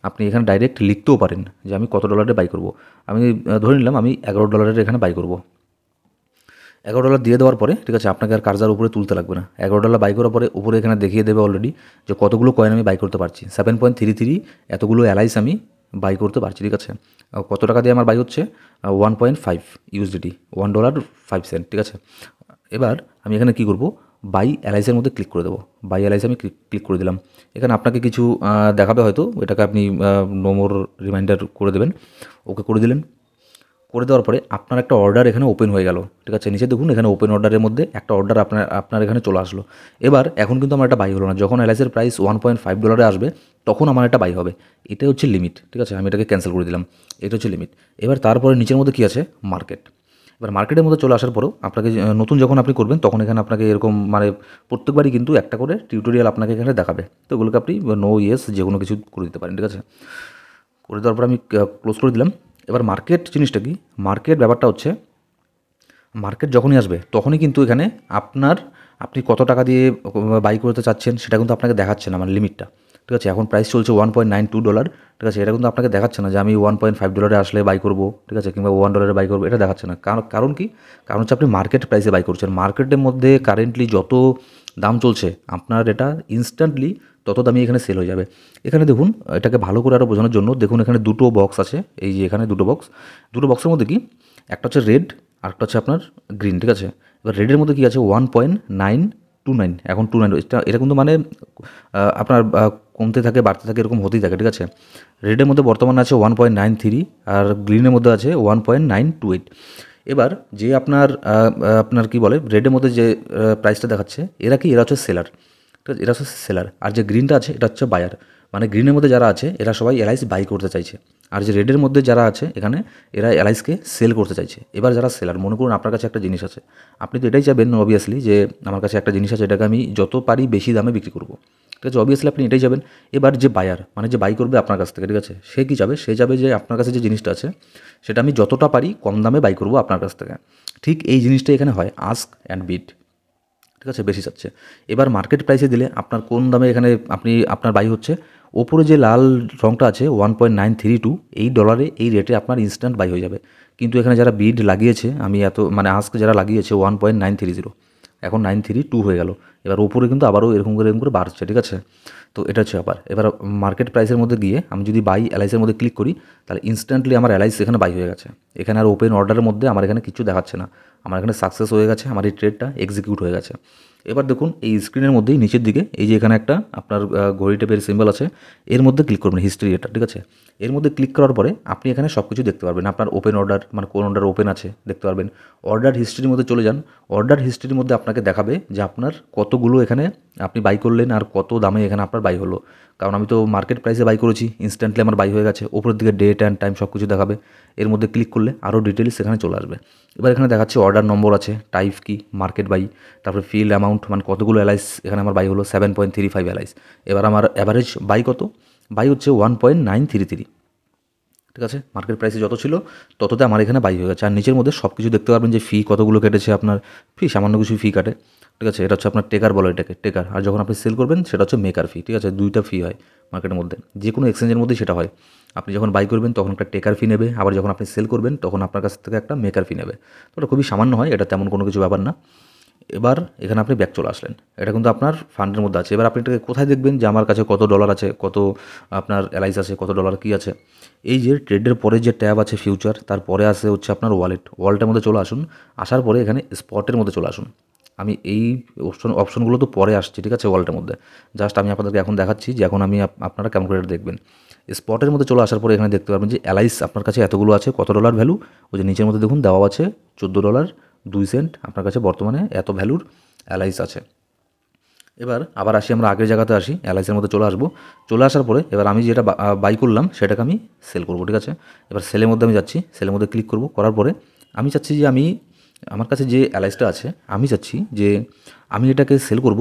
আপনি এখানে ডাইরেক্ট লিখতেও পারেন যে আমি কত ডলারে বাই করব। আমি ধরে নিলাম আমি $11 এখানে বাই করব। $11 দিয়ে দেওয়ার পরে, ঠিক আছে, আপনাকে আর কার্জার উপরে তুলতে লাগবে না। $11 বাই করার পরে উপরে এখানে দেখিয়ে দেবে অলরেডি যে কতগুলো কয়েন আমি বাই করতে পারছি। 7.33 এতগুলো এলআইস আমি বাই করতে পারছি, ঠিক আছে। কত টাকা দিয়ে আমার বাই হচ্ছে, 1.5 ইউএসডিটি, $1.05, ঠিক আছে। এবার আমি এখানে কি করব, বাই এলআইসের মধ্যে ক্লিক করে দেবো। বাই এলআইসে আমি ক্লিক করে দিলাম। এখানে আপনাকে কিছু দেখাবে হয়তো, এটাকে আপনি নো মোর রিমাইন্ডার করে দেবেন, ওকে করে দিলেন। করে দেওয়ার পরে আপনার একটা অর্ডার এখানে ওপেন হয়ে গেল, ঠিক আছে। নিচে দেখুন এখানে ওপেন অর্ডারের মধ্যে একটা অর্ডার আপনার এখানে চলে আসলো। এবার এখন কিন্তু আমার একটা বাই হলো না, যখন এলআইসির প্রাইস $1.5 আসবে তখন আমার একটা বাই হবে। এটাই হচ্ছে লিমিট, ঠিক আছে। আমি এটাকে ক্যান্সেল করে দিলাম, এটা হচ্ছে লিমিট। এবার তারপরে নিচের মধ্যে কী আছে, মার্কেট। এবার মার্কেটের মধ্যে চলে আসার পরেও আপনাকে নতুন যখন আপনি করবেন তখন এখানে আপনাকে এরকম মানে প্রত্যেকবারই কিন্তু একটা করে টিউটোরিয়াল আপনাকে এখানে দেখাবে। তো ওগুলোকে আপনি নো ইয়েস যে কোনো কিছু করে দিতে পারেন, ঠিক আছে। করে দেওয়ার পর আমি ক্লোজ করে দিলাম। এবার মার্কেট জিনিসটা কি, মার্কেট ব্যাপারটা হচ্ছে, মার্কেট যখনই আসবে তখনই কিন্তু এখানে আপনি কত টাকা দিয়ে বাই করতে চাচ্ছেন সেটা কিন্তু আপনাকে দেখাচ্ছে না, মানে লিমিটটা, ঠিক আছে। এখন প্রাইস চলছে $1.92, ঠিক আছে। এটা কিন্তু আপনাকে দেখাচ্ছে না যে আমি $1.5 আসলে বাই করবো, ঠিক আছে, কিংবা $1 বাই করবো, এটা দেখাচ্ছে না। কারণ কি, কারণ হচ্ছে আপনি মার্কেট প্রাইসে বাই করছেন। মার্কেটের মধ্যে কারেন্টলি যত দাম চলছে আপনার এটা ইনস্ট্যান্টলি তত দামি এখানে সেল হয়ে যাবে। এখানে দেখুন, এটাকে ভালো করে আরও বোঝানোর জন্য দেখুন, এখানে দুটো বক্স আছে, এই যে এখানে দুটো বক্সের মধ্যে কি একটা হচ্ছে রেড আর একটা হচ্ছে আপনার গ্রিন, ঠিক আছে। এবার রেডের মধ্যে কি আছে 1.929, এখন 29, এটা কিন্তু মানে আপনার কমতে থাকে বাড়তে থাকে এরকম হতেই থাকে, ঠিক আছে। রেডের মধ্যে বর্তমানে আছে 1.93 আর গ্রিনের মধ্যে আছে 1.928। এবার যে আপনার কি বলে রেডের মধ্যে যে প্রাইসটা দেখাচ্ছে, এরা হচ্ছে সেলার, ঠিক আছে, এরা হচ্ছে সেলার। আর যে গ্রিনটা আছে এটা হচ্ছে বায়ার, মানে গ্রিনের মধ্যে যারা আছে এরা সবাই এলআইসি বাই করতে চাইছে। আর যে রেডের মধ্যে যারা আছে এখানে এরা এলআইসিকে সেল করতে চাইছে। এবার যারা সেলার, মনে করুন আপনার কাছে একটা জিনিস আছে, আপনি তো এটাই চাইবেন অবভিয়াসলি যে আমার কাছে একটা জিনিস আছে, এটাকে আমি যত পারি বেশি দামে বিক্রি করবো, ঠিক আছে, অবভিয়াসলি আপনি এটাই যাবেন। এবার যে বায়ার মানে যে বাই করবে আপনার কাছ থেকে, ঠিক আছে, সে কী যাবে, সে যাবে যে আপনার কাছে যে জিনিসটা আছে সেটা আমি যতটা পারি কম দামে বাই করবো আপনার কাছ থেকে। ঠিক এই জিনিসটা এখানে হয়, আস্ক অ্যান্ড বিড, ঠিক আছে, বেশি চাচ্ছে। এবার মার্কেট প্রাইসে দিলে আপনার কোন দামে এখানে আপনার বাই হচ্ছে, ওপরে যে লাল রঙটা আছে 1.932, এই ডলারে এই রেটে আপনার ইনস্ট্যান্ট বাই হয়ে যাবে। কিন্তু এখানে যারা বিড লাগিয়েছে, আমি এত মানে আস্ক যারা লাগিয়েছে 1.930, এখন 932 হয়ে গেল। এবার ওপরে কিন্তু আবারও এরকম করে বাড়ছে, ঠিক আছে। তো এটা হচ্ছে ব্যাপার। এবার মার্কেট প্রাইসের মধ্যে গিয়ে আমি যদি বাই এলআইসির মধ্যে ক্লিক করি, তাহলে ইনস্ট্যান্টলি আমার এলআইসি এখানে বাই হয়ে গেছে। এখানে আর ওপেন অর্ডারের মধ্যে আমার এখানে কিছু দেখাচ্ছে না, আমার এখানে সাকসেস হয়ে গেছে, আমার এই ট্রেডটা এক্সিকিউট হয়ে গেছে। এবার দেখুন এই স্ক্রিনের মধ্যেই নিচের দিকে এই যে এখানে একটা আপনার ঘড়ি টাইপের সিম্বল আছে, এর মধ্যে ক্লিক করবেন, হিস্ট্রি এটা, ঠিক আছে। এর মধ্যে ক্লিক করার পরে আপনি এখানে সব কিছু দেখতে পারবেন, আপনার ওপেন অর্ডার মানে কোন অর্ডার ওপেন আছে দেখতে পারবেন। অর্ডার হিস্ট্রির মধ্যে চলে যান, অর্ডার হিস্ট্রির মধ্যে আপনাকে দেখাবে যে আপনার কতগুলো এখানে আপনি বাই করলেন আর কত দামে এখানে আপনার বাই হলো। কারণ আমি তো মার্কেট প্রাইসে বাই করেছি, ইনস্ট্যান্টলি আমার বাই হয়ে গেছে। উপরের দিকে ডেট অ্যান্ড টাইম সব কিছু দেখাবে, এর মধ্যে ক্লিক করলে আরও ডিটেলস এখানে চলে আসবে। এবার এখানে দেখাচ্ছে অর্ডার নম্বর আছে, টাইপ কি, মার্কেট বাই, তারপরে ফিল অ্যামাউন্ট মানে কতগুলো এলআইস এখানে আমার বাই হলো 7.35 এলআইস। এবার আমার অ্যাভারেজ বাই কত, বাই হচ্ছে 1.933, ঠিক আছে। মার্কেট প্রাইসে যত ছিল তততে আমার এখানে বাই হয়ে গেছে। আর নিচের মধ্যে সব কিছু দেখতে পারবেন যে ফি কতগুলো কেটেছে, আপনার ফি সামান্য কিছু ফি কাটে, ঠিক আছে। এটা হচ্ছে আপনার টেকার বলে, এটাকে টেকার। আর যখন আপনি সেল করবেন সেটা হচ্ছে মেকার ফি, ঠিক আছে। দুইটা ফি হয় মার্কেটের মধ্যে, যে কোনো এক্সচেঞ্জের মধ্যেই সেটা হয়। আপনি যখন বাই করবেন তখন একটা টেকার ফি নেবে, আবার যখন আপনি সেল করবেন তখন আপনার কাছ থেকে একটা মেকার ফি নেবে। তো এটা খুবই সামান্য হয়, এটা তেমন কোনো কিছু ব্যাপার না। এবার এখানে আপনি ব্যাক চলে আসলেন, এটা কিন্তু আপনার ফান্ডের মধ্যে আছে। এবার আপনি এটাকে কোথায় দেখবেন যে আমার কাছে কত ডলার আছে, কত আপনার এলআইস আছে, কত ডলার কী আছে। এই যে ট্রেডের পরে যে ট্যাব আছে ফিউচার, তারপরে আসে হচ্ছে আপনার ওয়ালেটের মধ্যে চলে আসুন। আসার পরে এখানে স্পটের মধ্যে চলে আসুন। আমি এই অপশনগুলো তো পরে আসছি, ঠিক আছে, ওয়ালেটের মধ্যে। জাস্ট আমি আপনাদেরকে এখন দেখাচ্ছি যে এখন আমি আপনারা কেমন করে এটা দেখবেন। স্পটের মধ্যে চলে আসার পরে এখানে দেখতে পারবেন যে এলআইস আপনার কাছে এতগুলো আছে, কত ডলার ভ্যালু, ওই যে নিচের মধ্যে দেখুন দেওয়া আছে $14.02 আপনার কাছে বর্তমানে এত ভ্যালুর এলআইস আছে। এবার আবার আসি, আমরা আগের জায়গাতে আসি, এলআইসির মধ্যে চলে আসবো। চলে আসার পরে এবার আমি যেটা বাই করলাম সেটাকে আমি সেল করবো, ঠিক আছে। এবার সেলের মধ্যে আমি যাচ্ছি, সেলের মধ্যে ক্লিক করব, করার পরে আমি চাচ্ছি যে আমার কাছে যে এলআইসটা আছে আমি চাচ্ছি যে আমি এটাকে সেল করব।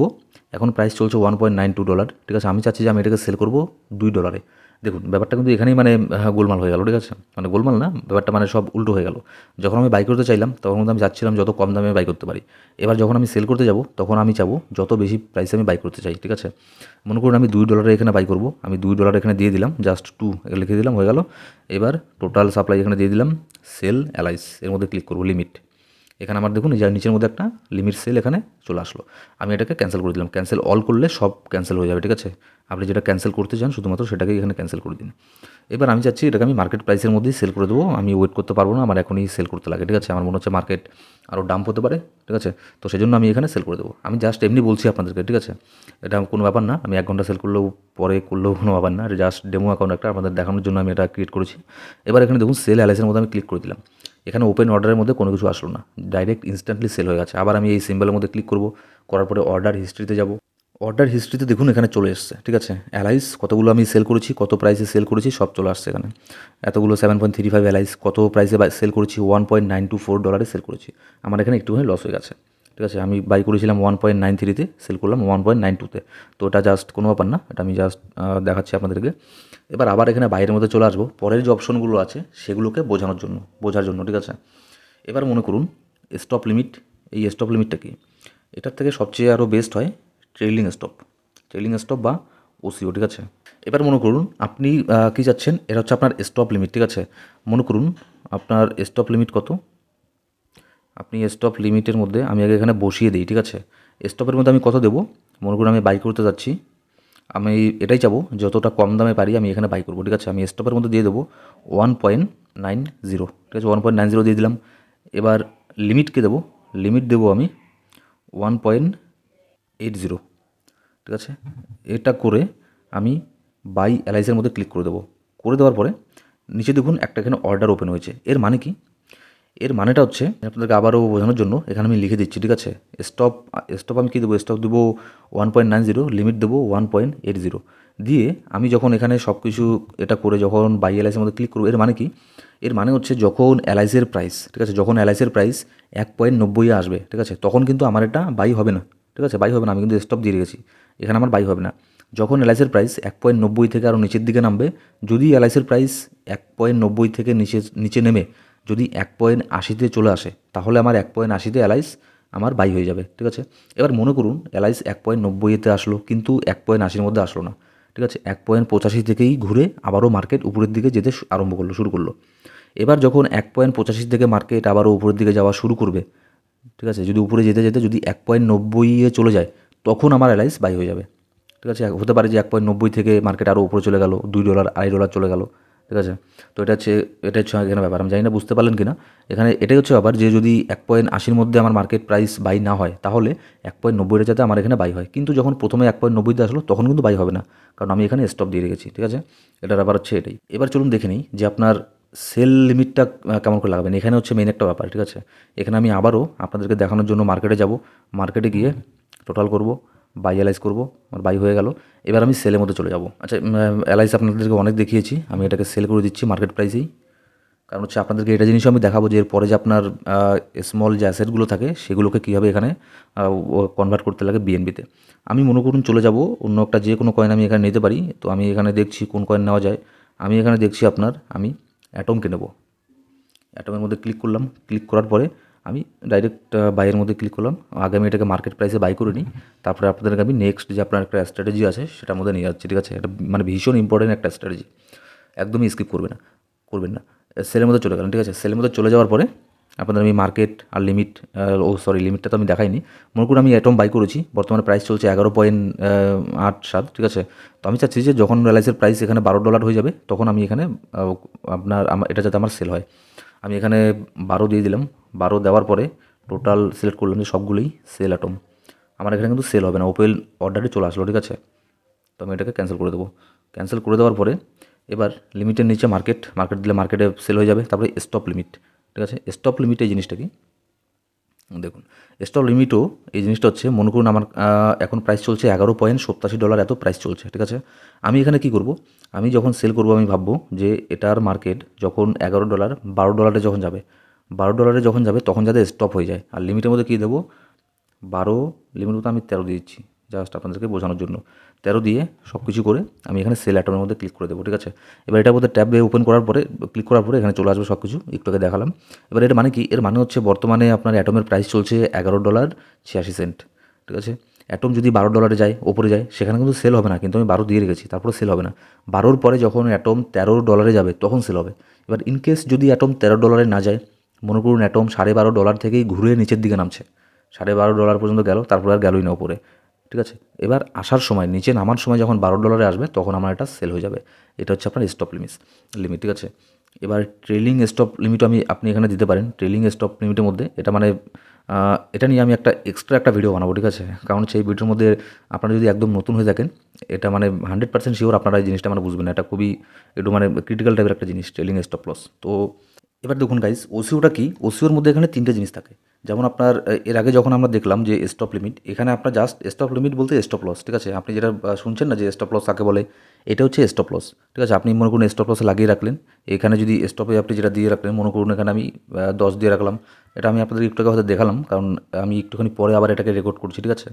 এখন প্রাইস চলছে $1.92, ঠিক আছে। আমি চাচ্ছি যে আমি এটাকে সেল করব $2। দেখুন ব্যাপারটা কিন্তু এখানেই মানে গোলমাল হয়ে গেল, ঠিক আছে। মানে গোলমাল না, ব্যাপারটা মানে সব উল্টো হয়ে গেল। যখন আমি বাই করতে চাইলাম তখন কিন্তু আমি যাচ্ছিলাম যত কম দামে বাই করতে পারি। এবার যখন আমি সেল করতে যাব তখন আমি চাবো যত বেশি প্রাইসে আমি বাই করতে চাই, ঠিক আছে। মনে করুন আমি $2 এখানে বাই করব, আমি $2 এখানে দিয়ে দিলাম, জাস্ট 2 লিখে দিলাম, হয়ে গেল। এবার টোটাল সাপ্লাই এখানে দিয়ে দিলাম, সেল এলআইস, এর মধ্যে ক্লিক করব, লিমিট। এখানে আমার দেখুন এই যে নিচের মধ্যে একটা লিমিট সেল এখানে চলে আসলো। আমি এটাকে ক্যান্সেল করে দিলাম, ক্যান্সেল অল করলে সব ক্যান্সেল হয়ে যাবে, ঠিক আছে। আপনি যেটা ক্যান্সেল করতে চান শুধুমাত্র সেটাকে এখানে ক্যান্সেল করে দিন। এবার আমি চাচ্ছি এটাকে আমি মার্কেট প্রাইসের মধ্যেই সেল করে দেবো, আমি ওয়েট করতে পারবো না, আমার এখনই সেল করতে লাগে, ঠিক আছে। আমার মনে হচ্ছে মার্কেট আরও ডাম্প হতে পারে, ঠিক আছে। তো সেই জন্য আমি এখানে সেল করে দেবো। আমি জাস্ট এমনি বলছি আপনাদেরকে, ঠিক আছে, এটা কোনো ব্যাপার না। আমি 1 ঘন্টা সেল করলেও পরে করলেও কোনো ব্যাপার না, এটা জাস্ট ডেমো অ্যাকাউন্ট একটা আপনাদের দেখানোর জন্য আমি এটা ক্রিয়েট করেছি। এবার এখানে দেখুন সেল এলআইসির মধ্যে আমি ক্লিক করে দিলাম, এখানে ওপেন অর্ডারের মধ্যে কোনো কিছু আসলো না, ডাইরেক্ট ইনস্ট্যান্টলি সেল হয়ে গেছে। আবার আমি এই সিম্বলের মধ্যে ক্লিক করব, করার পরে অর্ডার হিস্ট্রিতে যাব। অর্ডার হিস্ট্রিতে দেখুন এখানে চলে এসছে, ঠিক আছে। এলআইস কতগুলো আমি সেল করেছি, কত প্রাইসে সেল করেছি সব চলে আসছে এখানে। এতগুলো 7.35 এলআইস, কত প্রাইসে সেল করেছি, $1.924 সেল করেছি। আমার এখানে একটুখানি লস হয়ে গেছে, ঠিক আছে। আমি বাই করেছিলাম 1.93-তে, সেল করলাম 1.92-তে। তো এটা জাস্ট কোনো ব্যাপার না, এটা আমি জাস্ট দেখাচ্ছি আপনাদেরকে। এবার আবার এখানে বাইরের মধ্যে চলে আসবো, পরের যে অপশনগুলো আছে সেগুলোকে বোঝার জন্য, ঠিক আছে। এবার মনে করুন স্টপ লিমিট, এই স্টপ লিমিটটা কি, এটার থেকে সবচেয়ে আরও বেস্ট হয় ট্রেইলিং স্টপ বা ওসিও, ঠিক আছে। এবার মনে করুন আপনি কী চাচ্ছেন, এটা হচ্ছে আপনার স্টপ লিমিট, ঠিক আছে। মনে করুন আপনার স্টপ লিমিট কত, আপনি স্টপ লিমিটের মধ্যে আমি আগে এখানে বসিয়ে দিই, ঠিক আছে। স্টপের মধ্যে আমি কত দেবো, মনে করুন আমি বাই করতে যাচ্ছি, আমি এটাই চাবো যতটা কম দামে পারি আমি এখানে বাই করবো, ঠিক আছে। আমি স্টপের মধ্যে দিয়ে দেবো 1.90, ঠিক আছে, 1.90 দিয়ে দিলাম। এবার লিমিটকে দেবো, লিমিট দেবো আমি 1.80, ঠিক আছে। এটা করে আমি বাই এলআইসির মধ্যে ক্লিক করে দেবো। করে দেওয়ার পরে নিচে দেখুন একটা এখানে অর্ডার ওপেন হয়েছে। এর মানে কি? এর মানেটা হচ্ছে আপনাদেরকে আবারও বোঝানোর জন্য এখানে আমি লিখে দিচ্ছি, ঠিক আছে। স্টপ, স্টপ আমি কী দেবো? স্টপ দেবো 1.90, লিমিট দেবো 1.80 দিয়ে আমি যখন এখানে সব কিছু এটা করে যখন বাই এলআইসির মধ্যে ক্লিক করবো, এর মানে কি? এর মানে হচ্ছে যখন এলআইসির প্রাইস, ঠিক আছে, যখন এলআইসির প্রাইস 1.90 আসবে, ঠিক আছে, তখন কিন্তু আমার এটা বাই হবে না, ঠিক আছে, বাই হবে না। আমি কিন্তু স্টপ দিয়ে রেখেছি, এখানে আমার বাই হবে না। যখন এলআইসির প্রাইস 1.90 থেকে আরও নিচের দিকে নামবে, যদি এলআইসির প্রাইস 1.90 থেকে নিচে নেমে যদি 1.80 চলে আসে, তাহলে আমার 1.80 এলআইস আমার বাই হয়ে যাবে, ঠিক আছে। এবার মনে করুন এলআইস 1.90 আসলো, কিন্তু 1.80 মধ্যে আসলো না, ঠিক আছে, 1.85 থেকেই ঘুরে আবারও মার্কেট উপরের দিকে যেতে আরম্ভ করলো, শুরু করলো। এবার যখন 1.85 থেকে মার্কেট আবারও উপরের দিকে যাওয়া শুরু করবে, ঠিক আছে, যদি উপরে যেতে যেতে যদি 1.90 চলে যায়, তখন আমার এলআইস বাই হয়ে যাবে, ঠিক আছে। হতে পারে যে 1.90 থেকে মার্কেট আরও উপরে চলে গেল, $2 $2.5 চলে গেল, ঠিক আছে। তো এটা হচ্ছে এখানে ব্যাপার। আমি জানি না বুঝতে পারলেন কি না। এখানে এটাই হচ্ছে ব্যাপার যে যদি 1.80 মধ্যে আমার মার্কেট প্রাইস বাই না হয়, তাহলে 1.90 যাতে আমার এখানে বাই হয়। কিন্তু যখন প্রথমে 1.90 আসলো তখন কিন্তু বাই হবে না, কারণ আমি এখানে স্টপ দিয়ে রেখেছি, ঠিক আছে। এটার ব্যাপার হচ্ছে এটাই। এবার চলুন দেখে নিই যে আপনার সেল লিমিটটা কেমন করে লাগাবেন। এখানে হচ্ছে মেইন একটা ব্যাপার, ঠিক আছে। এখানে আমি আবারও আপনাদেরকে দেখানোর জন্য মার্কেটে যাব, মার্কেটে গিয়ে টোটাল করব, বাই এলাইজ করবো, আমার বাই হয়ে গেল। এবার আমি সেলের মধ্যে চলে যাব। আচ্ছা, এলআইস আপনাদেরকে অনেক দেখিয়েছি, আমি এটাকে সেল করে দিচ্ছি মার্কেট প্রাইসেই। কারণ হচ্ছে আপনাদেরকে এটা জিনিসও আমি দেখাবো যে এরপরে যে আপনার স্মল যে অ্যাসেটগুলো থাকে সেগুলোকে কীভাবে এখানে কনভার্ট করতে লাগে বিএনবিতে। আমি মনে করুন চলে যাব অন্য একটা যে কোনো কয়েন আমি এখানে নিতে পারি। তো আমি এখানে দেখছি কোন কয়েন নেওয়া যায়। আমি এখানে দেখছি আপনার আমি অ্যাটমকে নেব। অ্যাটমের মধ্যে ক্লিক করলাম, ক্লিক করার পরে আমি ডাইরেক্ট বাইয়ের মধ্যে ক্লিক করলাম। আগে আমি এটাকে মার্কেট প্রাইসে বাই করে নিই, তারপরে আপনাদেরকে আমি নেক্সট যে আপনার একটা স্ট্র্যাটেজি আছে সেটার মধ্যে নিয়ে যাচ্ছি, ঠিক আছে। এটা মানে ভীষণ ইম্পর্টেন্ট একটা স্ট্র্যাটেজি, একদমই স্কিপ করবেন না। সেলের মধ্যে চলে গেলেন, ঠিক আছে। সেলের মধ্যে চলে যাওয়ার পরে আপনাদের আমি মার্কেট আর লিমিট, লিমিটটা তো আমি দেখাইনি। মনে করুন আমি অ্যাটম বাই করেছি, বর্তমানে প্রাইস চলছে 11.87, ঠিক আছে। তো আমি চাচ্ছি যে যখন রিলায়েন্সের প্রাইস এখানে $12 হয়ে যাবে, তখন আমি এখানে এটা যাতে আমার সেল হয়। আমি এখানে 12 দিয়ে দিলাম। 12 দেওয়ার পরে টোটাল সিলেক্ট করলাম যে সবগুলোই সেল অ্যাটম। আমার এখানে কিন্তু সেল হবে না, ওপেন অর্ডারে চলে আসলো, ঠিক আছে। তো আমি এটাকে ক্যান্সেল করে দেবো। ক্যান্সেল করে দেওয়ার পরে এবার লিমিটের নিচে মার্কেট দিলে মার্কেটে সেল হয়ে যাবে। তারপরে স্টপ লিমিট, ঠিক আছে। স্টপ লিমিট এই জিনিসটা কি দেখুন, স্টপ লিমিটও এই জিনিসটা হচ্ছে, মনে করুন আমার এখন প্রাইস চলছে $11.87, এত প্রাইস চলছে, ঠিক আছে। আমি এখানে কি করব, আমি যখন সেল করব আমি ভাববো যে এটার মার্কেট যখন $11 $12 যখন যাবে, $12 যখন যাবে তখন যাতে স্টপ হয়ে যায়। আর লিমিটের মধ্যে কী দেবো, 12, লিমিট মতো আমি 13 দিচ্ছি, জাস্ট আপনাদেরকে বোঝানোর জন্য। 13 দিয়ে সব কিছু করে আমি এখানে সেল অ্যাটমের মধ্যে ক্লিক করে দেবো, ঠিক আছে। এবার এটার মধ্যে ট্যাবে ওপেন করার পরে ক্লিক করার পরে এখানে চলে আসবে সব কিছু, একটু আগে দেখালাম। এবার এর মানে কি, এর মানে হচ্ছে বর্তমানে আপনার অ্যাটমের প্রাইস চলছে $11.86, ঠিক আছে। অ্যাটম যদি $12 যায়, ওপরে যায়, সেখানে কিন্তু সেল হবে না, কিন্তু আমি 12 দিয়ে রেখেছি, তারপরে সেল হবে না। 12 পরে যখন অ্যাটম $13 যাবে তখন সেল হবে। এবার ইনকেস যদি অ্যাটম $13 না যায়, মনে করুন অ্যাটম $12.5 থেকেই ঘুরে নিচের দিকে নামছে, $12.5 পর্যন্ত গেল, তারপর আর গেলই না ওপরে, ঠিক আছে। এবার আসার সময়, নিচে নামার সময় যখন $12 আসবে তখন আমার এটা সেল হয়ে যাবে। এটা হচ্ছে আপনার স্টপ লিমিট, ঠিক আছে। এবার ট্রেলিং স্টপ লিমিটও আপনি এখানে দিতে পারেন। ট্রেলিং স্টপ লিমিটের মধ্যে এটা মানে এটা নিয়ে আমি এক্সট্রা একটা ভিডিও বানাবো, ঠিক আছে। কারণ সেই ভিডিওর মধ্যে আপনারা যদি একদম নতুন হয়ে থাকেন, এটা মানে 100% শিওর আপনারা এই জিনিসটা মানে বুঝবেন না। এটা খুবই একটু মানে ক্রিটিক্যাল টাইপের একটা জিনিস, ট্রেলিং স্টপ লস। তো এবার দেখুন গাইস, ওসিওটা কি, ওসিওর মধ্যে এখানে 3টে জিনিস থাকে। যেমন আপনার এর আগে যখন আমরা দেখলাম যে স্টপ লিমিট, এখানে আপনার জাস্ট স্টপ লিমিট বলতে স্টপ লস, ঠিক আছে। আপনি যেটা শুনছেন না যে স্টপ লস কাকে বলে, এটা হচ্ছে স্টপ লস, ঠিক আছে। আপনি মনে করুন স্টপ লসে লাগিয়ে রাখলেন, এখানে যদি স্টপে আপনি যেটা দিয়ে রাখলেন, মনে করুন এখানে আমি 10 দিয়ে রাখলাম। এটা আমি আপনাদের একটু আগে হয়তো দেখালাম, কারণ আমি একটুখানি পরে আবার এটাকে রেকর্ড করছি, ঠিক আছে।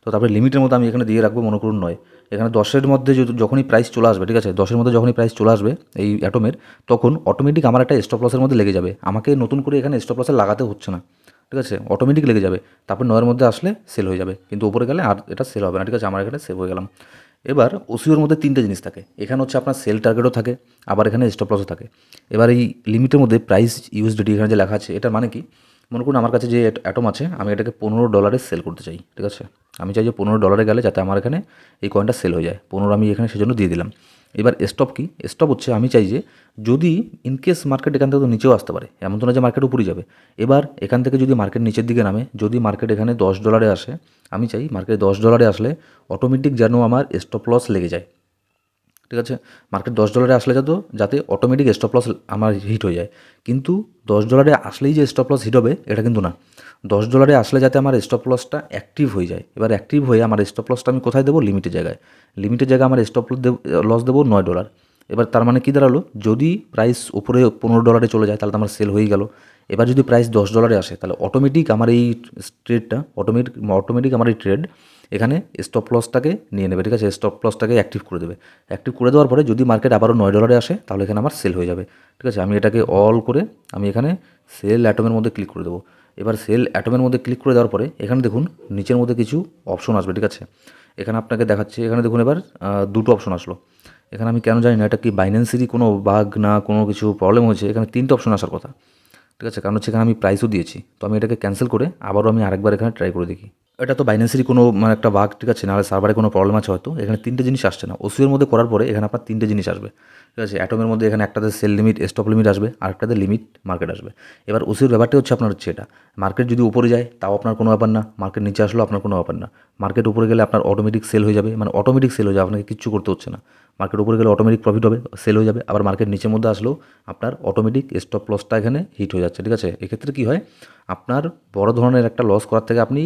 তো তারপরে লিমিটের মধ্যে আমি এখানে দিয়ে রাখবো, মনে করুন 9। এখানে 10-এর মধ্যে যখনই প্রাইস চলে আসবে, ঠিক আছে, 10-এর মধ্যে যখনই প্রাইস চলে আসবে এই অ্যাটমের, তখন অটোমেটিক আমার একটা স্টপ লসের মধ্যে লেগে যাবে। আমাকে নতুন করে এখানে স্টপ লসে লাগাতে হচ্ছে না, ঠিক আছে, অটোমেটিক লেগে যাবে। তারপর 9-এর মধ্যে আসলে সেল হয়ে যাবে, কিন্তু উপরে গেলে আর এটা সেল হবে না, ঠিক আছে। আমার এখানে সেভ হয়ে গেলাম। এবার ওসিওর মধ্যে 3টে জিনিস থাকে। এখানে হচ্ছে আপনার সেল টার্গেটও থাকে, আবার এখানে স্টপ লসও থাকে। এবার এই লিমিটের মধ্যে প্রাইস ইউএসডিটি এখানে যে লেখা আছে, এটার মানে কি, মনে করুন আমার কাছে যে অ্যাটম আছে, আমি এটাকে $15 সেল করতে চাই, ঠিক আছে। আমি চাই যে $15 গেলে যাতে আমার এখানে এই কয়েনটা সেল হয়ে যায়, 15 আমি এখানে সেজন্য দিয়ে দিলাম। এবার স্টপ কি? স্টপ হচ্ছে আমি চাই যে যদি ইনকেস মার্কেট এখান থেকে তো নিচেও আসতে পারে, এমন তো না যে মার্কেট উপরে যাবে। এবার এখান থেকে যদি মার্কেট নিচের দিকে নামে, যদি মার্কেট এখানে $10 আসে, আমি চাই মার্কেট $10 আসলে অটোমেটিক যেন আমার স্টপ লস লেগে যায়। ঠিক আছে, মার্কেট $10 আসলে যাতে অটোমেটিক স্টপ লস আমার হিট হয়ে যায়। কিন্তু $10 আসলেই যে স্টপ লস হিট হবে এটা কিন্তু না। $10 আসলে যাতে আমার স্টপ লসটা অ্যাক্টিভ হয়ে যায়। এবার অ্যাক্টিভ হয়ে আমার স্টপ লসটা আমি কোথায় দেবো? লিমিটের জায়গায়। লিমিটের জায়গায় আমার স্টপ লস দেবো $9। এবার তার মানে কী দাঁড়ালো? যদি প্রাইস উপরে $15 চলে যায় তাহলে তো আমার সেল হয়ে গেল। এবার যদি প্রাইস $10 আসে তাহলে অটোমেটিক আমার এই ট্রেডটা অটোমেটিক আমার এই ট্রেড এখানে স্টপ লসটাকে নিয়ে নেবে। ঠিক আছে, স্টপ লসটাকে অ্যাক্টিভ করে দেবে। অ্যাক্টিভ করে দেওয়ার পরে যদি মার্কেট আবারও $9 আসে তাহলে এখানে আমার সেল হয়ে যাবে। ঠিক আছে, আমি এটাকে অল করে আমি এখানে সেল অ্যাটমের মধ্যে ক্লিক করে দেবো। এবার সেল অ্যাটমের মধ্যে ক্লিক করে দেওয়ার পরে এখানে দেখুন নিচের মধ্যে কিছু অপশন আসবে। ঠিক আছে, এখানে আপনাকে দেখাচ্ছে, এখানে দেখুন এবার দুটো অপশন আসলো। এখানে আমি কেন জানি না এটা কি বাইন্যান্সেরই কোনো বাগ না কোনো কিছু প্রবলেম হয়েছে, এখানে 3টে অপশন আসার কথা। ঠিক আছে, কারণ হচ্ছে এখানে আমি প্রাইসও দিয়েছি, তো আমি এটাকে ক্যান্সেল করে আবারও আমি আরেকবার এখানে ট্রাই করে দেখি। এটা তো বাইন্যান্সেরই কোনো একটা বাগ, ঠিক আছে, নাহলে সার্ভারে কোনো প্রবলেম আছে হয়তো। এখানে 3টে জিনিস আসছে না। ওসিওর মধ্যে করার পরে এখানে আপনার 3টে জিনিস আসবে। ঠিক আছে, অ্যাটমের মধ্যে এখানে একটাতে সেল লিমিট স্টপ লিমিট আসবে, আরেকটাতে লিমিট মার্কেট আসবে। এবার ওসিওর ব্যাপারটা হচ্ছে আপনার হচ্ছে এটা, মার্কেট যদি উপরে যায় তাও আপনার কোনো ব্যাপার না, মার্কেট নিচে আসলেও আপনার কোনো ব্যাপার না। মার্কেট উপরে গেলে আপনার অটোমেটিক সেল হয়ে যাবে, মানে অটোমেটিক সেল হয়ে যাবে, আপনাকে কিচ্ছু করতে হচ্ছে না। মার্কেট উপরে গেলে অটোমেটিক প্রফিট হবে, সেল হয়ে যাবে। আবার মার্কেট নিচের মধ্যে আসলেও আপনার অটোমেটিক স্টপ লসটা এখানে হিট হয়ে যাচ্ছে। ঠিক আছে, এক্ষেত্রে কী হয়, আপনার বড় ধরনের একটা লস করার থেকে আপনি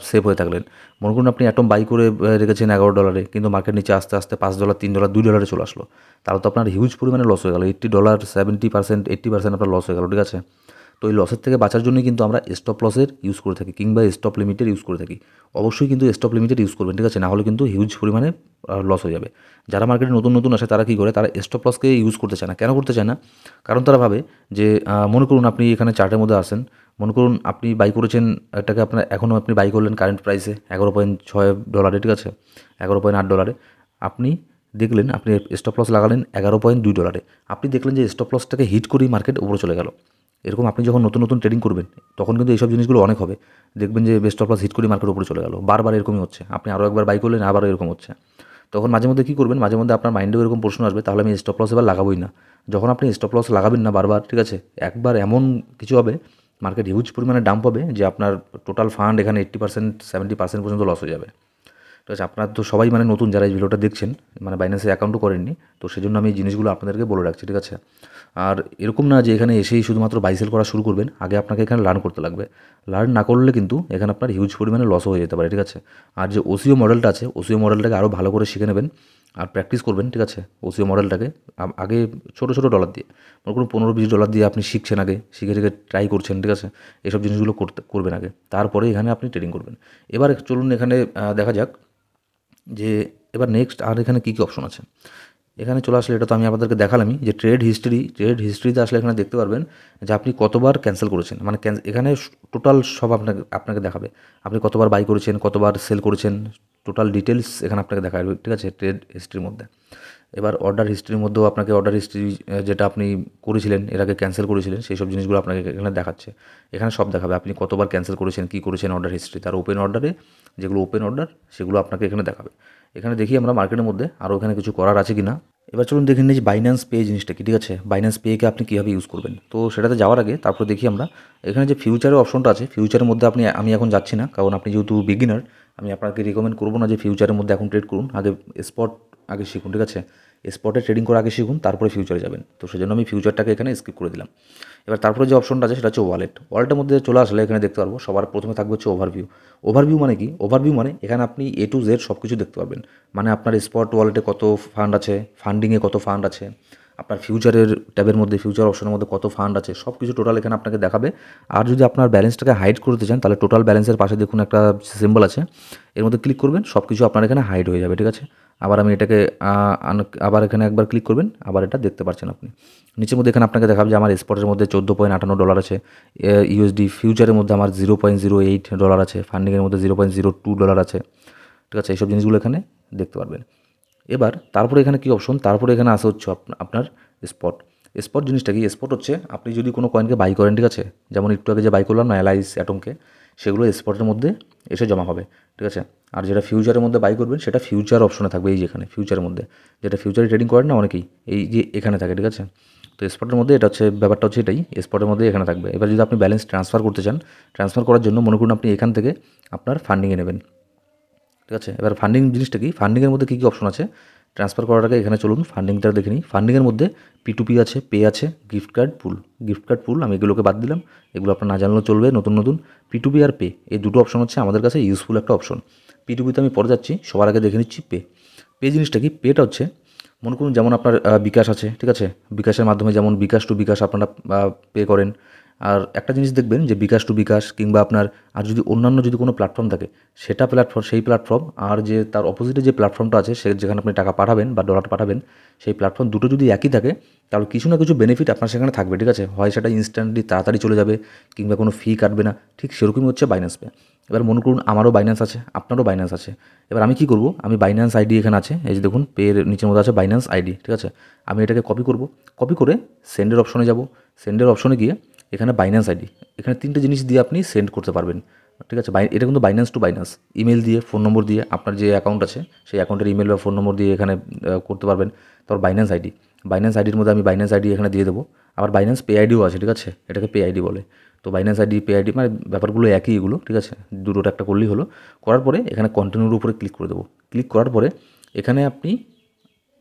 সেভ হয়ে থাকলেন। মনে করুন আপনি অ্যাটম বাই করে রেখেছেন $11, কিন্তু মার্কেট নিচে আস্তে আস্তে $5, $3, $2 চলে আসলো, তাহলে তো আপনার হিউজ পরিমাণে লস হয়ে গেল। $80, 70%, 80% আপনার লস হয়ে গেল। ঠিক আছে, তো এই লসের থেকে বাঁচার জন্যই কিন্তু আমরা স্টপ লসের ইউজ করে থাকি কিংবা স্টপ লিমিটের ইউজ করে থাকি। অবশ্যই কিন্তু স্টপ লিমিটেড ইউজ করবেন। ঠিক আছে, না হলে কিন্তু হিউজ পরিমাণে লস হয়ে যাবে। যারা মার্কেটে নতুন নতুন আসে তারা কী করে, তারা স্টপ লসকে ইউজ করতে চায় না। কেন করতে চায় না? কারণ তারা ভাবে যে মনে করুন আপনি এখানে চার্টের মধ্যে আসেন, মনে করুন আপনি বাই করেছেন এটাকে, আপনার এখনও আপনি বাই করলেন কারেন্ট প্রাইসে $11.6। ঠিক আছে, $11.8। আপনি দেখলেন আপনি স্টপ লস লাগালেন $11.2। আপনি দেখলেন যে স্টপ লসটাকে হিট করেই মার্কেট উপরে চলে গেল। এরকম আপনি যখন নতুন নতুন ট্রেডিং করবেন তখন কিন্তু এইসব জিনিসগুলো অনেক হবে। দেখবেন যে স্টপ লস হিট করে মার্কেট উপরে চলে গেল, বারবার এরকমই হচ্ছে। আপনি আরও একবার বাই করলেন, আবারও এরকম হচ্ছে। তখন মাঝে মধ্যে কী করবেন, মাঝে মধ্যে আপনার মাইন্ডেও এরকম প্রশ্ন আসবে, তাহলে আমি স্টপ লস এবার লাগাবোই না। যখন আপনি স্টপ লস লাগাবেন না বারবার, ঠিক আছে, একবার এমন কিছু হবে মার্কেট হিউজ পরিমাণে ডাম্প হবে যে আপনার টোটাল ফান্ড এখানে 80%, 70% পর্যন্ত লস হয়ে যাবে। ঠিক আছে, আপনার তো সবাই মানে নতুন যারা এই ভিডিওটা দেখছেন, মানে বাইন্যান্সে অ্যাকাউন্টও করেননি, তো সেজন্য আমি এই জিনিসগুলো আপনাদেরকে বলে রাখছি। ঠিক আছে, আর এরকম না যে এখানে এসেই শুধুমাত্র বাই সেল করা শুরু করবেন, আগে আপনাকে এখানে লার্ন করতে লাগবে। লার্ন না করলে কিন্তু এখানে আপনার হিউজ পরিমাণে লসও হয়ে যেতে পারে। ঠিক আছে, আর যে ওসিও মডেলটা আছে, ওসিও মডেলটাকে আরও ভালো করে শিখে নেবেন আর প্র্যাকটিস করবেন। ঠিক আছে, ওসিও মডেলটাকে আগে ছোটো ছোটো ডলার দিয়ে, মনে করুন $15-20 দিয়ে আপনি শিখছেন, আগে শিখে শিখে ট্রাই করছেন। ঠিক আছে, এসব জিনিসগুলো করবেন আগে, তারপরে এখানে আপনি ট্রেডিং করবেন। এবার চলুন এখানে দেখা যাক যে এবার নেক্সট আর এখানে কী কী অপশন আছে। এখানে চলে আসলে এটা তো আমি আপনাদেরকে দেখালামই যে ট্রেড হিস্ট্রিতে আসলে এখানে দেখতে পারবেন যে আপনি কতবার ক্যান্সেল করেছেন, মানে এখানে টোটাল সব আপনাকে দেখাবে। আপনি কতবার বাই করেছেন, কতবার সেল করেছেন, টোটাল ডিটেলস এখানে আপনাকে দেখাবে। ঠিক আছে, ট্রেড হিস্ট্রির মধ্যে। এবার অর্ডার হিস্ট্রির মধ্যেও আপনাকে অর্ডার হিস্ট্রি যেটা আপনি করেছিলেন এর আগে ক্যান্সেল করেছিলেন সেই সব জিনিসগুলো আপনাকে এখানে দেখাচ্ছে। এখানে সব দেখাবে আপনি কতবার ক্যান্সেল করেছেন, কী করেছেন, অর্ডার হিস্ট্রি, তার ওপেন অর্ডারে যেগুলো ওপেন অর্ডার সেগুলো আপনাকে এখানে দেখাবে। এখানে দেখি আমরা মার্কেটের মধ্যে আরও এখানে কিছু করার আছে কি না। এবার চলুন দেখে নিই যে বাইন্যান্স পে জিনিসটা কি। ঠিক আছে, বাইন্যান্স পেকে আপনি কীভাবে ইউজ করবেন, তো সেটাতে যাওয়ার আগে তারপর দেখি আমরা এখানে যে ফিউচারের অপশনটা আছে, ফিউচারের মধ্যে আমি এখন যাচ্ছি না, কারণ আপনি যেহেতু বিগিনার, আমি আপনাকে রিকমেন্ড করবো না যে ফিউচারের মধ্যে এখন ট্রেড করুন। আগে স্পট আগে শিখুন। ঠিক আছে, স্পটে ট্রেডিং করে আগে শিখুন, তারপরে ফিউচারে যাবেন। তো সেজন্য আমি ফিউচারটাকে এখানে স্কিপ করে দিলাম। এবার তারপরে যে অপশনটা আছে সেটা হচ্ছে ওয়ালেটের মধ্যে চলে আসলে এখানে দেখতে পারবো সবার প্রথমে থাকবে হচ্ছে ওভারভিউ মানে কি? ওভারভিউ মানে এখানে আপনি A to Z সব কিছু দেখতে পারবেন। মানে আপনার স্পট ওয়ালেটে কত ফান্ড আছে, ফান্ডিংয়ে কত ফান্ড আছে, আপনার ফিউচারের ট্যাবের মধ্যে ফিউচার অপশনের মধ্যে কত ফান্ড আছে, সব কিছু টোটাল এখানে আপনাকে দেখাবে। আর যদি আপনার ব্যালেন্সটাকে হাইড করতে চান তাহলে টোটাল ব্যালেন্সের পাশে দেখুন একটা সিম্বল আছে, এর মধ্যে ক্লিক করবেন, সব কিছু আপনার এখানে হাইড হয়ে যাবে। ঠিক আছে, আবার আমি এটাকে আবার এখানে একবার ক্লিক করবেন, আবার এটা দেখতে পাচ্ছেন আপনি নিচের মধ্যে। এখানে আপনাকে দেখাবে যে আমার স্পটের মধ্যে $14.58 আছে, ইউএসডি ফিউচারের মধ্যে আমার $0.08 আছে, ফান্ডিংয়ের মধ্যে $0.02 আছে। ঠিক আছে, এইসব জিনিসগুলো এখানে দেখতে পারবেন। এবার তারপরে এখানে কী অপশন, তারপরে এখানে আসা হচ্ছে আপনার স্পট জিনিসটা কি? স্পট হচ্ছে আপনি যদি কোনো কয়েনকে বাই করেন, ঠিক আছে, যেমন একটু আগে যে বাই করলাম না অ্যালাইস অ্যাটমকে, সেগুলো স্পটের মধ্যে এসে জমা হবে, ঠিক আছে। আর যেটা ফিউচারের মধ্যে বাই করবেন সেটা ফিউচার অপশনে থাকবে, এই যেখানে ফিউচারের মধ্যে, যেটা ফিউচারে ট্রেডিং করেন না অনেকেই, এই যে এখানে থাকে, ঠিক আছে। তো স্পটের মধ্যে এটা হচ্ছে ব্যাপারটা হচ্ছে এটাই, স্পটের মধ্যে এখানে থাকবে। এবার যদি আপনি ব্যালেন্স ট্রান্সফার করতে চান, ট্রান্সফার করার জন্য মনে করুন আপনি এখান থেকে আপনার ফান্ডিংয়ে নেবেন, ঠিক আছে। এবার ফান্ডিং জিনিসটা কি, ফান্ডিংয়ের মধ্যে কী কী অপশন আছে ট্রান্সফার করার আগে এখানে চলুন ফান্ডিংটা দেখে নিই। ফান্ডিংয়ের মধ্যে P2P আছে, পে আছে, গিফট কার্ড পুল, আমি এগুলোকে বাদ দিলাম, এগুলো আপনার না জানলেও চলবে। নতুন P2P আর পে, এই দুটো অপশন হচ্ছে আমাদের কাছে ইউজফুল একটা অপশন। P2Pতে আমি পরে যাচ্ছি, সবার আগে দেখে নিচ্ছি পে জিনিসটা কি। পেটা হচ্ছে মনে করুন যেমন আপনার বিকাশ আছে, ঠিক আছে, বিকাশের মাধ্যমে যেমন বিকাশ টু বিকাশ আপনারা পে করেন। আর একটা জিনিস দেখবেন যে বিকাশ টু বিকাশ কিংবা আপনার আর যদি অন্যান্য যদি কোনো প্ল্যাটফর্ম থাকে সেই প্ল্যাটফর্ম আর যে তার অপোজিটে যে প্ল্যাটফর্মটা আছে যেখানে আপনি টাকা পাঠাবেন বা ডলার পাঠাবেন, সেই প্ল্যাটফর্ম দুটো যদি একই থাকে তাহলে কিছু না কিছু বেনিফিট আপনার সেখানে থাকবে, ঠিক আছে। হয় সেটা ইনস্ট্যান্টলি তাড়াতাড়ি চলে যাবে কিংবা কোনো ফি কাটবে না, ঠিক সেরকমই হচ্ছে বাইন্যান্স পে। এবার মনে করুন আমারও বাইন্যান্স আছে, আপনারও বাইন্যান্স আছে। এবার আমি কী করব, আমি বাইন্যান্স আইডি এখানে আছে, এই যে দেখুন পের নিচের মধ্যে আছে বাইন্যান্স আইডি, ঠিক আছে। আমি এটাকে কপি করে সেন্ডের অপশনে যাব। সেন্ডের অপশনে গিয়ে এখানে বাইন্যান্স আইডি, এখানে 3টে জিনিস দিয়ে আপনি সেন্ড করতে পারবেন, ঠিক আছে। এটা কিন্তু বাইন্যান্স টু বাইন্যান্স, ইমেল দিয়ে, ফোন নম্বর দিয়ে, আপনার যে অ্যাকাউন্ট আছে সেই অ্যাকাউন্টের ইমেল বা ফোন নম্বর দিয়ে এখানে করতে পারবেন। তারপর বাইন্যান্স আইডির মধ্যে আমি বাইন্যান্স আইডি এখানে দিয়ে দেবো। আবার বাইন্যান্স পে আইডিও আছে, ঠিক আছে, এটাকে পে আইডি বলে। তো বাইন্যান্স আইডি পে আইডি মানে ব্যাপারগুলো একই এগুলো, ঠিক আছে, দুটোটা একটা করলেই হলো। করার পরে এখানে কন্টিনিউর উপরে ক্লিক করে দেবো। ক্লিক করার পরে এখানে আপনি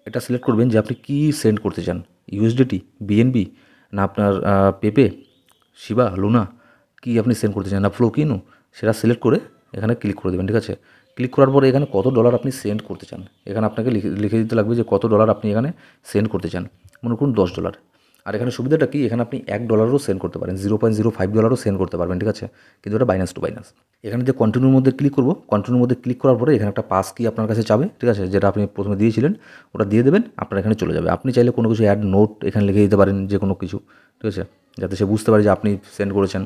এটা সিলেক্ট করবেন যে আপনি কী সেন্ড করতে চান, ইউএসডিটি, বিএনবি, না আপনার পেপে, শিবা, লুনা, কি আপনি সেন্ড করতে চান, না ফ্লো কিনো, সেটা সিলেক্ট করে এখানে ক্লিক করে দেবেন, ঠিক আছে। ক্লিক করার পরে এখানে কত ডলার আপনি সেন্ড করতে চান এখানে আপনাকে লিখে দিতে লাগবে যে কত ডলার আপনি এখানে সেন্ড করতে চান। মনে করুন $10। আর এখানে সুবিধাটা কি, এখানে আপনি $1 সেন্ড করতে পারেন, $0.05 সেন্ড করতে পারবেন, ঠিক আছে। কিন্তু এটা বাইন্যান্স টু বাইন্যান্স। এখানে যে কন্টিনিউর মধ্যে ক্লিক করব, কন্টিনিউর মধ্যে ক্লিক করার পরে এখানে একটা পাস কি আপনার কাছে চাবে, ঠিক আছে, যেটা আপনি প্রথমে দিয়েছিলেন ওটা দিয়ে দেবেন, আপনার এখানে চলে যাবে। আপনি চাইলে কোনো কিছু অ্যাড নোট এখানে লিখে দিতে পারেন, যে কোনো কিছু, ঠিক আছে, যাতে সে বুঝতে পারে যে আপনি সেন্ড করেছেন।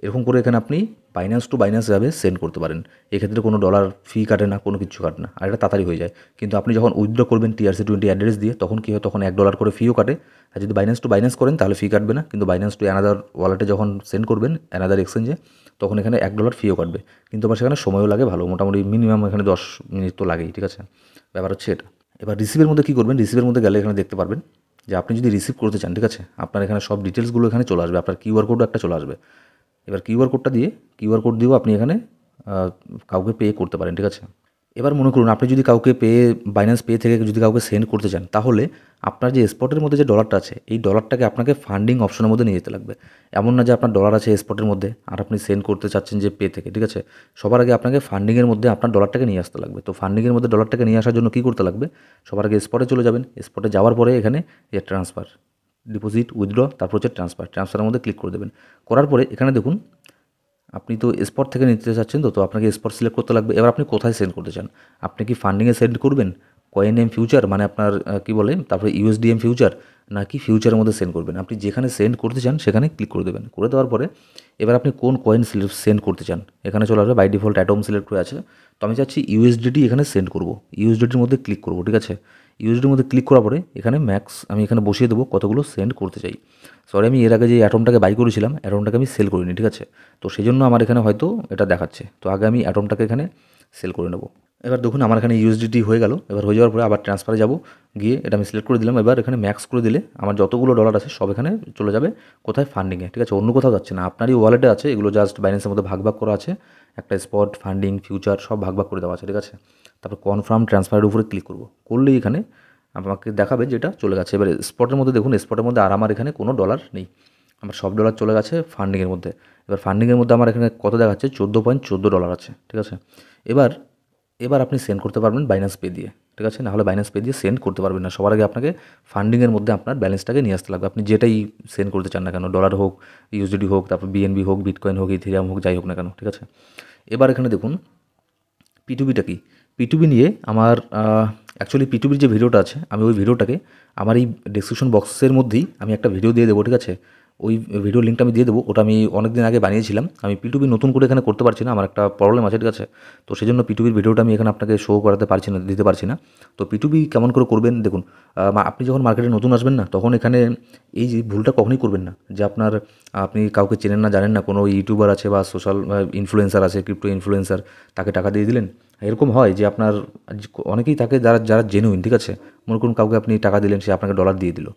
এরকম করে এখানে আপনি বাইন্যান্স টু বাইন্যান্স যাবে সেন্ড করতে পারেন। এক্ষেত্রে কোনো ডলার ফি কাটে না, কোনো কিছু কাটে না, আর এটা তাড়াতাড়ি হয়ে যায়। কিন্তু আপনি যখন উইথড্র করবেন TRC20 অ্যাড্রেস দিয়ে, তখন কী হয়, তখন $1 করে ফিও কাটে। আর যদি বাইন্যান্স টু বাইন্যান্স করেন তাহলে ফি কাটবে না, কিন্তু বাইন্যান্স টু অ্যানাদার ওয়ালেটে যখন সেন্ড করবেন অ্যানাদার এক্সচেঞ্জে, তখন এখানে $1 ফিও কাটবে। কিন্তু আবার সেখানে সময়ও লাগে ভালো, মোটামুটি মিনিমাম এখানে 10 মিনিট তো লাগেই, ঠিক আছে। ব্যাপার হচ্ছে এটা। এবার রিসিভের মধ্যে কী করবেন, রিসিভের মধ্যে গেলে এখানে দেখতে পারবেন যে আপনি যদি রিসিভ করতে চান, ঠিক আছে, আপনার এখানে সব ডিটেলসগুলো এখানে চলে আসবে, আপনার কিউআর কোডও একটা চলে আসবে। এবার কিউআর কোড দিয়েও আপনি এখানে কাউকে পে করতে পারেন, ঠিক আছে। এবার মনে করুন আপনি যদি কাউকে বাইন্যান্স পে থেকে যদি কাউকে সেন্ড করতে চান, তাহলে আপনার যে স্পটের মধ্যে যে ডলারটা আছে এই ডলারটাকে আপনাকে ফান্ডিং অপশনের মধ্যে নিয়ে যেতে লাগবে। এমন না যে আপনার ডলার আছে স্পটের মধ্যে আর আপনি সেন্ড করতে চাচ্ছেন যে পে থেকে, ঠিক আছে। সবার আগে আপনাকে ফান্ডিংয়ের মধ্যে আপনার ডলারটাকে নিয়ে আসতে লাগবে। তো ফান্ডিংয়ের মধ্যে ডলারটাকে নিয়ে আসার জন্য কী করতে লাগবে, সবার আগে স্পটে চলে যাবেন। স্পটে যাওয়ার পরে এখানে যে ট্রান্সফার, ডিপোজিট, উইথড্র, তারপর হচ্ছে ট্রান্সফারের মধ্যে ক্লিক করে দেবেন। করার পরে এখানে দেখুন আপনি তো স্পট থেকে নিতে চাচ্ছেন, তো আপনাকে স্পট সিলেক্ট করতে লাগবে। এবার আপনি কোথায় সেন্ড করতে চান, আপনি কি ফান্ডিংয়ে সেন্ড করবেন, কয়েন ফিউচার মানে আপনার কী বলে, তারপরে USDM ফিউচার, নাকি ফিউচারের মধ্যে সেন্ড করবেন। আপনি যেখানে সেন্ড করতে চান সেখানে ক্লিক করে দেবেন। করে দেওয়ার পরে এবার আপনি কোন কয়েন সেন্ড করতে চান এখানে চলে আসবে। বাই ডিফল্ট অ্যাটম সিলেক্ট করে আছে, তো আমি চাচ্ছি USDT এখানে সেন্ড করব, USDTর মধ্যে ক্লিক করব, ঠিক আছে। USDTর মধ্যে ক্লিক করার পরে এখানে ম্যাক্স আমি এখানে বসিয়ে দেবো কতগুলো সেন্ড করতে চাই। সরি, আমি এর আগে যে অ্যাটমটাকে বাই করেছিলাম অ্যাটমটাকে আমি সেল করিনি, ঠিক আছে। তো সেই জন্য আমার এখানে হয়তো এটা দেখাচ্ছে, তো আগে আমি অ্যাটমটাকে এখানে সেল করে নেব। এবার দেখুন আমার এখানে USDT হয়ে গেল। এবার হয়ে যাওয়ার পরে আবার ট্রান্সফারে যাব, গিয়ে এটা আমি সিলেক্ট করে দিলাম। এবার এখানে ম্যাক্স করে দিলে আমার যতগুলো ডলার আছে সব এখানে চলে যাবে কোথায়, ফান্ডিংয়ে, ঠিক আছে, অন্য কোথাও যাচ্ছে না, আপনারই ওয়ালেটে আছে। এগুলো জাস্ট বাইন্যান্সের মধ্যে ভাগ করা আছে, একটা স্পট, ফান্ডিং, ফিউচার সব ভাগ করে দেওয়া আছে, ঠিক আছে। তারপর কনফার্ম ট্রান্সফারের উপরে ক্লিক করব, করলেই এখানে আমাকে দেখাবে যেটা চলে গেছে। এবার স্পটের মধ্যে দেখুন, স্পটের মধ্যে আর আমার এখানে কোনো ডলার নেই, আমার সব ডলার চলে গেছে ফান্ডিংয়ের মধ্যে। এবার ফান্ডিংয়ের মধ্যে আমার এখানে কত দেখাচ্ছে, $14.14 আছে, ঠিক আছে। এবার আপনি সেন্ড করতে পারবেন বাইন্যান্স পে দিয়ে, ঠিক আছে। নাহলে বাইন্যান্স পে দিয়ে সেন্ড করতে পারবেন না। সবার আগে আপনাকে ফান্ডিংয়ের মধ্যে আপনার ব্যালেন্সটাকে নিয়ে আসতে লাগবে। আপনি যেটাই সেন্ড করতে চান না কেন, ডলার হোক, USDT হোক, তারপর BNB হোক, বিটকয়েন হোক, ইথেরিয়াম হোক, যাই হোক না কেন, ঠিক আছে। এবার এখানে দেখুন P2Pটা কি। P2P নিয়ে আমার অ্যাকচুয়ালি P2Pর যে ভিডিওটা আছে আমি ওই ভিডিওটাকে আমার এই ডেসক্রিপশন বক্সের মধ্যেই আমি একটা ভিডিও দিয়ে দেবো, ঠিক আছে। ওই ভিডিও লিঙ্কটা আমি দিয়ে দেবো। ওটা আমি অনেক দিন আগে বানিয়েছিলাম। আমি P2P নতুন করে এখানে করতে পারছি না, আমার একটা প্রবলেম আছে, ঠিক আছে। তো সেই জন্য P2Pর ভিডিওটা আমি এখানে আপনাকে শো করাতে পারছি না, দিতে পারছি না। তো P2P কেমন করে করবেন দেখুন, আপনি যখন মার্কেটে নতুন আসবেন না, তখন এখানে এই যে ভুলটা কখনোই করবেন না যে আপনি কাউকে চেনেন না, জানেন না, কোনো ইউটিউবার আছে বা সোশ্যাল ইনফ্লুয়েন্সার আছে, ক্রিপ্টো ইনফ্লুয়েন্সার, তাকে টাকা দিয়ে দিলেন। এরকম হয় যে আপনার অনেকেই থাকে যারা যারা জেনুইন, ঠিক আছে। মনে করুন কাউকে আপনি টাকা দিলেন, সে আপনাকে ডলার দিয়ে দিল,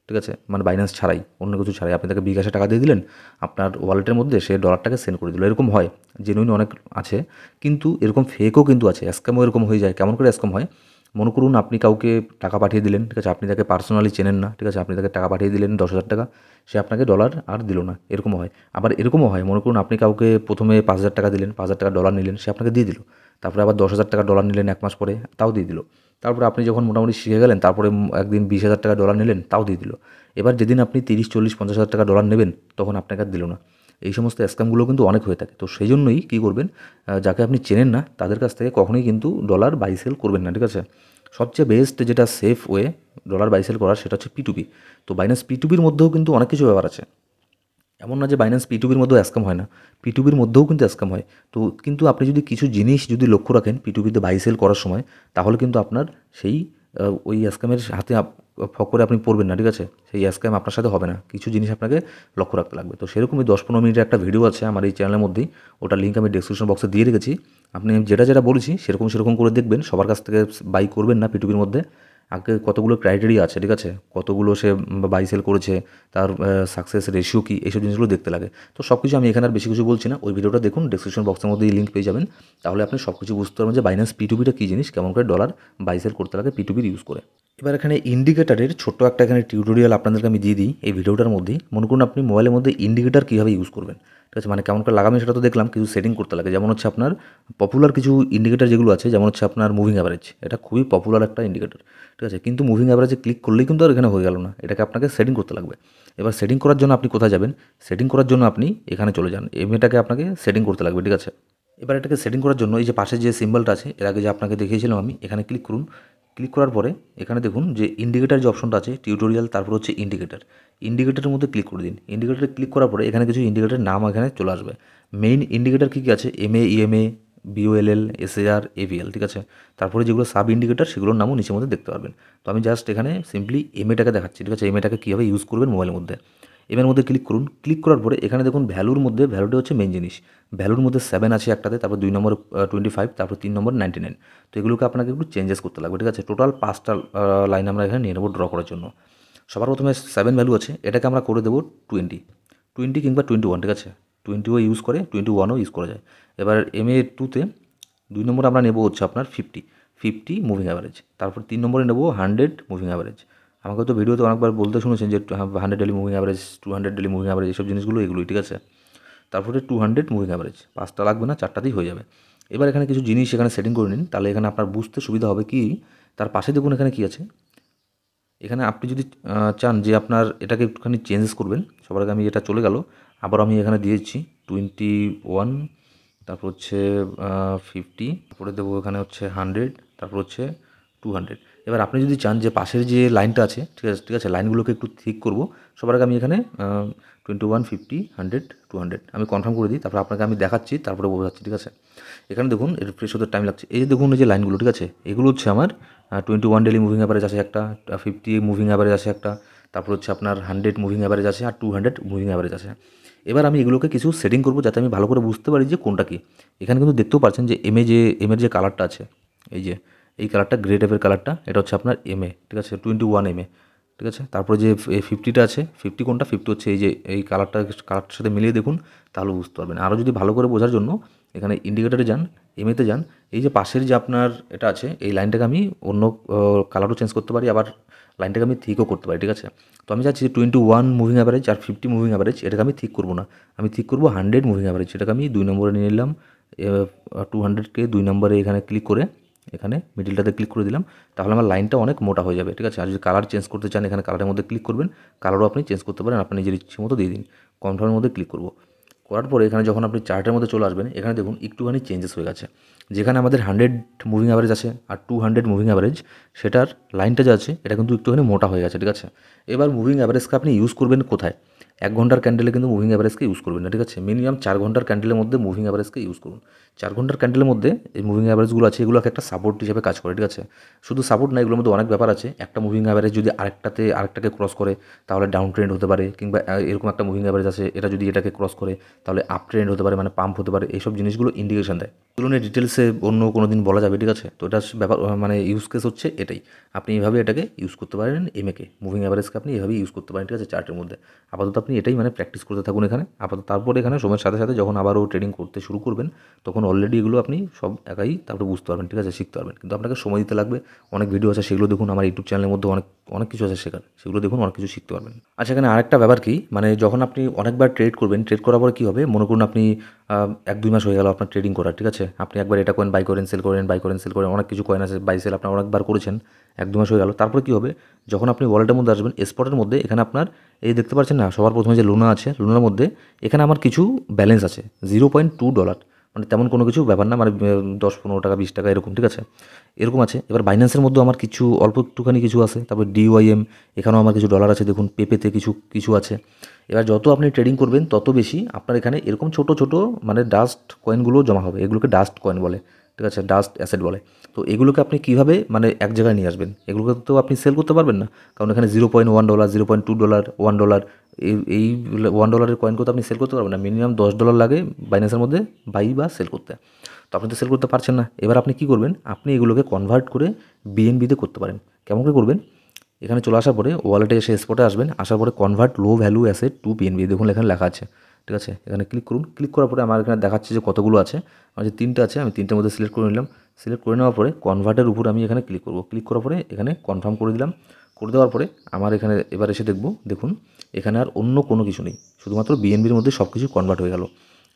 ঠিক আছে, মানে বাইন্যান্স ছাড়াই, অন্য কিছু ছাড়াই আপনি তাকে বিকাশে টাকা দিয়ে দিলেন, আপনার ওয়ালেটের মধ্যে সে ডলারটাকে সেন্ড করে দিল। এরকম হয়, জেনুইন অনেক আছে, কিন্তু এরকম ফেকও কিন্তু আছে, স্ক্যামও এরকম হয়ে যায়। কেমন করে স্ক্যাম হয়, মনে করুন আপনি কাউকে টাকা পাঠিয়ে দিলেন, ঠিক আছে, আপনি তাকে পার্সোনালি চেনেন না, ঠিক আছে, আপনি তাকে টাকা পাঠিয়ে দিলেন 10,000 টাকা, সে আপনাকে ডলার আর দিল না, এরকম হয়। আবার এরকমও হয়, মনে করুন আপনি কাউকে প্রথমে 5,000 টাকা দিলেন, 5,000 টাকা ডলার নিলেন, সে আপনাকে দিয়ে দিল। তারপরে আবার 10,000 টাকা ডলার নিলেন 1 মাস পরে, তাও দিয়ে দিল। তারপরে আপনি যখন মোটামুটি শিখে গেলেন, তারপরে একদিন 20,000 টাকা ডলার নিলেন, তাও দিয়ে দিল। এবার যেদিন আপনি 30, 40, 50,000 টাকা ডলার নেবেন, তখন আপনাকে আর দিল না। এই সমস্ত স্ক্যামগুলো কিন্তু অনেক হয়ে থাকে। তো সেই জন্যই কী করবেন, যাকে আপনি চেনেন না তাদের কাছ থেকে কখনোই কিন্তু ডলার বাই সেল করবেন না, ঠিক আছে। সবচেয়ে বেস্ট যেটা safe way dollar buy sell করার, সেটা হচ্ছে P2P। তো বাইন্যান্স P2Pর মধ্যেও কিন্তু অনেক কিছু ব্যাপার আছে। এমন না যে বাইন্যান্স P2Pর মধ্যেও স্ক্যাম হয় না, P2Pর মধ্যেও কিন্তু স্ক্যাম হয়। তো কিন্তু আপনি যদি কিছু জিনিস যদি লক্ষ্য রাখেন P2Pতে বাই সেল করার সময়, তাহলে কিন্তু আপনার সেই ওই স্ক্যামের হাতে ফকরে আপনি পড়বেন না, ঠিক আছে। সেই স্ক্যাম আপনার সাথে হবে না, কিছু জিনিস আপনাকে লক্ষ্য রাখতে লাগবে। তো সেরকমই 10-15 মিনিটের একটা ভিডিও আছে আমার এই চ্যানেলের মধ্যেই, ওটার লিঙ্ক আমি ডেসক্রিপশন বক্সে দিয়ে রেখেছি। আপনি যেটা যেটা বলেছি সেরকম সেরকম করে দেখবেন, সবার কাছ থেকে বাই করবেন না P2Pর মধ্যে। আগে কতগুলো ক্রাইটেরিয়া আছে, ঠিক আছে, কতগুলো সে বাই সেল করেছে, তার সাকসেস রেশিও কী, এইসব জিনিসগুলো দেখতে লাগে। তো সব কিছু আমি এখানে আর বেশি কিছু বলছি না, ওই ভিডিওটা দেখুন, ডেসক্রিপশন বক্সের মধ্যে এই লিঙ্ক পেয়ে যাবেন। তাহলে আপনি সব কিছু বুঝতে পারবেন যে বাইন্যান্স P2Pটা কী জিনিস, কেমন করে ডলার বাই সেল করতে লাগে P2Pর ইউজ করে। এবার এখানে ইন্ডিকেটারের ছোট্ট একটা এখানে টিউটোরিয়াল আপনাদেরকে আমি দিয়ে দিই এই ভিডিওটার মধ্যেই। মনে করুন আপনি মোবাইলের মধ্যে ইন্ডিকেটার কীভাবে ইউজ করবেন, ঠিক আছে, মানে কেমন করে লাগাবেন সেটা তো দেখলাম, কিছু সেটিং করতে লাগে। যেমন হচ্ছে আপনার পপুলার কিছু ইন্ডিকেটার যেগুলো আছে, যেমন হচ্ছে আপনার মুভিং অ্যাভারেজ, এটা খুবই পপুলার একটা ইন্ডিকেটার, ঠিক আছে। কিন্তু মুভিং অ্যাভারেজে ক্লিক করলেই কিন্তু আর এখানে হয়ে গেল না, এটাকে আপনাকে সেটিং করতে লাগবে। এবার সেটিং করার জন্য আপনি কোথায় যাবেন, সেটিং করার জন্য আপনি এখানে চলে যান, এটাকে আপনাকে সেটিং করতে লাগবে, ঠিক আছে। এবার এটাকে সেটিং করার জন্য এই যে পাশে যে সিম্বলটা আছে, এর আগে যে আপনাকে দেখিয়েছিলাম আমি, এখানে ক্লিক করুন। ক্লিক করার পরে এখানে দেখুন যে ইন্ডিকেটার যে অপশনটা আছে, টিউটোরিয়াল, তারপর হচ্ছে ইন্ডিকেটার। ইন্ডিকেটারের মধ্যে ক্লিক করে দিন। ইন্ডিকেটারে ক্লিক করার পরে এখানে কিছু ইন্ডিকেটারের নাম এখানে চলে আসবে। মেইন ইন্ডিকেটার কী কী আছে, MA, EMA, BOLL, SAR, AVL, ঠিক আছে। তারপরে যেগুলো সাব ইন্ডিকেটার, সেগুলোর নামও নিচের মধ্যে দেখতে পারবেন। তো আমি জাস্ট এখানে সিম্পলি MAটাকে দেখাচ্ছি, ঠিক আছে, MAটাকে কীভাবে ইউজ করবেন মোবাইলের মধ্যে। এর মধ্যে ক্লিক করুন। ক্লিক করার পরে এখানে দেখুন ভ্যালুর মধ্যে, ভ্যালুটা হচ্ছে মেন জিনিস। ভ্যালুর মধ্যে 7 আছে একটাতে, তারপর 2 নম্বর 25, তারপর 3 নম্বর 99। তো এগুলোকে আপনাকে একটু চেঞ্জেস করতে লাগবে, ঠিক আছে। টোটাল 5টা লাইন আমরা এখানে নিয়ে নেবো ড্র করার জন্য। সবার প্রথমে 7 ভ্যালু আছে, এটাকে আমরা করে দেবো 20 কিংবা 21, ঠিক আছে। 20ও ইউজ করে, 21ও ইউজ করা যায়। এবার MA2তে 2 নম্বরে আমরা নেবো হচ্ছে আপনার 50 মুভিং অ্যাভারেজ। তারপর 3 নম্বরে নেবো 100 মুভিং অ্যাভারেজ। আমাকে তো ভিডিওতে অনেকবার বলতে শুনেছেন যে 100 daily moving average, 200 daily moving average, এইসব জিনিসগুলো এগুলোই, ঠিক আছে। তারপরে 200 মুভিং অ্যাভারেজ, 5টা লাগবে না, 4টাতেই হয়ে যাবে। এবার এখানে কিছু জিনিস এখানে সেটিং করে নিন, তাহলে এখানে আপনার বুঝতে সুবিধা হবে। কি, তার পাশে দেখুন এখানে কী আছে। এখানে আপনি যদি চান যে আপনার এটাকে একটুখানি চেঞ্জেস করবেন, সবার আগে আমি এটা চলে গেল, আবার আমি এখানে দিয়েছি 21, তারপর হচ্ছে 50, তারপরে দেবো এখানে হচ্ছে 100, তারপর হচ্ছে 200। এবার আপনি যদি চান যে পাশের যে লাইনটা আছে, ঠিক আছে, ঠিক আছে, লাইনগুলোকে একটু ঠিক করব, সবার আগে আমি এখানে 21, 50, 100, 200 আমি কনফার্ম করে দিই, তারপর আপনাকে আমি দেখাচ্ছি, তারপরে বোঝাচ্ছি, ঠিক আছে। এখানে দেখুন রিফ্রেশ হতে টাইম লাগছে। এই যে দেখুন এই যে লাইনগুলো, ঠিক আছে, এগুলো হচ্ছে আমার 21 ডেলি মুভিং অ্যাভারেজ আছে একটা, 50 মুভিং অ্যাভারেজ আছে একটা, তারপর হচ্ছে আপনার 100 মুভিং অ্যাভারেজ আছে, আর 200 মুভিং অ্যাভারেজ আছে। এবার আমি এগুলোকে কিছু সেটিং করবো যাতে আমি ভালো করে বুঝতে পারি যে কোনটা কি। এখানে কিন্তু দেখতেও পাচ্ছেন যে এমের যে কালারটা আছে, এই কালারটা গ্রে টাইপের কালারটা, এটা হচ্ছে আপনার MA, ঠিক আছে, 21 MA, ঠিক আছে। তারপরে যে 50টা আছে, 50 কোনটা, 50 হচ্ছে এই যে এই কালারটার সাথে মিলিয়ে দেখুন, তাহলে বুঝতে পারবেন। আরও যদি ভালো করে বোঝার জন্য এখানে ইন্ডিকেটারে যান, MAতে যান, এই যে পাশের যে আপনার এটা আছে, এই লাইনটাকে আমি অন্য কালারও চেঞ্জ করতে পারি, আবার লাইনটাকে আমি থিকও করতে পারি, ঠিক আছে। তো আমি চাচ্ছি 21 মুভিং অ্যাভারেজ আর 50 মুভিং অ্যাভারেজ, এটাকে আমি থিক করবো না, আমি থিক করবো 100 মুভিং অ্যাভারেজ। এটাকে আমি 2 নম্বরে নিয়ে নিলাম, 200কে 2 নম্বরে এখানে ক্লিক করে, এখানে মিডিলটাতে ক্লিক করে দিলাম, তাহলে আমার লাইনটা অনেক মোটা হয়ে যাবে, ঠিক আছে। আর যদি কালার চেঞ্জ করতে চান, এখানে কালারের মধ্যে ক্লিক করবেন, কালারও আপনি চেঞ্জ করতে পারেন, আপনি নিজের ইচ্ছে মতো দিয়ে দিন। কনফার্মের মধ্যে ক্লিক করব, করার পরে এখানে যখন আপনি চার্টের মধ্যে চলে আসবেন, এখানে দেখুন একটুখানি চেঞ্জেস হয়ে গেছে। যেখানে আমাদের 100 মুভিং অ্যাভারেজ আছে আর 200 মুভিং অ্যাভারেজ, সেটার লাইনটা যা আছে এটা কিন্তু একটুখানি মোটা হয়ে গেছে, ঠিক আছে। এবার মুভিং অ্যাভারেজকে আপনি ইউজ করবেন কোথায়, 1 ঘন্টার ক্যান্ডেলে কিন্তু মুভিং অ্যাভারেজকে ইউজ করবেন না, ঠিক আছে। মিনিমাম 4 ঘন্টার ক্যান্ডেলের মধ্যে মুভিং অ্যাভারেজকে ইউজ করুন। 4 ঘন্টার ক্যান্ডেলের মধ্যে এই মুভিং অ্যাভারেজগুলো আছে, এগুলো একটা সাপোর্ট হিসেবে কাজ করে, ঠিক আছে। শুধু সাপোর্ট না, এগুলোর মধ্যে অনেক ব্যাপার আছে। একটা মুভিং অ্যাভারেজ যদি আরেকটাকে ক্রস করে তাহলে ডাউন ট্রেন্ড হতে পারে, কিংবা এরকম একটা মুভিং অ্যাভারেজ আছে, এটা যদি এটাকে ক্রস করে তাহলে আপ ট্রেন্ড হতে পারে, মানে পাম্প হতে পারে। এইসব জিনিসগুলো ইন্ডিকেশন দেয়। এগুলো নিয়ে ডিটেলসে অন্য কোনো দিন বলা যাবে, ঠিক আছে। তো এটা ব্যাপার, মানে ইউজ কেস হচ্ছে এটাই। আপনি এইভাবে এটাকে ইউজ করতে পারেন, এমএকে মুভিং অ্যাভারেজকে আপনি এভাবেই ইউজ করতে পারেন, ঠিক আছে, চার্টের মধ্যে। আপাতত আপনি এটাই মানে প্র্যাকটিস করতে থাকুন এখানে আপাতত। তারপরে এখানে সময়ের সাথে সাথে যখন আবারও ট্রেডিং করতে শুরু করবেন, তখন অলরেডি এগুলো আপনি সব একাই তারপরে বুঝতে পারবেন, ঠিক আছে, শিখতে পারবেন। কিন্তু আপনাকে সময় দিতে লাগবে। অনেক ভিডিও আছে, সেগুলো দেখুন। আমার ইউটিউব চ্যানেলের মধ্যে অনেক অনেক কিছু আছে শেখার, সেগুলো দেখুন, অনেক কিছু শিখতে পারবেন। আচ্ছা, এখানে আরেকটা ব্যাপার কি, মানে যখন আপনি অনেকবার ট্রেড করবেন, ট্রেড করার পরে কী হবে, মনে করুন আপনি 1-2 মাস হয়ে গেল আপনার ট্রেডিং করার, ঠিক আছে। আপনি একবার এটা কয়েন বাই করেন, সেল করেন, বাই করেন, সেল করেন, অনেক কিছু কয়েন আছে বাই সেল আপনার অনেকবার করেছেন, 1-2 মাস হয়ে গেল। তারপরে কী হবে, যখন আপনি ওয়ালেটের মধ্যে আসবেন, স্পটের মধ্যে এখানে আপনার এই দেখতে পাচ্ছেন না, সবার প্রথমে যে লুনা আছে, লুনার মধ্যে এখানে আমার কিছু ব্যালেন্স আছে $0.2, মানে তেমন কোনো কিছু ব্যাপার না, মানে 10-15 টাকা 20 টাকা এরকম, ঠিক আছে, এরকম আছে। এবার বাইন্যান্সের মধ্যেও আমার কিছু অল্প একটুখানি কিছু আছে, তারপর ডিওয়াইএম, এখানেও আমার কিছু ডলার আছে, দেখুন পেপেতে কিছু কিছু আছে। এবার যত আপনি ট্রেডিং করবেন তত বেশি আপনার এখানে এরকম ছোট ছোট মানে ডাস্ট কয়েনগুলো জমা হবে। এগুলোকে ডাস্ট কয়েন বলে, ঠিক আছে, ডাস্ট অ্যাসেট বলে। তো এগুলোকে আপনি কীভাবে মানে এক জায়গায় নিয়ে আসবেন, এগুলোকে তো আপনি সেল করতে পারবেন না, কারণ এখানে $0.1, $0.2, $1, এই $1 কয়েনকে তো আপনি সেল করতে পারবেন না। মিনিমাম $10 লাগে বাইন্যান্সের মধ্যে বাই বা সেল করতে। তো আপনি তো সেল করতে পারছেন না। এবার আপনি কী করবেন, আপনি এগুলোকে কনভার্ট করে বিএনবিতে করতে পারেন। কেমন করে করবেন, এখানে চলে আসার পরে ওয়ালেটে এসে স্পটে আসবেন, আসার পরে convert low value asset to BNB, দেখুন এখানে লেখা আছে, ঠিক আছে। এখানে ক্লিক করুন। ক্লিক করার পরে আমার এখানে দেখাচ্ছে যে কতগুলো আছে, আমার যে 3টা আছে, আমি 3টের মধ্যে সিলেক্ট করে নিলাম। সিলেক্ট করে নেওয়ার পরে কনভার্টের উপর আমি এখানে ক্লিক করব। ক্লিক করার পরে এখানে কনফার্ম করে দিলাম। করে দেওয়ার পরে আমার এখানে এবার এসে দেখুন এখানে আর অন্য কোনো কিছু নেই, শুধুমাত্র বিএনবির মধ্যে সব কিছু কনভার্ট হয়ে গেল।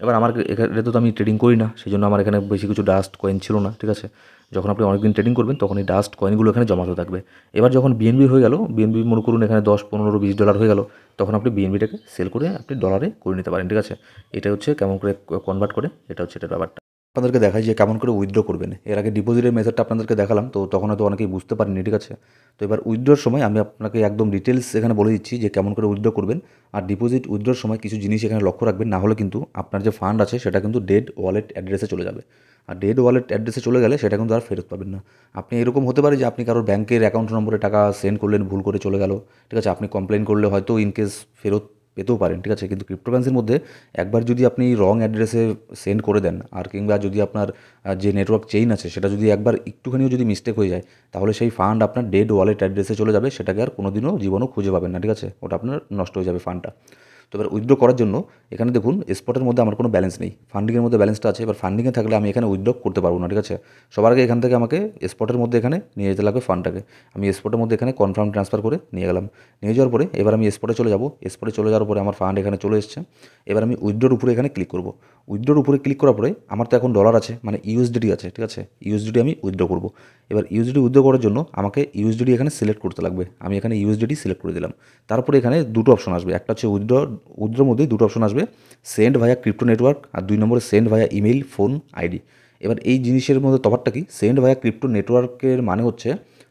এবার আমার এখানে তো আমি ট্রেডিং করি না, সেই জন্য আমার এখানে বেশি কিছু ডাস্ট কয়েন ছিল না, ঠিক আছে। যখন আপনি অনেকদিন ট্রেডিং করবেন তখন এই ডাস্ট কয়েনগুলো এখানে জমা হতে থাকবে। এবার যখন বিএনবি হয়ে গেল, বিএনবি মনে করুন এখানে $10, $15, $20 হয়ে গেল, তখন আপনি বিএনবিটাকে সেল করে আপনি ডলারে করে নিতে পারেন, ঠিক আছে। এটা হচ্ছে কেমন করে কনভার্ট করে, এটা হচ্ছে এটার ব্যাপারটা। আপনাদেরকে দেখাই যে কেমন করে উইথড্র করবেন। এর আগে ডিপোজিটের মেথডটা আপনাদেরকে দেখালাম, তো তখন হয়তো অনেকেই বুঝতে পারেননি, ঠিক আছে। তো এবার উইথড্রর সময় আমি আপনাকে একদম ডিটেলস এখানে বলে দিচ্ছি যে কেমন করে উইথড্র করবেন। আর ডিপোজিট উইথড্রর সময় কিছু জিনিস এখানে লক্ষ্য রাখবেন, না হলে কিন্তু আপনার যে ফান্ড আছে সেটা কিন্তু ডেড ওয়ালেট অ্যাড্রেসে চলে যাবে। আর ডেড ওয়ালেট অ্যাড্রেসে চলে গেলে সেটা কিন্তু আর ফেরত পাবেন না। আপনি এরকম হতে পারে যে আপনি কারোর ব্যাংকের অ্যাকাউন্ট নম্বরে টাকা সেন্ড করলেন, ভুল করে চলে গেল, ঠিক আছে। আপনি কমপ্লেন করলে হয়তো ইনকেস ফেরত পেতেও পারেন, ঠিক আছে। কিন্তু ক্রিপ্টোকারেন্সির মধ্যে একবার যদি আপনি রং অ্যাড্রেসে সেন্ড করে দেন, আর কিংবা যদি আপনার যে নেটওয়ার্ক চেইন আছে সেটা যদি একবার একটুখানিও যদি মিস্টেক হয়ে যায়, তাহলে সেই ফান্ড আপনার ডেড ওয়ালেট অ্যাড্রেসে চলে যাবে, সেটাকে আর কোনো দিনও জীবনও খুঁজে পাবেন না, ঠিক আছে। ওটা আপনার নষ্ট হয়ে যাবে ফান্ডটা। তো এবার উইথড্র করার জন্য এখানে দেখুন স্পটের মধ্যে আমার কোনো ব্যালেন্স নেই, ফান্ডিংয়ের মধ্যে ব্যালেন্সটা আছে। এবার ফান্ডিংয়ে থাকলে আমি এখানে উইথড্র করতে পারবো না, ঠিক আছে। সবার আগে এখান থেকে আমাকে স্পটের মধ্যে এখানে নিয়ে যেতে লাগবে ফান্ডটাকে। আমি স্পটের মধ্যে এখানে কনফার্ম ট্রান্সফার করে নিয়ে গেলাম। নিয়ে যাওয়ার পরে এবার আমি স্পটে চলে যাব। স্পটে চলে যাওয়ার পরে আমার ফান্ড এখানে চলে এসেছে। এবার আমি উইথড্রোর উপরে এখানে ক্লিক করব। উইথড্রোর উপরে ক্লিক করার পরে আমার তো এখন ডলার আছে, মানে ইউএসডিটি আছে, ঠিক আছে। ইউএসডিটি আমি উইথড্র করব। এবার ইউএসডিটি উইথড্র করার জন্য আমাকে ইউএসডিটি এখানে সিলেক্ট করতে লাগবে। আমি এখানে ইউএসডিটি সিলেক্ট করে দিলাম। তারপরে এখানে দুটো অপশন আসবে, একটা হচ্ছে উইথড্রোর মধ্যেই দুটো অপশন আসবে, সেন্ড ভায়া ক্রিপ্টো নেটওয়ার্ক, আর 2 নম্বরে সেন্ড ভায়া ইমেইল, ফোন, আইডি। এবার এই জিনিসের মধ্যে তফাৎটা কি, সেন্ড ভায়া ক্রিপ্টো নেটওয়ার্কের মানে হচ্ছে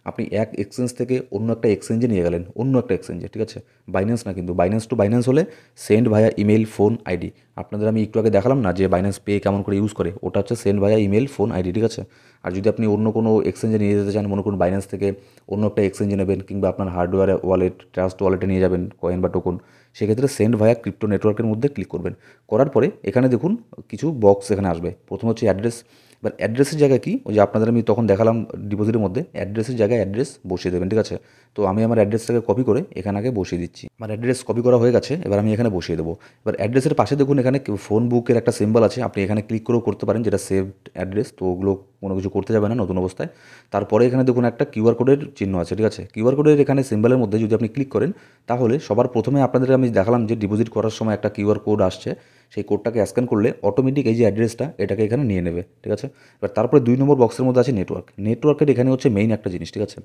আপনি এক এক্সচেঞ্জ থেকে অন্য একটা এক্সচেঞ্জে নিয়ে গেলেন, অন্য একটা এক্সচেঞ্জে, ঠিক আছে। বাইন্যান্স না, কিন্তু বাইন্যান্স টু বাইন্যান্স হলে সেন্ড ভায়া ইমেল, ফোন, আইডি। আপনাদের আমি একটু আগে দেখালাম না যে বাইন্যান্স পে কেমন করে ইউজ করে, ওটা হচ্ছে সেন্ড ভায়া ইমেল, ফোন, আইডি, ঠিক আছে। আর যদি আপনি অন্য কোনো এক্সচেঞ্জে নিয়ে যেতে চান, মনে করুন বাইন্যান্স থেকে অন্য একটা এক্সচেঞ্জে নেবেন, কিংবা আপনার হার্ডওয়্যার ওয়ালেট, ট্রাস্ট ওয়ালেটে নিয়ে যাবেন কয়েন বা টোকন, সেক্ষেত্রে সেন্ড ভায়া ক্রিপ্টো নেটওয়ার্কের মধ্যে ক্লিক করবেন। করার পরে এখানে দেখুন কিছু বক্স এখানে আসবে। প্রথম হচ্ছে অ্যাড্রেস। এবার অ্যাড্রেসের জায়গায় কি, ওই যে আপনাদের আমি তখন দেখালাম ডিপোজিটের মধ্যে, অ্যাড্রেসের জায়গায় অ্যাড্রেস বসিয়ে দেবেন, ঠিক আছে। তো আমি আমার অ্যাড্রেসটাকে কপি করে এখানে আগে বসিয়ে দিচ্ছি। আমার অ্যাড্রেস কপি করা হয়ে গেছে, এবার আমি এখানে বসিয়ে দেবো। এবার অ্যাড্রেসের পাশে দেখুন এখানে ফোন বুকের একটা সিম্বল আছে, আপনি এখানে ক্লিক করেও করতে পারেন, যেটা সেভড অ্যাড্রেস। তো ওগুলো কোনো কিছু করতে যাবে না নতুন অবস্থায়। তারপরে এখানে দেখুন একটা কিউআর কোডের চিহ্ন আছে, ঠিক আছে। কিউআর কোডের এখানে সিম্বলের মধ্যে যদি আপনি ক্লিক করেন, তাহলে সবার প্রথমে আপনাদের আমি দেখালাম যে ডিপোজিট করার সময় একটা কিউআর কোড আসছে, সেই কোডটাকে স্ক্যান করলে অটোমেটিক এই যে অ্যাড্রেসটা এটাকে এখানে নিয়ে নেবে, ঠিক আছে। এবার তারপরে 2 নম্বর বক্সের মধ্যে আছে নেটওয়ার্ক। নেটওয়ার্কের এখানে হচ্ছে মেইন একটা জিনিস, ঠিক আছে।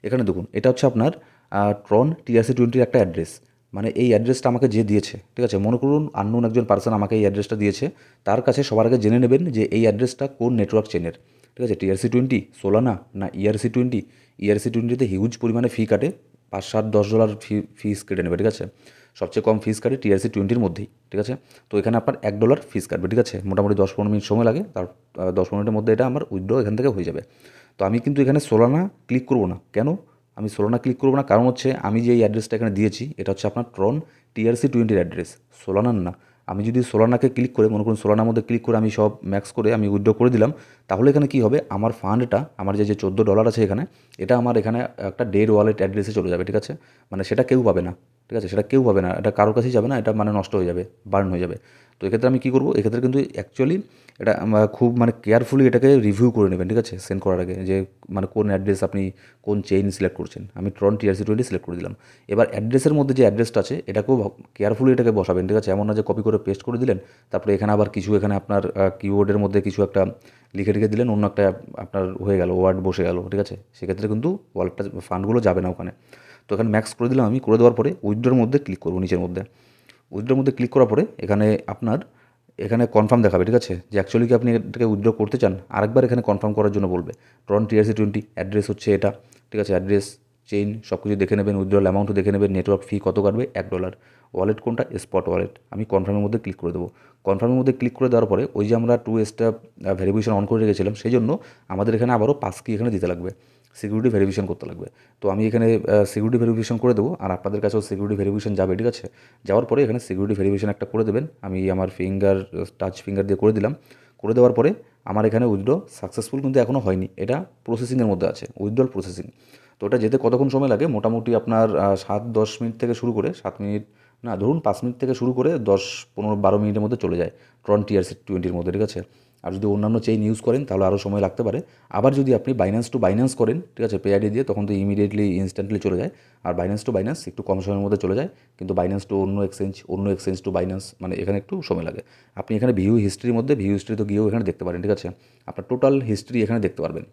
এখানে দেখুন এটা হচ্ছে আপনার ট্রন TRC20 একটা অ্যাড্রেস, মানে এই অ্যাড্রেসটা আমাকে যে দিয়েছে, ঠিক আছে। মনে করুন আননোন একজন পার্সন আমাকে এই অ্যাড্রেসটা দিয়েছে, তার কাছে সবার আগে জেনে নেবেন যে এই অ্যাড্রেসটা কোন নেটওয়ার্ক চেনের, ঠিক আছে। TRC20, সোলানা না ERC20। ERC20তে হিউজ পরিমাণে ফি কাটে, $5, $7, $10 ফিস কেটে নেবে, ঠিক আছে। সবচেয়ে কম ফিস কাটে TRC20 মধ্যেই, ঠিক আছে। তো এখানে আপনার $1 ফিস কাটবে, ঠিক আছে। মোটামুটি 10-15 মিনিট সময় লাগে, তার 10-15 মিনিটের মধ্যে এটা আমার উইথড্র এখান থেকে হয়ে যাবে। তো আমি কিন্তু এখানে সোলানা ক্লিক করব না। কেন আমি সোলানা ক্লিক করব না? কারণ হচ্ছে আমি যে এই অ্যাড্রেসটা এখানে দিয়েছি এটা হচ্ছে আপনার ট্রন TRC20 অ্যাড্রেস, সোলানার না। আমি যদি সোলানাকে ক্লিক করে, মনে করুন সোলানার মধ্যে ক্লিক করে আমি সব ম্যাক্স করে আমি উইথড্র করে দিলাম, তাহলে এখানে কী হবে, আমার ফান্ডটা, আমার যে $14 আছে এখানে, এটা আমার এখানে একটা ডেড ওয়ালেট অ্যাড্রেসে চলে যাবে, ঠিক আছে। মানে সেটা কেউ পাবে না, ঠিক আছে, সেটা কেউ পাবে না, এটা কারোর কাছেই যাবে না, এটা মানে নষ্ট হয়ে যাবে, বার্ন হয়ে যাবে। তো এক্ষেত্রে আমি কী করবো, এক্ষেত্রে কিন্তু অ্যাকচুয়ালি এটা খুব মানে কেয়ারফুলি এটাকে রিভিউ করে নেবেন, ঠিক আছে, সেন্ড করার আগে, যে মানে কোন অ্যাড্রেস আপনি কোন চেইন সিলেক্ট করছেন। আমি ট্রন TRC20 সিলেক্ট করে দিলাম। এবার অ্যাড্রেসের মধ্যে যে অ্যাড্রেসটা আছে এটাকেও কেয়ারফুলি এটাকে বসাবেন, ঠিক আছে। এমন না যে কপি করে পেস্ট করে দিলেন, তারপরে এখানে আবার কিছু এখানে আপনার কিওয়ার্ডের মধ্যে কিছু একটা লিখে রেখে দিলেন, অন্য একটা আপনার হয়ে গেল, ওয়ার্ড বসে গেল, ঠিক আছে। সেক্ষেত্রে কিন্তু ওয়ালেটটা ফান্ডগুলো যাবে না ওখানে। তো এখানে ম্যাক্স করে দিলাম আমি, করে দেওয়ার পরে উইথড্রর মধ্যে ক্লিক করবো, নিচের মধ্যে উইথড্রর মধ্যে ক্লিক করার পরে এখানে আপনার এখানে কনফার্ম দেখাবে, ঠিক আছে, যে অ্যাকচুয়ালি কি আপনি এটাকে উইথড্র করতে চান। আরেকবার এখানে কনফার্ম করার জন্য বলবে ট্রন TRC20 অ্যাড্রেস হচ্ছে এটা, ঠিক আছে। অ্যাড্রেস, চেইন সব কিছু দেখে নেবেন, উইথড্রল অ্যামাউন্টও দেখে নেবেন, নেটওয়ার্ক ফি কত কাটবে $1, ওয়ালেট কোনটা, স্পট ওয়ালেট। আমি কনফার্মের মধ্যে ক্লিক করে দেবো। কনফার্মের মধ্যে ক্লিক করে দেওয়ার পরে ওই যে আমরা 2 স্টেপ ভেরিফিকেশন অন করে রেখেছিলাম, সেই জন্য আমাদের এখানে আবারও 5 কি এখানে দিতে লাগবে, সিকিউরিটি ভেরিফিকেশন করতে লাগবে। তো আমি এখানে সিকিউরিটি ভেরিফিকেশন করে দেবো, আর আপনাদের কাছেও সিকিউরিটি ভেরিফিকেশন যাবে, ঠিক আছে। যাওয়ার পরে এখানে সিকিউরিটি ভেরিফিকেশন একটা করে দেবেন। আমি আমার টাচ ফিঙ্গার দিয়ে করে দিলাম। করে দেওয়ার পরে আমার এখানে উইথড্র সাকসেসফুল কিন্তু এখনও হয়নি, এটা প্রসেসিংয়ের মধ্যে আছে, উইথড্রল প্রসেসিং। তো ওটা যেতে কতক্ষণ সময় লাগে, মোটামুটি আপনার 7-10 মিনিট থেকে শুরু করে 7 মিনিট না, ধরুন 5 মিনিট থেকে শুরু করে 10-15-12 মিনিটের মধ্যে চলে যায় ট্রন TRC20 মধ্যে, ঠিক আছে। আর যদি অন্যান্য চেইন ইউজ করেন তাহলে আরও সময় লাগতে পারে। আবার যদি আপনি বাইন্যান্স টু বাইন্যান্স করেন, ঠিক আছে, পে আইডি দিয়ে, তখন তো ইমিডিয়েটলি ইনস্ট্যান্টলি চলে যায়। আর বাইন্যান্স টু বাইন্যান্স একটু কম সময়ের মধ্যে চলে যায়, কিন্তু বাইন্যান্স টু অন্য এক্সচেঞ্জ টু বাইন্যান্স, মানে এখানে একটু সময় লাগে। আপনি এখানে ভিউ হিস্ট্রির মধ্যে ভিউ হিস্ট্রি তো গিয়েও এখানে দেখতে পারেন, ঠিক আছে। আপনার টোটাল হিস্ট্রি এখানে দেখতে পারবেন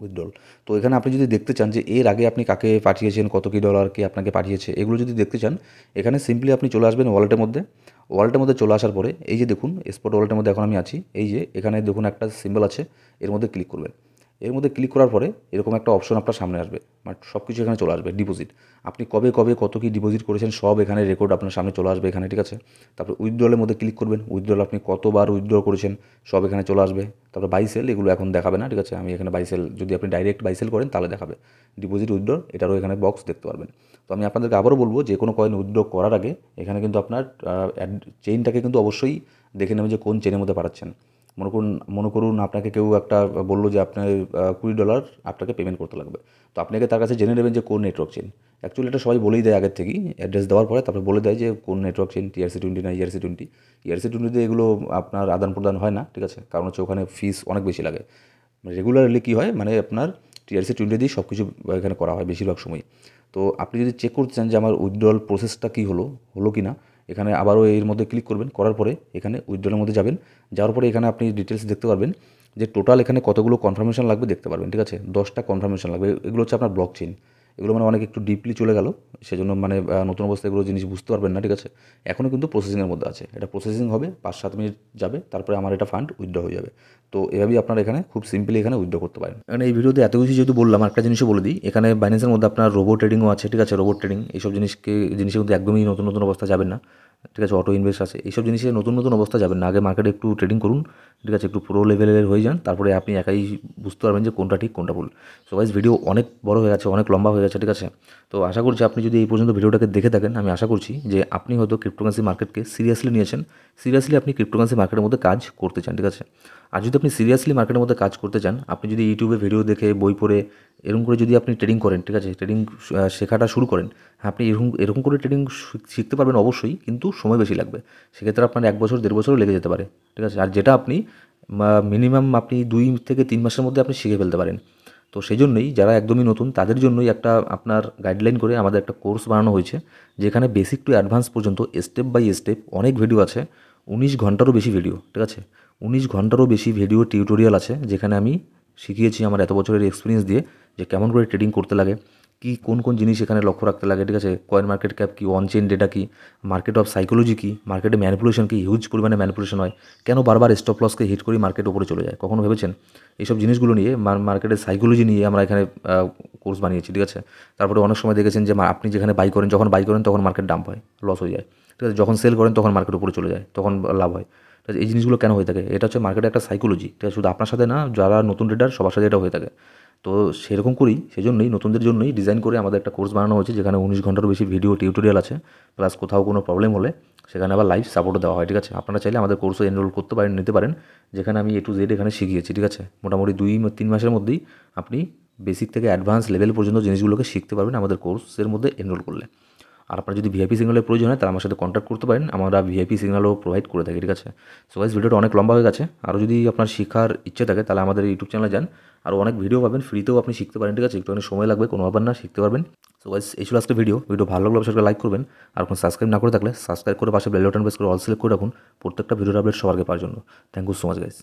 উইথড্রল। তো এখানে আপনি যদি দেখতে চান যে এর আগে আপনি কাকে পাঠিয়েছেন, কত কি ডলার কে আপনাকে পাঠিয়েছে, এগুলো যদি দেখতে চান, এখানে সিম্পলি আপনি চলে আসবেন ওয়ালেটের মধ্যে। ওয়ালেটের মধ্যে চলে আসার পরে এই যে দেখুন স্পট ওয়ালেটের মধ্যে এখন আমি আছি, এই যে এখানে দেখুন একটা সিম্বল আছে, এর মধ্যে ক্লিক করবেন। এর মধ্যে ক্লিক করার পরে এরকম একটা অপশন আপনার সামনে আসবে, মানে সব কিছু এখানে চলে আসবে। ডিপোজিট, আপনি কবে কবে কত কি ডিপোজিট করেছেন সব এখানে রেকর্ড আপনার সামনে চলে আসবে এখানে, ঠিক আছে। তারপরে উইথড্রলের মধ্যে ক্লিক করবেন, উইথড্রল আপনি কতবার উইথড্র করেছেন সব এখানে চলে আসবে। তারপরে বাইসেল, এগুলো এখন দেখাবে না, ঠিক আছে। আমি এখানে বাইসেল, যদি আপনি ডাইরেক্ট বাইসেল করেন তাহলে দেখাবে। ডিপোজিট, উইথড্র, এটারও এখানে বক্স দেখতে পারবেন। তো আমি আপনাদেরকে আবারও বলবো, যে কোনো কয়েন উইথড্র করার আগে এখানে কিন্তু আপনার চেইনটাকে কিন্তু অবশ্যই দেখে নেবেন যে কোন চেইনের মধ্যে পাঠাচ্ছেন। মনে করুন আপনাকে কেউ একটা বললো যে আপনার $20 আপনাকে পেমেন্ট করতে লাগবে। তো আপনি আগে তার কাছে জেনে নেবেন যে কোন নেটওয়ার্ক চেইন। অ্যাকচুয়ালি এটা সবাই বলেই দেয় আগের থেকেই, অ্যাড্রেস দেওয়ার পরে তারপরে বলে দেয় যে কোন নেটওয়ার্ক চেইন, TRC20 না ERC20। ERC20তে এগুলো আপনার আদান প্রদান হয় না, ঠিক আছে, কারণ হচ্ছে ওখানে ফিস অনেক বেশি লাগে। রেগুলারলি কী হয়, মানে আপনার TRC20 দিয়েই সব কিছু এখানে করা হয় বেশিরভাগ সময়। তো আপনি যদি চেক করতে চান যে আমার উইথড্রল প্রসেসটা কী হলো কি না, এখানে আবারও এর মধ্যে ক্লিক করবেন। করার পরে এখানে উইথড্রলের মধ্যে যাবেন, যাওয়ার পরে এখানে আপনি ডিটেলস দেখতে পারবেন যে টোটাল এখানে কতগুলো কনফার্মেশন লাগবে দেখতে পারবেন, ঠিক আছে। 10টা কনফার্মেশন লাগবে। এগুলো হচ্ছে আপনার ব্লক চেইন। এগুলো মানে অনেক একটু ডিপলি চলে গেল, সেজন্য মানে নতুন অবস্থায় এগুলো জিনিস বুঝতে পারবেন না, ঠিক আছে। এখনও কিন্তু প্রসেসিংয়ের মধ্যে আছে, এটা প্রসেসিং হবে, 5-7 মিনিট যাবে, তারপরে আমার এটা ফান্ড উইথড্র হয়ে যাবে। তো এভাবেই আপনারা এখানে খুব সিম্পলি এখানে উইথড্র করতে পারেন। এখানে এই ভিডিওতে এত কিছু যেহেতু বললাম, একটা জিনিসও বলে দিই, এখানে বাইন্যান্সের মধ্যে আপনার রোবো ট্রেডিংও আছে, ঠিক আছে। রোবট ট্রেডিং এইসব জিনিসের কিন্তু একদমই নতুন নতুন অবস্থা যাবেন না, ঠিক আছে। অটো ইনভেস্ট আছে, এইসব জিনিসে নতুন নতুন অবস্থা যাবেন না। আগে মার্কেটে একটু ট্রেডিং করুন, ঠিক আছে, একটু প্রো লেভেলের হয়ে যান, তারপরে আপনি একাই বুঝতে পারবেন যে কোনটা ঠিক কোনটা ভুল। সো গাইস, ভিডিও অনেক বড় হয়ে গেছে, অনেক লম্বা হয়ে গেছে, ঠিক আছে। তো আশা করছি আপনি যদি এই পর্যন্ত ভিডিওটাকে দেখে থাকেন, আমি আশা করছি যে আপনি হয়তো ক্রিপ্টোকারেন্সি মার্কেটকে সিরিয়াসলি নিয়েছেন, সিরিয়াসলি আপনি ক্রিপ্টোকারেন্সি মার্কেটের মধ্যে কাজ করতে চান, ঠিক আছে। আর যদি আপনি সিরিয়াসলি মার্কেটের মধ্যে কাজ করতে চান, আপনি যদি ইউটিউবে ভিডিও দেখে, বই পড়ে, এরকম করে যদি আপনি ট্রেডিং করেন, ঠিক আছে, ট্রেডিং শেখাটা শুরু করেন, আপনি এরকম করে ট্রেডিং শিখতে পারবেন অবশ্যই, কিন্তু সময় বেশি লাগবে। সেক্ষেত্রে আপনার 1 বছর 1.5 বছরও লেগে যেতে পারে, ঠিক আছে। আর যেটা আপনি মিনিমাম আপনি 2 থেকে 3 মাসের মধ্যে আপনি শিখে ফেলতে পারেন। তো সেই জন্যই যারা একদমই নতুন তাদের জন্যই একটা আপনার গাইডলাইন করে আমাদের একটা কোর্স বানানো হয়েছে, যেখানে বেসিক টু অ্যাডভান্স পর্যন্ত স্টেপ বাই স্টেপ অনেক ভিডিও আছে। 19 ঘন্টারও বেশি ভিডিও, ঠিক আছে, 19 ঘন্টারও বেশি ভিডিও টিউটোরিয়াল আছে, যেখানে আমি শিখিয়েছি আমার এত বছরের এক্সপিরিয়েন্স দিয়ে যে কেমন করে ট্রেডিং করতে লাগে, কোন কোন জিনিস এখানে লক্ষ্য রাখতে লাগে, ঠিক আছে, কয়েন মার্কেট ক্যাপ কী, অন চেইন ডেটা কী, মার্কেট অফ সাইকোলজি কী, মার্কেটে ম্যানিপুলেশন কী, হিউজ পরিমাণে ম্যানিপুলেশন হয়, কেন বারবার স্টপ লসকে হিট করি মার্কেট উপরে চলে যায়, কখনো ভেবেছেন? এইসব জিনিসগুলো নিয়ে মার্কেটের সাইকোলজি নিয়ে আমরা এখানে কোর্স বানিয়েছি, ঠিক আছে। তারপরে অনেক সময় দেখেছেন যে আপনি যেখানে বাই করেন, যখন বাই করেন তখন মার্কেট ডাম্প হয়, লস হয়ে যায়, ঠিক আছে, যখন সেল করেন তখন মার্কেট উপরে চলে যায়, তখন লাভ হয়। ঠিক আছে, এই জিনিসগুলো কেন হয়ে থাকে? এটা হচ্ছে মার্কেটের একটা সাইকোলজি, ঠিক আছে, শুধু আপনার সাথে না, যারা নতুন ট্রেডার সবার সাথে এটা হয়ে থাকে। তো সেরকম করেই, সেজন্যই নতুনদের জন্যই ডিজাইন করে আমাদের একটা কোর্স বানানো হয়েছে, যেখানে 19 ঘন্টারও বেশি ভিডিও টিউটোরিয়াল আছে, প্লাস কোথাও কোনো প্রবলেম হলে সেখানে আবার লাইভ সাপোর্টও দেওয়া হয়, ঠিক আছে। আপনারা চাইলে আমাদের কোর্সে এনরোল করতে পারেন, নিতে পারেন, যেখানে আমি A to Z এখানে শিখিয়েছি, ঠিক আছে। মোটামুটি 2-3 মাসের মধ্যেই আপনি বেসিক থেকে অ্যাডভান্স লেভেল পর্যন্ত জিনিসগুলোকে শিখতে পারবেন আমাদের কোর্সের মধ্যে এনরোল করলে। আর আপনার যদি ভিআইপি সিগন্যালের প্রয়োজন হয় তাহলে আমার সাথে কন্ট্যাক্ট করতে পারেন, আমরা ভিআইপি সিগন্যালও প্রোভাইড করে থাকি, ঠিক আছে। সো গাইস, ভিডিওটা অনেক লম্বা হয়ে গেছে। আরও যদি আপনার শেখার ইচ্ছে থাকে তাহলে আমাদের ইউটিউব চ্যানেলে যান, আরও অনেক ভিডিও পাবেন, ফ্রিতেও আপনি শিখতে পারেন, ঠিক আছে, একটুখানি সময় লাগবে, কোনো ব্যাপার না, শিখতে পারবেন। সো গাইস, এই ছিল আজকে ভিডিও ভালো লাগলে অবশ্যই লাইক করবেন, আর কোনো সাবস্ক্রাইব না করে থাকলে সাবস্ক্রাইব করে পাশে বেল বাটন প্রেস করে অল সিলেক্ট করে রাখুন প্রত্যেকটা ভিডিওর আপডেট সবার আগে পাওয়ার জন্য। Thank you so much guys.